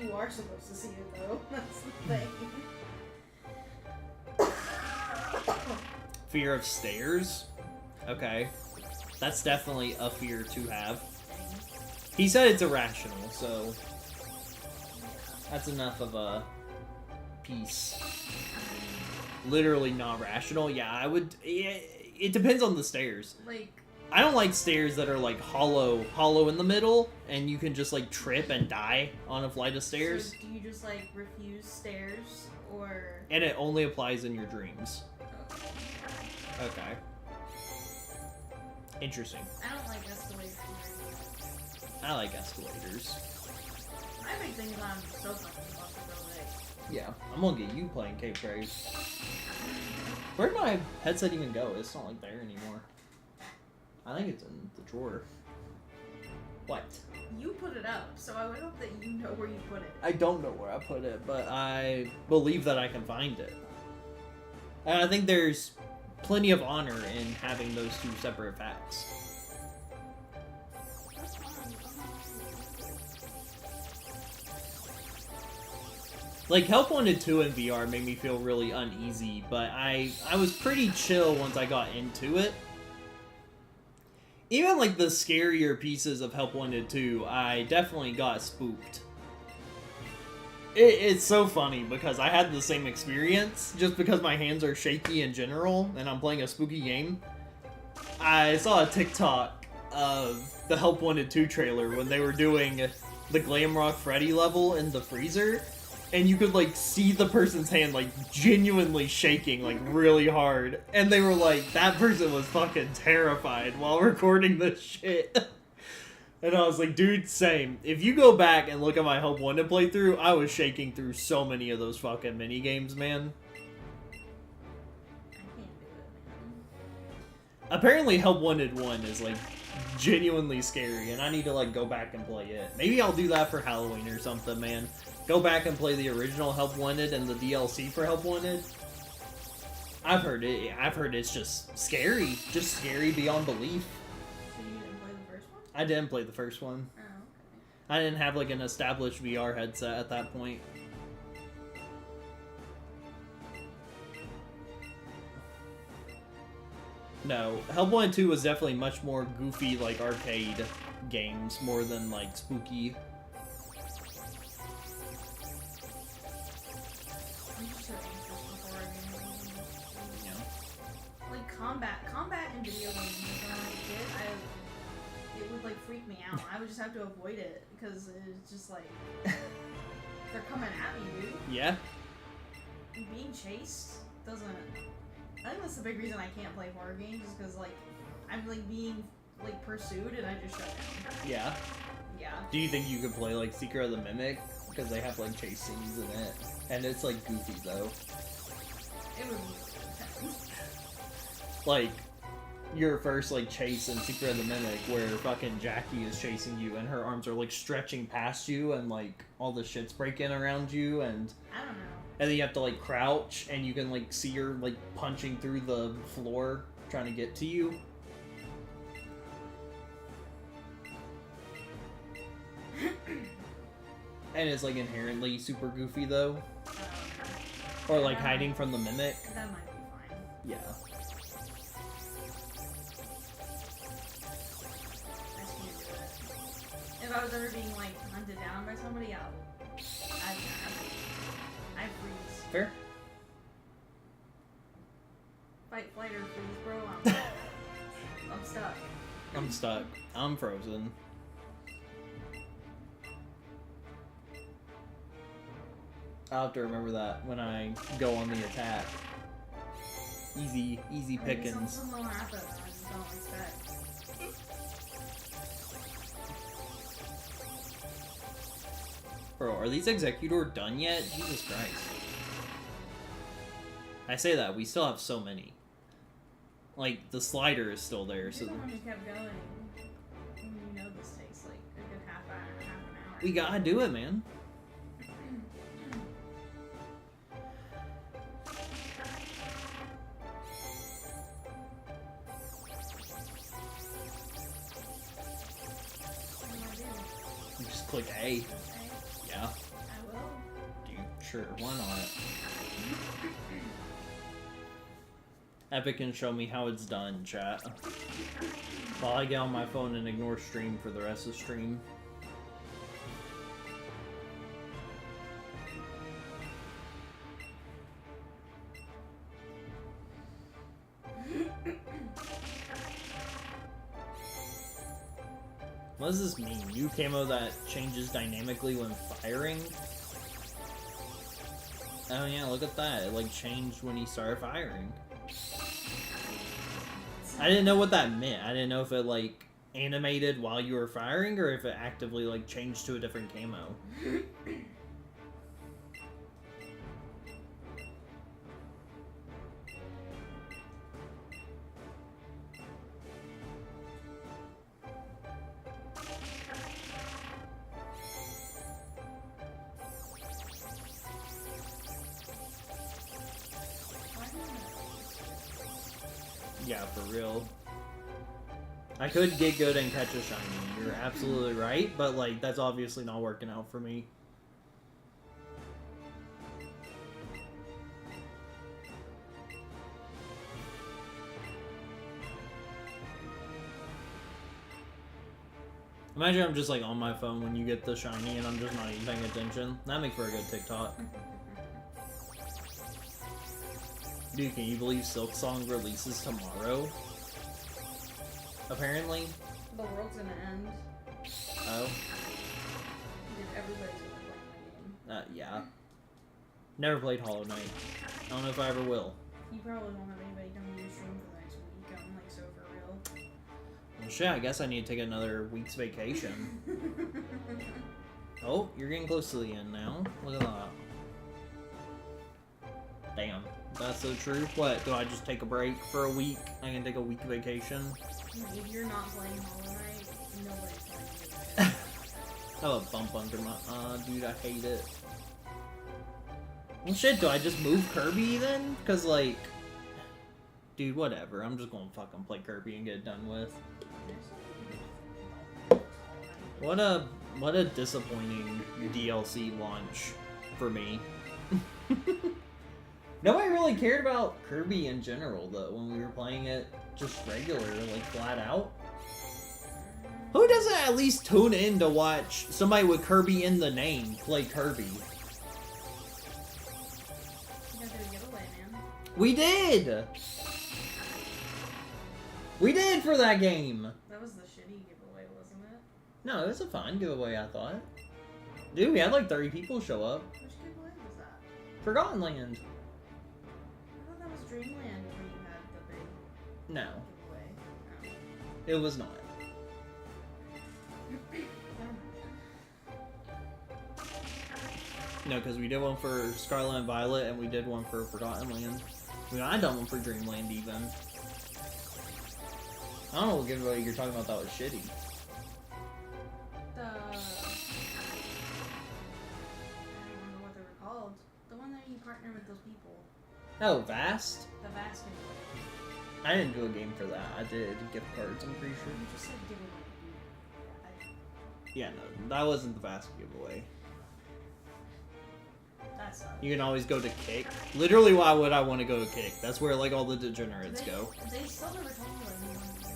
You are supposed to see it though. That's the thing. Fear of stairs? Okay. That's definitely a fear to have. He said it's irrational, so... That's enough of a piece. Literally not rational? Yeah, I would... It depends on the stairs. Like... I don't like stairs that are like hollow in the middle, and you can just like trip and die on a flight of stairs. So do you just like refuse stairs, or... And it only applies in your dreams. Okay. Okay. Interesting. I don't like escalators. I like escalators. I make things I'm so fucking claustrophobic. Yeah, I'm gonna get you playing Cave Crave. Where'd my headset even go? It's not like there anymore. I think it's in the drawer. What? You put it up, so I would hope that you know where you put it. I don't know where I put it, but I believe that I can find it. And I think there's plenty of honor in having those two separate facts. That's fine. Like, Help Wanted 2 in VR made me feel really uneasy, but I was pretty chill once I got into it. Even, like, the scarier pieces of Help Wanted 2, I definitely got spooked. It's so funny, because I had the same experience, just because my hands are shaky in general, and I'm playing a spooky game. I saw a TikTok of the Help Wanted 2 trailer when they were doing the Glamrock Freddy level in the freezer, and you could, like, see the person's hand, like, genuinely shaking, like, really hard. And they were like, that person was fucking terrified while recording this shit. And I was like, dude, same. If you go back and look at my Help Wanted playthrough, I was shaking through so many of those fucking minigames, man. I can't do it, man. Apparently Help Wanted 1 is, like, genuinely scary, and I need to, like, go back and play it. Maybe I'll do that for Halloween or something, man. Go back and play the original Help Wanted and the DLC for Help Wanted. I've heard it's just scary beyond belief. So you didn't play the first one? I didn't play the first one. Oh, okay. I didn't have, like, an established VR headset at that point. No, Help Wanted 2 was definitely much more goofy, like, arcade games, more than, like, spooky. I'm just so anxious before I get into You know? like combat in video games. When I was a kid, it would like freak me out. I would just have to avoid it because it's just like they're coming at me, dude. Yeah. And being chased doesn't. I think that's the big reason I can't play horror games is because like I'm like being like pursued and I just shut down. Yeah. Yeah. Do you think you could play, like, Secret of the Mimic? Because they have, like, chase scenes in it. And it's, like, goofy, though. It would be intense. Like, your first, like, chase in Secret of the Mimic, where fucking Jackie is chasing you, and her arms are, like, stretching past you, and, like, all the shit's breaking around you, and... I don't know. And then you have to, like, crouch, and you can, like, see her, like, punching through the floor, trying to get to you. And it's, like, inherently super goofy, though. Or, like, hiding from the Mimic. That might be fine. Yeah. I just can't do it. If I was ever being like hunted down by somebody, I'd freeze. Fair? Fight, flight, or freeze, bro. I'm stuck. I'm stuck. I'm frozen. I'll have to remember that when I go on the attack. Easy pickings. Something will happen. I just don't expect. Bro, are these Executor done yet? Jesus Christ. I say that, we still have so many. Like, the slider is still there, so... You're the one who kept going. You know this takes like a good half an hour. We gotta do it, man. What do I do? You just click A. Okay. Yeah. I will. Dude, sure, why not? Epic can show me how it's done, chat. While I get on my phone and ignore stream for the rest of the stream. What does this mean? New camo that changes dynamically when firing? Oh yeah, look at that. It like changed when he started firing. I didn't know what that meant. I didn't know if it like animated while you were firing or if it actively like changed to a different camo. Yeah, for real. I could get good and catch a shiny. You're absolutely right, but like that's obviously not working out for me. Imagine I'm just like on my phone when you get the shiny and I'm just not even paying attention. That'd make for a good TikTok. Dude, can you believe Silk Song releases tomorrow? Apparently. The world's gonna end. Oh. Dude, everybody's gonna play my game. Yeah. Never played Hollow Knight. I don't know if I ever will. You probably won't have anybody come to your stream for the next week. I'm like so for real. Well, shit, I guess I need to take another week's vacation. Oh, you're getting close to the end now. Look at that. Damn. That's so true. What? Do I just take a break for a week? I can take a week vacation? If you're not playing Hollow Knight, nobody's playing it. I have a bump under my... dude, I hate it. Well, shit, do I just move Kirby then? Because, like... Dude, whatever. I'm just gonna fucking play Kirby and get it done with. What a disappointing DLC launch for me. Nobody really cared about Kirby in general, though, when we were playing it just regular, like, flat out. Who doesn't at least tune in to watch somebody with Kirby in the name play Kirby? You got to get away, man. We did! We did for that game! That was the shitty giveaway, wasn't it? No, it was a fine giveaway, I thought. Dude, we had like 30 people show up. Which giveaway was that? Forgotten Land. I thought that was Dreamland where you had the big No, giveaway. it was not. No, because we did one for Scarlet and Violet, and we did one for Forgotten Land. I mean, I done one for Dreamland, even. I don't know what giveaway you're talking about that was shitty. I don't remember what they were called. The one that you partner with those people. Oh, Vast? The Vast giveaway. I didn't do a game for that. I did gift cards, I'm pretty sure. You just said giveaway. Yeah, no, that wasn't the Vast giveaway. That's not. You can always go to Kick. Literally, why would I want to go to Kick? That's where, like, all the degenerates go. They still never told me what you wanted to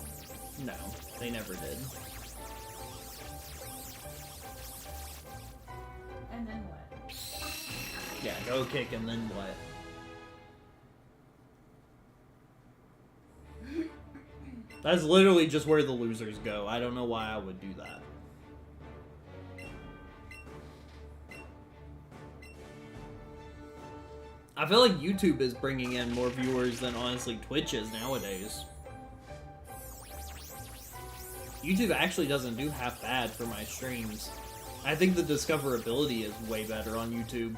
do. No, they never did. And then what? Yeah, go Kick and then what? That's literally just where the losers go. I don't know why I would do that. I feel like YouTube is bringing in more viewers than honestly Twitch is nowadays. YouTube actually doesn't do half bad for my streams. I think the discoverability is way better on YouTube.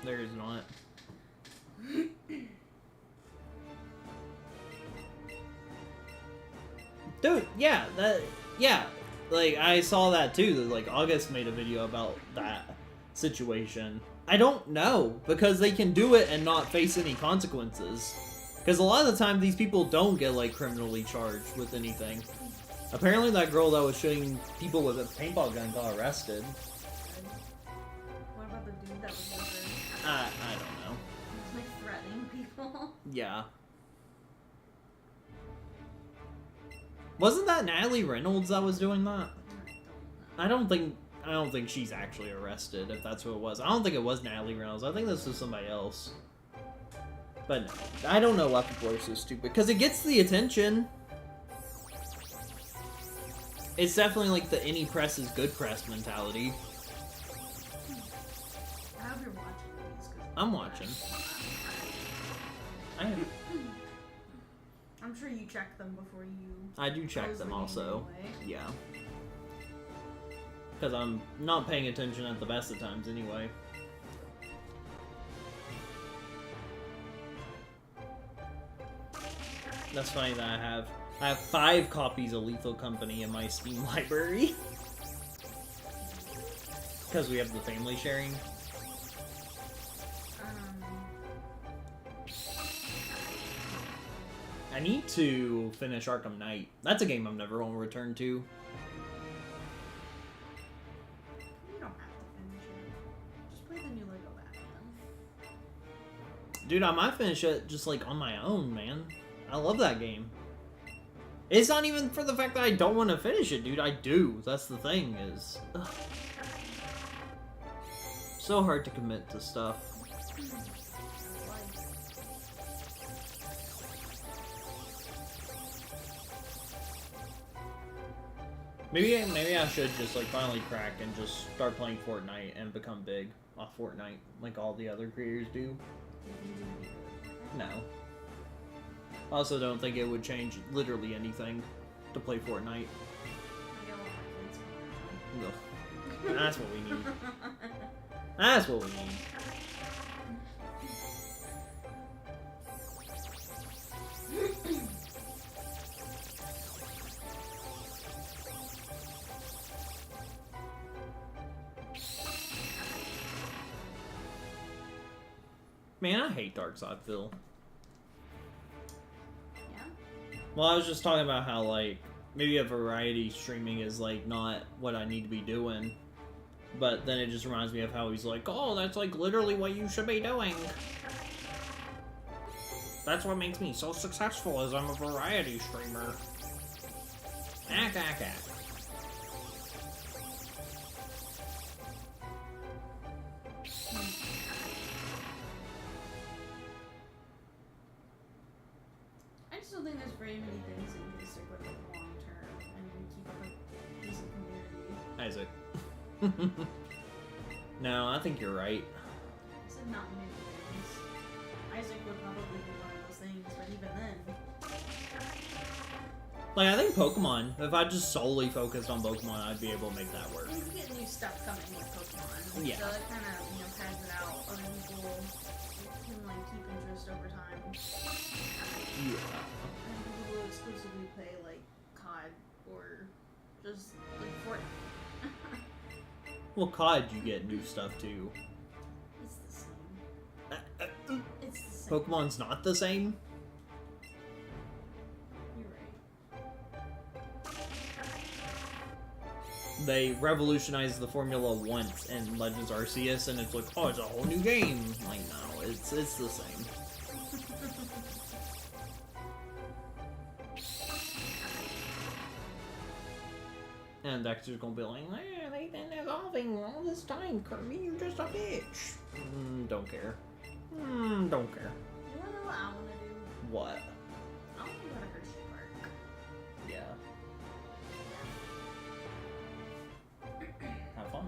There is not. Dude, yeah, like, I saw that too, that, like, August made a video about that situation. I don't know, because they can do it and not face any consequences. Because a lot of the time, these people don't get, like, criminally charged with anything. Apparently that girl that was shooting people with a paintball gun got arrested. What about the dude that was with her? I don't know. He was, like, threatening people. Yeah. Wasn't that Natalie Reynolds that was doing that? I don't think she's actually arrested, if that's who it was. I don't think it was Natalie Reynolds. I think this was somebody else. But no, I don't know why people are so stupid. Because it gets the attention. It's definitely like the any press is good press mentality. I hope you're watching these. I'm watching. I am. I'm sure you check them before you... I do check close them the game also. anyway. Yeah. Because I'm not paying attention at the best of times anyway. That's funny that I have 5 copies of Lethal Company in my Steam library. Because we have the family sharing. I need to finish Arkham Knight. That's a game I'm never going to return to. You don't have to finish it. Just play the new Lego Batman. Dude, I might finish it just like on my own, man. I love that game. It's not even for the fact that I don't want to finish it, dude. I do. That's the thing, is... Ugh. So hard to commit to stuff. Maybe I should just, like, finally crack and just start playing Fortnite and become big off Fortnite, like all the other creators do. No. I also don't think it would change literally anything to play Fortnite. Ugh. That's what we need. That's what we need. Man, I hate Dark Side Phil. Yeah? Well, I was just talking about how, like, maybe a variety streaming is, like, not what I need to be doing. But then it just reminds me of how he's like, oh, that's, like, literally what you should be doing. That's what makes me so successful, is I'm a variety streamer. Ack, ack, ack. I just don't think there's very many things that you can stick with long term and keep up a decent community. Isaac. No, I think you're right. I said not many things. Isaac would probably be one of those things, but even then. Like, I think Pokemon, if I just solely focused on Pokemon, I'd be able to make that work. You get new stuff coming with Pokemon. Yeah. So it kind of, pads it out. Other people can, like, keep interest over time. Yeah. And people will exclusively play, like, COD or just, like, Fortnite. Well, COD, you get new stuff, too. It's the same. It's the same. Pokemon's not the same? You're right. They revolutionized the formula once in Legends Arceus, and it's like, oh, it's a whole new game. Like, no, it's the same. And Dexter's gonna be like, they've been evolving all this time, Kirby, you're just a bitch. Don't care. Don't care. You wanna know what I wanna do? What? I wanna go to Hershey Park. Yeah. Have fun.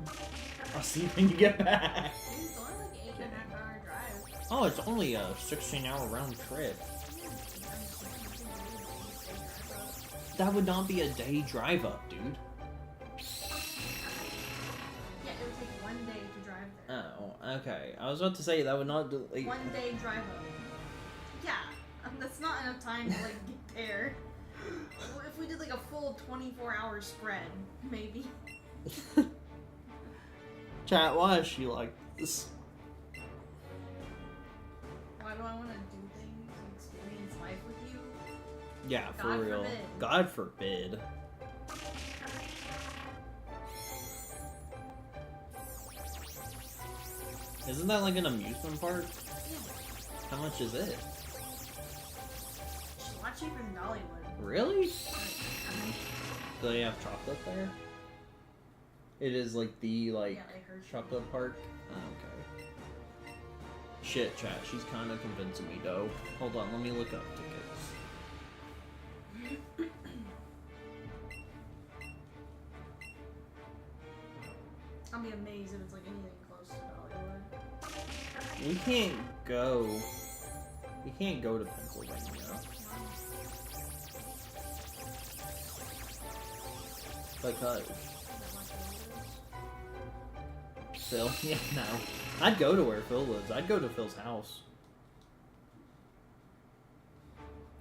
I'll see you when you get back. Dude, it's only like 8.5 hour drive. Oh, it's only a 16-hour round trip. That would not be a day drive up, dude. Yeah, it would take 1 day to drive there. Oh, okay. I was about to say that would not do, like... 1 day drive up. Yeah, that's not enough time to like get there. If we did like a full 24-hour spread, maybe. Chat, why is she like this? Why do I want to do things and experience life with you? Yeah, for God real. forbid. God forbid. Isn't that like an amusement park? Yeah. How much is it? It's a lot cheaper than Dollywood. Really? Like, Do they have chocolate there? It is like the like yeah, like Hershey. chocolate park. Oh, okay. Shit, chat. She's kind of convincing me, though. Hold on, let me look up tickets. I'll be amazed if it's like anything close to Dollywood. We can't go. We can't go to Pennsylvania. Because Phil? Yeah, no. I'd go to where Phil lives. I'd go to Phil's house.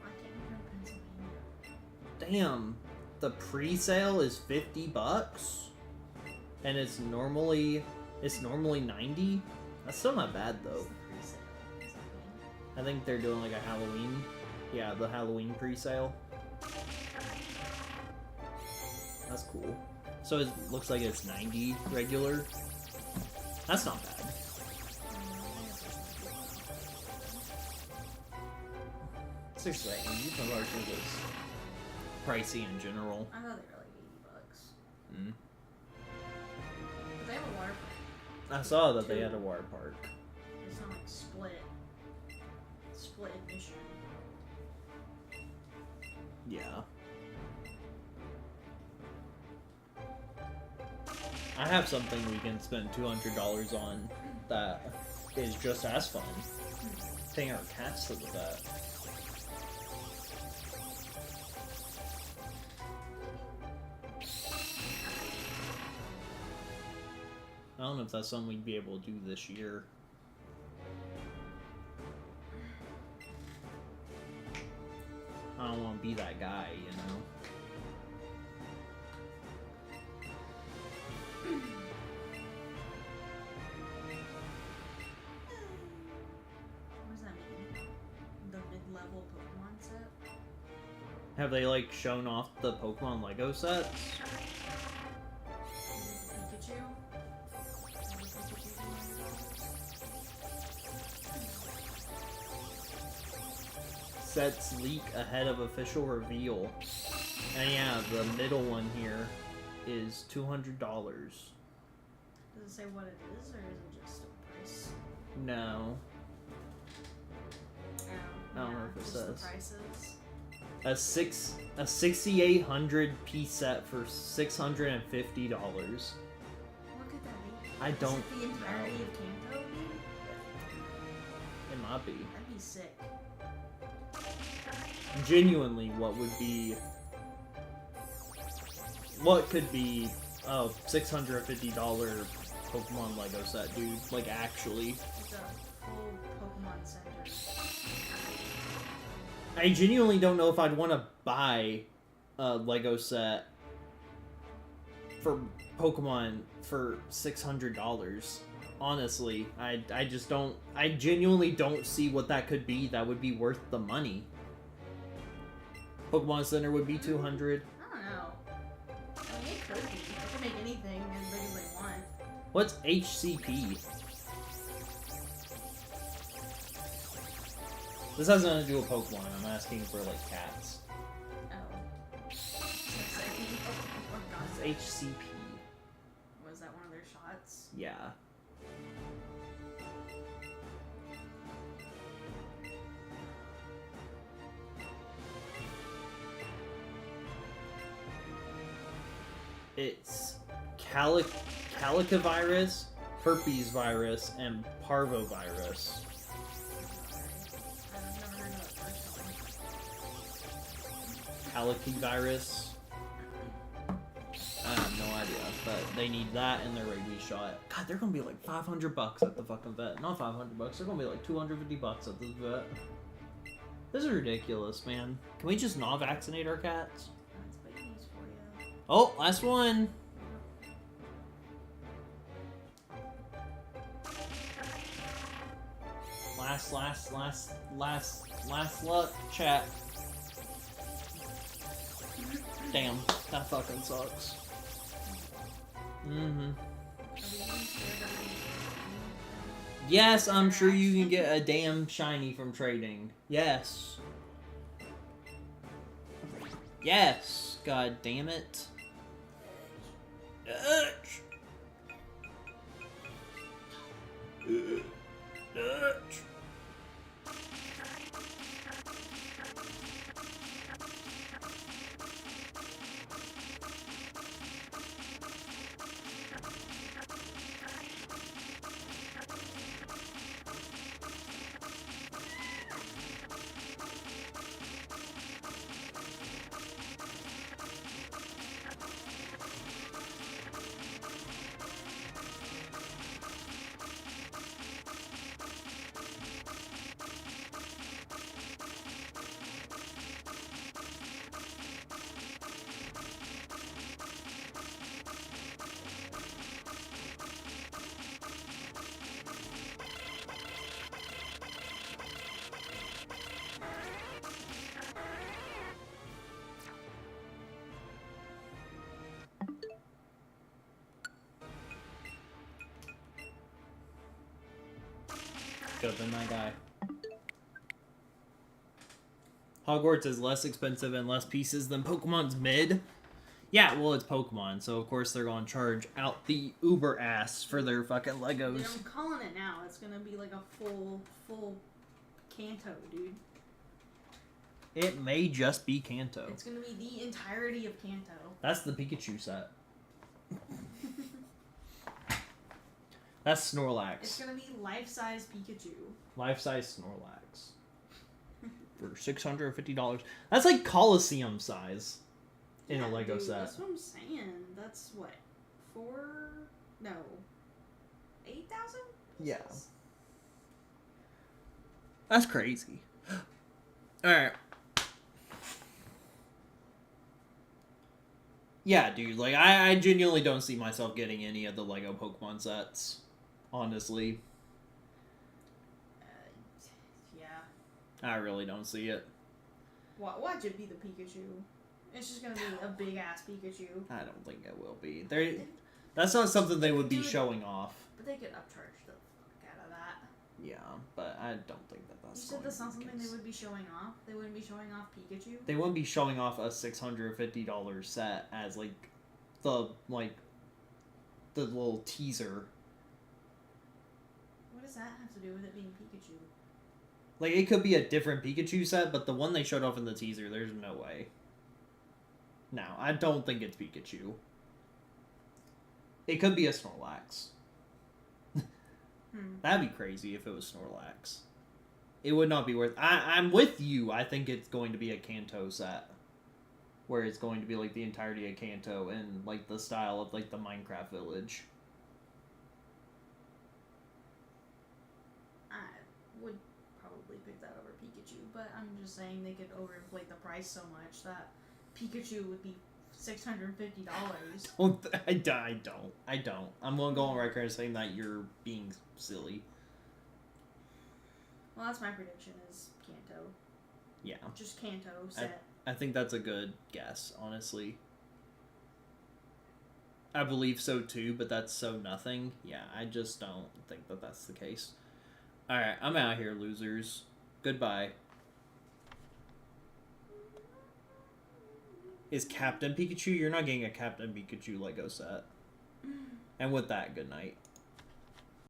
I can't go to Pennsylvania. Damn. The pre-sale is $50? And it's normally 90? That's still not bad though. What's the pre-sale? Does that mean? I think they're doing like a Halloween. Yeah, the Halloween pre-sale. That's cool. So it looks like it's 90 regular. That's not bad. $6 seconds. You can large this. pricey in general. I thought they were like $80. Mm. But they have a water park. I saw that they had a water park. It's not like split admission. Yeah. I have something we can spend $200 on that is just as fun. Taking our cats to the vet. I don't know if that's something we'd be able to do this year. I don't want to be that guy, you know? What does that mean? The mid-level Pokemon set? Have they, like, shown off the Pokemon Lego sets? Is it the Pikachu? Sets leak ahead of official reveal. And yeah, the middle one here is $200. Does it say what it is, or is it just a price? No. I don't know if it just says. the prices. A 6,800 piece set for $650. What could that be? I don't Is it the entirety know. of Kanto, dude? It might be. That'd be sick. Genuinely, what would be... What could be a $650 Pokemon Lego set, dude? Like, actually. It's a full Pokemon Center. I genuinely don't know if I'd want to buy a Lego set for Pokemon for $600. Honestly, I just don't... I genuinely don't see what that could be that would be worth the money. Pokemon Center would be $200. I don't know. I mean, it could be. They could make anything as big as they want. What's HCP? This has nothing to do with Pokemon. I'm asking for, like, cats. Oh. It's HCP. Was that one of their shots? Yeah. It's calicavirus, herpes virus, and parvovirus. I've never heard of that first one. Calicavirus. I have no idea, but they need that and their rabies shot. God, they're gonna be like $500 at the fucking vet. Not $500. They're gonna be like $250 at this vet. This is ridiculous, man. Can we just not vaccinate our cats? That's big news for you. Oh, last one. Last luck, chat. Damn, that fucking sucks. Mm-hmm. Yes, I'm sure you can get a damn shiny from trading. Yes. Yes. God damn it. Dutch. Dutch. Could have been that guy. Hogwarts is less expensive and less pieces than Pokemon's mid. Yeah, well, it's Pokemon, so of course they're going to charge out the uber ass for their fucking Legos. Dude, I'm calling it now. It's gonna be like a full Kanto, dude. It may just be Kanto. It's gonna be the entirety of Kanto. That's the Pikachu set. That's Snorlax. It's gonna be life-size Pikachu. Life-size Snorlax. For $650. That's like Coliseum size in a Lego dude, set. That's what I'm saying. That's what? 8,000? Yeah. That's crazy. Alright. Yeah, dude, like, I genuinely don't see myself getting any of the Lego Pokemon sets. Honestly. Yeah. I really don't see it. Watch it be the Pikachu. It's just gonna be a big-ass Pikachu. I don't think it will be. That's not something they would be Dude, showing off. But they could upcharge the fuck out of that. Yeah, but I don't think that's You said going that's to not be the something case. they would be showing off? They wouldn't be showing off Pikachu? They wouldn't be showing off a $650 set as, the little teaser. What does that have to do with it being Pikachu? Like, it could be a different Pikachu set, but the one they showed off in the teaser, there's no way. No, I don't think it's Pikachu. It could be a Snorlax. That'd be crazy if it was Snorlax. It would not be worth... I'm with you. I think it's going to be a Kanto set. Where it's going to be, the entirety of Kanto and, the style of, the Minecraft village. I would probably pick that over Pikachu, but I'm just saying they could overinflate the price so much that Pikachu would be $650. Well, I don't. I'm going to go on record as saying that you're being silly. Well, that's my prediction is Kanto. Yeah. Just Kanto set. I think that's a good guess, honestly. I believe so too, but that's so nothing. Yeah, I just don't think that that's the case. Alright, I'm out here, losers. Goodbye. Is Captain Pikachu? You're not getting a Captain Pikachu Lego set. And with that, good night.